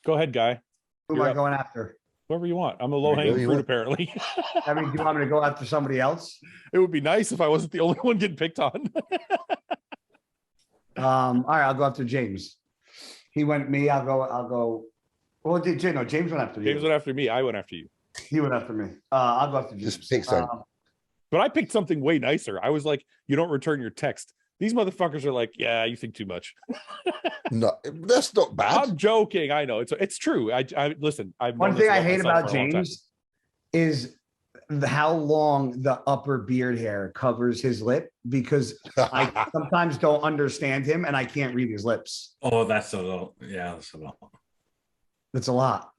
Go ahead, Guy. Who am I going after? Whoever you want. I'm a low-hanging fruit, apparently. I mean, do you want me to go after somebody else? It would be nice if I wasn't the only one getting picked on. All right, I'll go after James. He went me. I'll go. Well, James went after you. James went after me. I went after you. He went after me. I'll go after James. Just pick something. But I picked something way nicer. I was like, you don't return your text. These motherfuckers are like, yeah, you think too much. No, that's not bad. I'm joking. I know it's true. I listen. One thing I hate about James is how long the upper beard hair covers his lip, because I sometimes don't understand him and I can't read his lips. Oh, that's a lot. Yeah, that's a lot. That's a lot.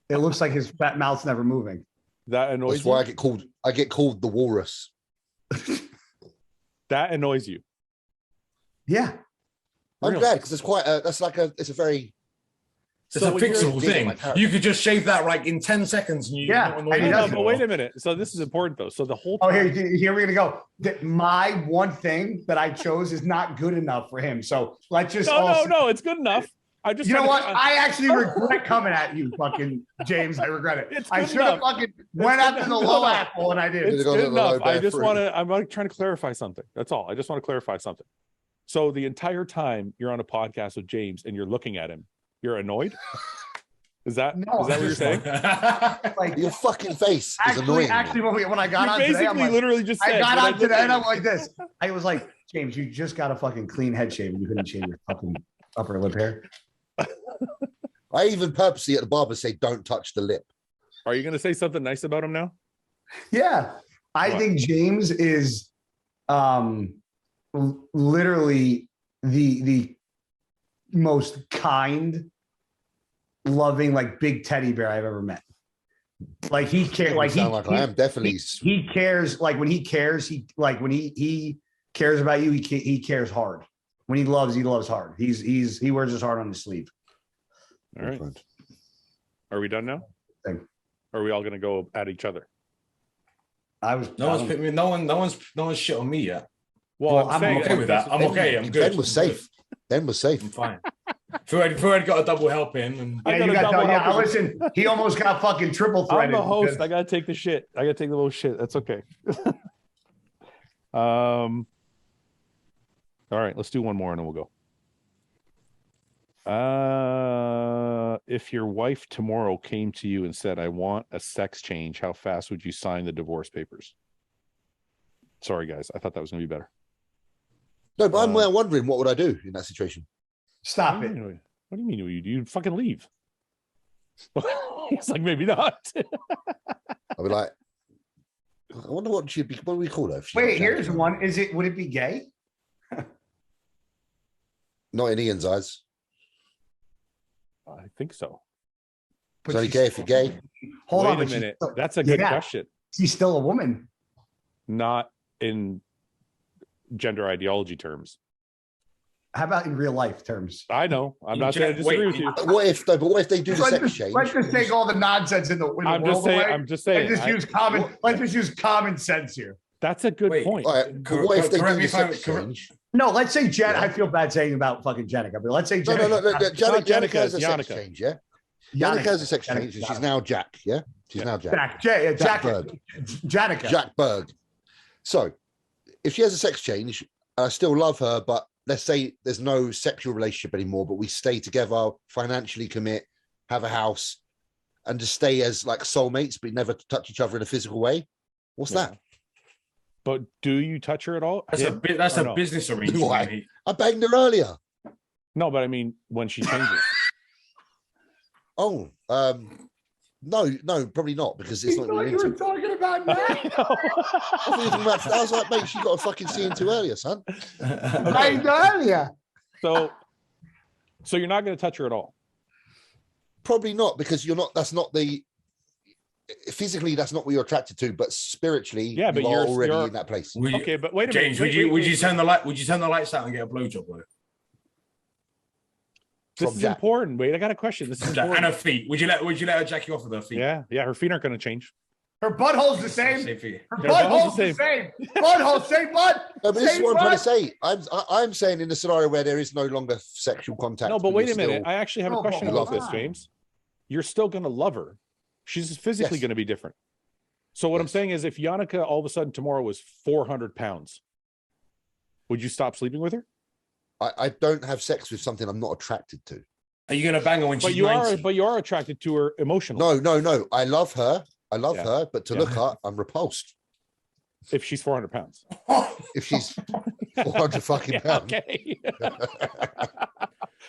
It looks like his fat mouth's never moving. That annoys That's why I get called the walrus. That annoys you. Yeah. I'm glad, because it's quite it's a very It's a fixable thing. You could just shave that like in 10 seconds. And but wait a minute. So this is important though. So the whole time, here we're gonna go. My one thing that I chose is not good enough for him. So let's just no, it's good enough. I just, you know what? I actually regret coming at you, fucking James. I regret it. I should have fucking went after the low apple, and I did. It's good enough. I just want to. I'm trying to clarify something. That's all. I just want to clarify something. So the entire time you're on a podcast with James and you're looking at him, you're annoyed. Is that what you're saying? Like, your fucking face is annoying. Actually, when I got on today, I'm like, literally just said, I got on today and I'm like this. I was like, James, you just got a fucking clean head shave and you couldn't shave your fucking upper lip hair. I even purposely at the barber say, don't touch the lip. Are you going to say something nice about him now? Yeah. I think James is literally the most kind, loving, like big teddy bear I've ever met. Like he cares. Like I am definitely. He cares. Like when he cares, he cares about you. He cares hard. When he loves hard. He wears his heart on his sleeve. All right. Are we done now? Are we all going to go at each other? No one's picked me. No one's shit on me yet. Well, I'm okay with that. I'm okay. I'm good. Ben was safe. Ben was safe. I'm fine. Fouad got a double help in. And listen, he almost got fucking triple threaded. I'm the host. I gotta take the shit. I gotta take the little shit. That's okay. All right, let's do one more and then we'll go. If your wife tomorrow came to you and said, I want a sex change, how fast would you sign the divorce papers? Sorry, guys. I thought that was going to be better. No, but I'm wondering, what would I do in that situation? Stop it. What do you mean? You'd fucking leave. It's like, maybe not. I'll be like, I wonder what do we call her? Wait, here's one. Would it be gay? Not in Ian's eyes. I think so. It's only gay if you're gay. Hold on a minute. That's a good question. She's still a woman. Not in gender ideology terms. How about in real life terms? I know. I'm not saying I disagree with you. What if they do the sex change? Let's just take all the nonsense in the world away. I'm just saying. Let's just use common sense here. That's a good point. All right, but what if they do the sex change? No, let's say Jen. I feel bad saying about fucking Jenica, but let's say Jenica. No, Jenica has a sex change, yeah? Yannicka has a sex change, and she's now Jack. Yeah, she's now Jack. Jack Berg. Janica. Jack Berg. So, if she has a sex change, I still love her, but let's say there's no sexual relationship anymore, but we stay together, financially commit, have a house, and just stay as like soulmates, but never touch each other in a physical way. What's that? But do you touch her at all? That's a business arrangement. Why? I banged her earlier. No, but I mean when she changes. No, probably not, because it's not what you were talking about now. I was like, mate, she got a fucking scene too earlier, son. Banged earlier. So you're not going to touch her at all? Probably not, because you're not. That's not the. Physically, that's not what you're attracted to, but spiritually, yeah, but you're already in that place. Okay, but wait a minute, James, would you turn the light? Would you turn the lights out and get a blowjob with her? This is important. Wait, I got a question. This is important. And her feet. Would you let her jack you off with her feet? Yeah, her feet aren't going to change. Her butthole's the same. Her butthole's the same. Butthole, same butt. No, but this is what I'm trying to say. I'm saying in the scenario where there is no longer sexual contact. No, but wait a minute. I actually have a question about this, James. You're still going to love her. She's physically going to be different. So what I'm saying is, if Yannicka all of a sudden tomorrow was 400 pounds, would you stop sleeping with her? I don't have sex with something I'm not attracted to. Are you going to bang her when she's 90? But you are attracted to her emotionally. No. I love her. her, but to look at, I'm repulsed. If she's 400 pounds. If she's 400 fucking pounds. Okay.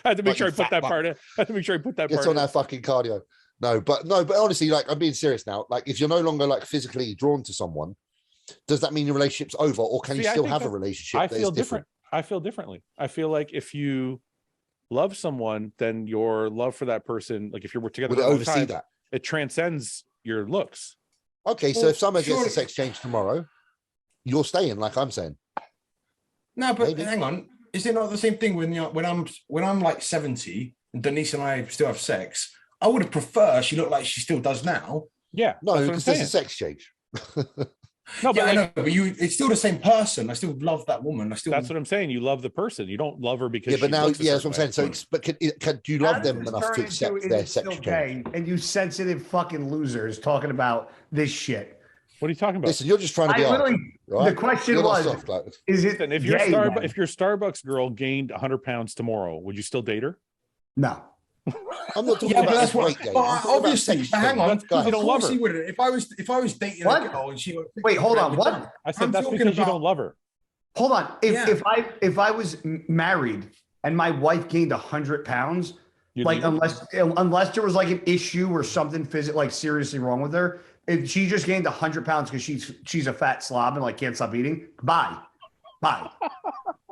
I had to make sure I put that part in. I had to make sure I put that part in. It's on that fucking cardio. But honestly, like, I'm being serious now. Like, if you're no longer like physically drawn to someone, does that mean your relationship's over, or can you still have a relationship? I feel different. I feel differently. I feel like if you love someone, then your love for that person, like if you're together, would it oversee that? It transcends your looks. Okay, so if someone gets a sex change tomorrow, you're staying, like I'm saying. No, but hang on. Is it not the same thing when I'm like 70 and Denise and I still have sex? I would have preferred she looked like she still does now. Yeah, no, because there's a sex change. No, but I know, but it's still the same person. I still love that woman. That's what I'm saying. You love the person. You don't love her because but now, that's what I'm saying. So, but do you love them enough to accept their sex change? And you sensitive fucking losers talking about this shit. What are you talking about? Listen, you're just trying to be right? The question was, is it if your Starbucks girl gained 100 pounds tomorrow, would you still date her? No. I'm not talking about that's weight gain. Obviously, hang on. You don't love her. If I was dating a girl and she wait, hold on. What? I said that's because you don't love her. Hold on. If I was married and my wife gained 100 pounds, unless there was like an issue or something like seriously wrong with her, if she just gained 100 pounds because she's a fat slob and like can't stop eating, bye.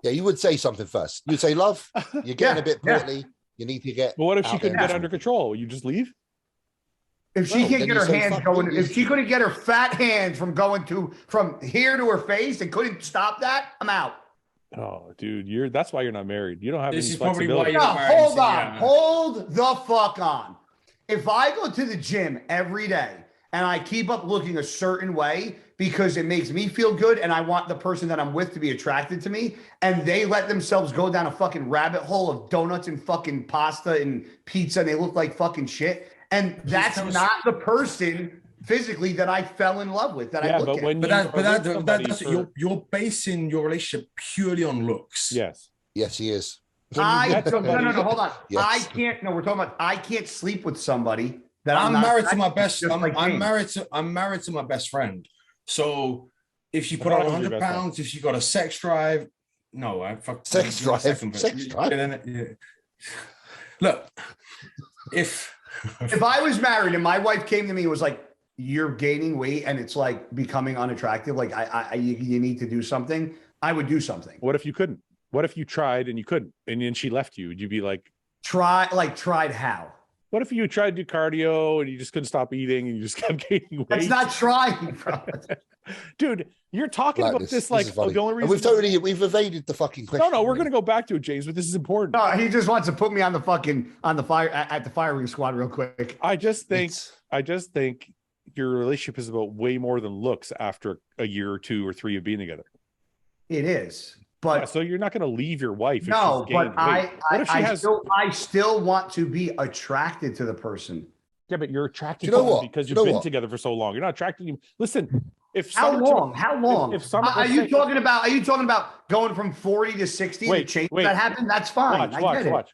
Yeah, you would say something first. You'd say, "Love, you're getting a bit portly. You need to get." But what if she couldn't get under control? You just leave? If she can't get her hands going, if she couldn't get her fat hands from going from here to her face and couldn't stop that, I'm out. Oh, dude, that's why you're not married. You don't have this any is probably flexibility. why you're hold on. Hold the fuck on. If I go to the gym every day and I keep up looking a certain way because it makes me feel good and I want the person that I'm with to be attracted to me, and they let themselves go down a fucking rabbit hole of donuts and fucking pasta and pizza and they look like fucking shit, and that's not the person physically that I fell in love with, I look at. You're basing your relationship purely on looks. Yes, he is. No, hold on. Yes. we're talking about, I can't sleep with somebody that I'm married to my best. I'm married to my best friend. So if she put on 100 pounds, if she got a sex drive, no, I fuck sex drive. Sex drive. Yeah. Look, if I was married and my wife came to me and was like, "You're gaining weight and it's like becoming unattractive. Like you need to do something," I would do something. What if you couldn't? What if you tried and you couldn't, and then she left you? Would you be like, tried how? What if you tried to do cardio and you just couldn't stop eating and you just kept gaining weight? That's not trying, bro. Dude, you're talking about this like the only reason we've evaded the fucking question. No, we're gonna go back to it, James, but this is important. No, he just wants to put me on the firing squad real quick. I just think your relationship is about way more than looks after a year or two or three of being together. It is. But so you're not going to leave your wife. No, if she's gained but weight. I still want to be attracted to the person. Yeah, but you're attracted to them because you've been together for so long. You're not attracted to him. Listen, how long? If some are you talking about going from 40 to 60 to change that happened? That's fine.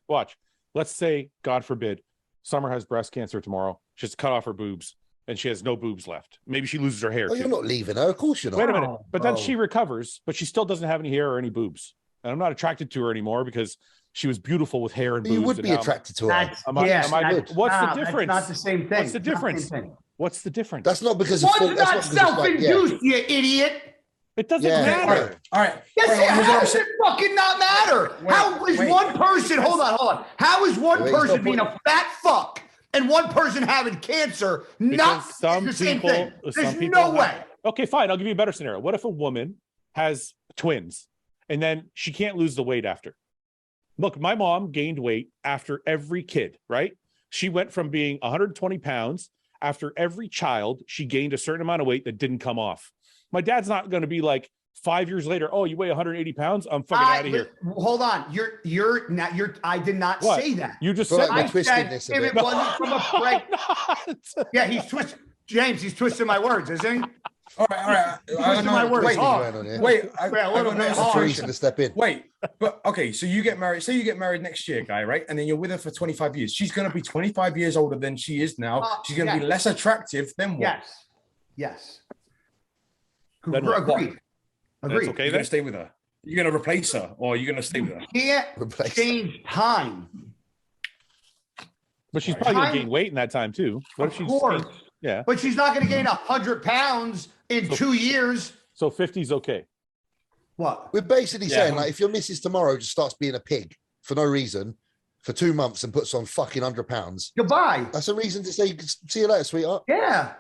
Watch. Let's say, God forbid, Summer has breast cancer tomorrow. She has to cut off her boobs and she has no boobs left. Maybe she loses her hair. Oh, you're not leaving her. Of course you're not. Wait a minute. But then she recovers, but she still doesn't have any hair or any boobs. And I'm not attracted to her anymore because she was beautiful with hair and boobs. You would be attracted to her. What's the difference? That's not the same thing. What's the difference? What's the difference? That's not because it's not self-induced, you idiot. It doesn't matter. All right. Yes, how does it fucking not matter? How is one person, hold on. How is one person being a fat fuck and one person having cancer not the same thing? There's no way. Okay, fine. I'll give you a better scenario. What if a woman has twins and then she can't lose the weight after? Look, my mom gained weight after every kid, right? She went from being 120 pounds. After every child, she gained a certain amount of weight that didn't come off. My dad's not going to be like 5 years later, oh, you weigh 180 pounds? I'm fucking out of here. Hold on. I did not say that. You just said I said if it wasn't from a break. Yeah, he's twisting. James, he's twisting my words, isn't he? All right. Twisting my words. Wait, a little bit to step in. Wait, but okay, so you get married. Say you get married next year, guy, right? And then you're with her for 25 years. She's going to be 25 years older than she is now. She's going to be less attractive than what? Yes. Agreed. Okay, you're going to stay with her. You're going to replace her, or are you going to stay with her? Can't change time. But she's probably going to gain weight in that time too. What if she's? Yeah. But she's not going to gain 100 pounds in 2 years. So 50's okay. What? We're basically saying, like, if your missus tomorrow just starts being a pig for no reason for 2 months and puts on fucking 100 pounds. Goodbye. That's a reason to say, see you later, sweetheart. Yeah.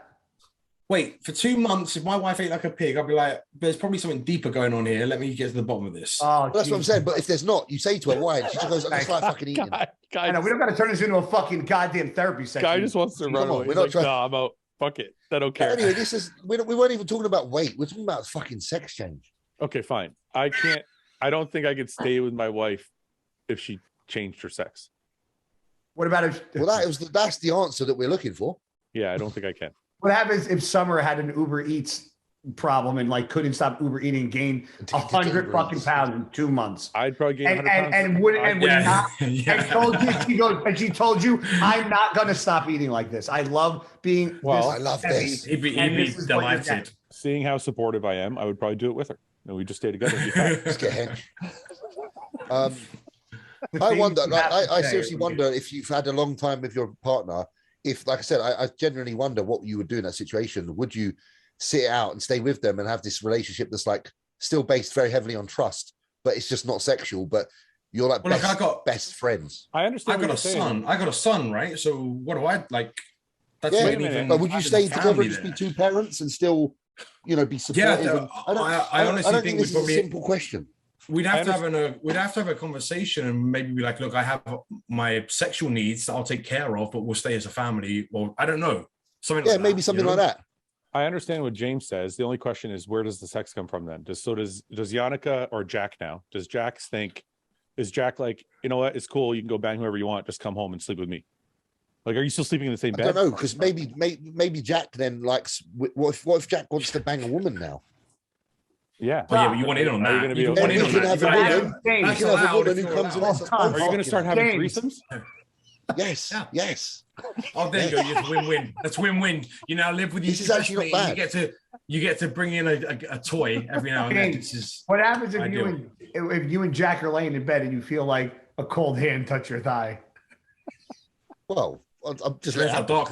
Wait, for 2 months, if my wife ate like a pig, I'd be like, there's probably something deeper going on here. Let me get to the bottom of this. Oh, that's what I'm saying. But if there's not, you say to her, why? She just goes, I just like fucking eating. I know, we don't got to turn this into a fucking goddamn therapy session. Guy just wants to run away. We're not trying. I'm out. Fuck it. I don't care. Anyway, we weren't even talking about weight. We're talking about fucking sex change. Okay, fine. I don't think I could stay with my wife if she changed her sex. What about if? Well, that's the answer that we're looking for. Yeah, I don't think I can. What happens if Summer had an Uber Eats problem and like couldn't stop Uber eating and gained 100 fucking pounds in 2 months? I'd probably gain 100 pounds. And would not. And she told you, I'm not going to stop eating like this. I love being. Well, I love this. He'd be delighted. Seeing how supportive I am, I would probably do it with her. And we just stay together. Just get hench. I wonder. I seriously wonder if you've had a long time with your partner. If, like I said, I genuinely wonder what you would do in that situation. Would you sit it out and stay with them and have this relationship that's like still based very heavily on trust, but it's just not sexual, but you're like best friends? I understand. I got a son, right? So what do I like? That's but would you stay together and just be two parents and still, be supportive? Yeah, I honestly think this is a simple question. We'd have to have a conversation and maybe be like, look, I have my sexual needs that I'll take care of, but we'll stay as a family. Or I don't know. Maybe something like that. I understand what James says. The only question is, where does the sex come from then? Does Yannicka or Jack now? Does Jack think, is Jack like, you know what? It's cool. You can go bang whoever you want. Just come home and sleep with me. Like, are you still sleeping in the same bed? I don't know, because maybe Jack then likes, what if Jack wants to bang a woman now? Yeah. But you want in on that. Are you going to start having threesomes? Yes. Yeah. Yes. Oh, there you go. It's win-win. That's win-win. You now live with you. This is actually not bad. You get to bring in a toy every now and then. What happens if you and Jack are laying in bed and you feel like a cold hand touch your thigh? Well, I'm just how dark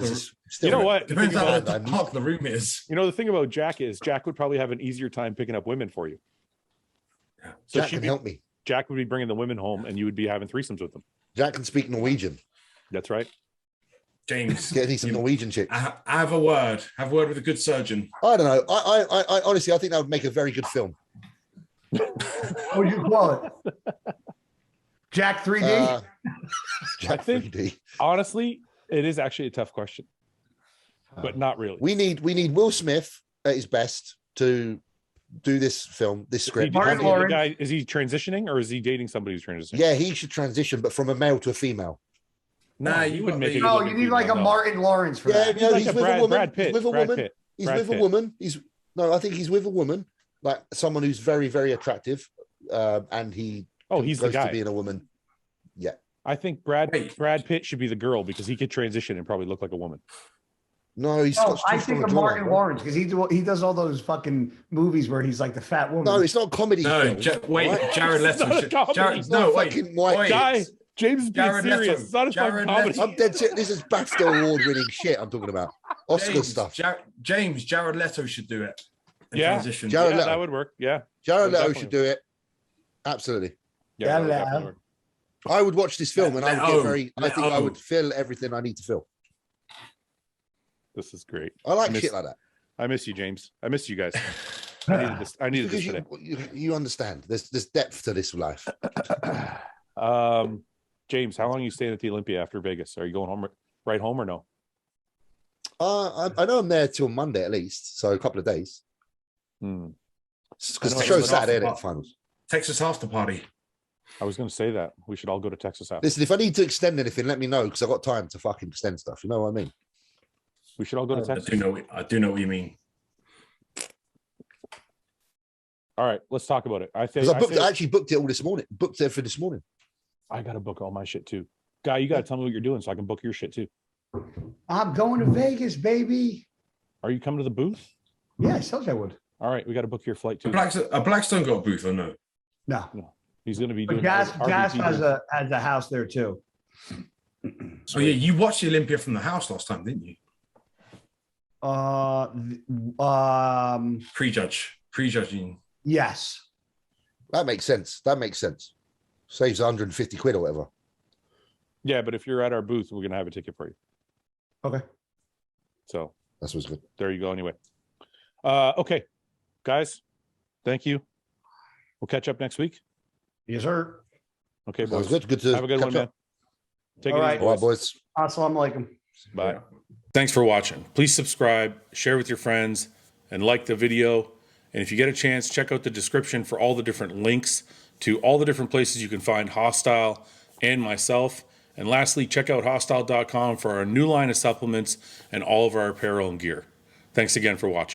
you know what? Depends how dark the room is. You know, the thing about Jack is Jack would probably have an easier time picking up women for you. Yeah. So Jack can help me. Jack would be bringing the women home, and you would be having threesomes with them. Jack can speak Norwegian. That's right. James, get me some Norwegian chicks. I have a word. Have a word with a good surgeon. I don't know. I honestly, I think that would make a very good film. What would you call it? Jack 3D. Jack 3D. Honestly, it is actually a tough question, but not really. We need Will Smith at his best to do this film, this script. The guy, is he transitioning or is he dating somebody who's transitioning? Yeah, he should transition, but from a male to a female. Nah, you wouldn't make it. No, you need like a Martin Lawrence for that. Yeah, he's with a woman. He's with a woman. He's with a woman. I think he's with a woman, like someone who's very, very attractive, and he's the guy to being a woman. Yeah, I think Brad Pitt should be the girl because he could transition and probably look like a woman. No, I think of Martin Lawrence because he does all those fucking movies where he's like the fat woman. No, it's not comedy. No, Jared Leto. Wait, James is being serious. It's not a fucking comedy. I'm dead serious. This is BAFTA award-winning shit I'm talking about. Oscar stuff. Jared Leto should do it. Transition. Jared Leto. That would work. Yeah. Jared Leto should do it. Absolutely. Yeah, I would watch this film and I would feel everything I need to feel. This is great. I like shit like that. I miss you, James. I miss you guys. I needed this today. You understand. There's depth to this life. James, how long are you staying at the Olympia after Vegas? Are you going home right home or no? I know I'm there till Monday at least, so a couple of days. Because the show's Saturday at finals. Texas after party. I was going to say that we should all go to Texas after. Listen, if I need to extend anything, let me know because I've got time to fucking extend stuff. You know what I mean? We should all go to Texas. I do know what you mean. All right, let's talk about it. I actually booked it all this morning. Booked it for this morning. I got to book all my shit too. Guy, you got to tell me what you're doing so I can book your shit too. I'm going to Vegas, baby. Are you coming to the booth? Yeah, I told you I would. All right, we got to book your flight too. Blackstone got a booth or no? No. He's going to be doing. Gas has a house there too. So yeah, you watched the Olympia from the house last time, didn't you? Prejudging. Yes. That makes sense. Saves 150 quid or whatever. Yeah, but if you're at our booth, we're gonna have a ticket for you. Okay. So that's what's good. There you go. Anyway. Okay, guys. Thank you. We'll catch up next week. Yes, sir. Okay, boys. Good to have a good one, man. Take it easy, all right, boys. Assalamu alaikum. Bye. Thanks for watching. Please subscribe, share with your friends, and like the video. And if you get a chance, check out the description for all the different links to all the different places you can find Hostile and myself. And lastly, check out hostile.com for our new line of supplements and all of our apparel and gear. Thanks again for watching.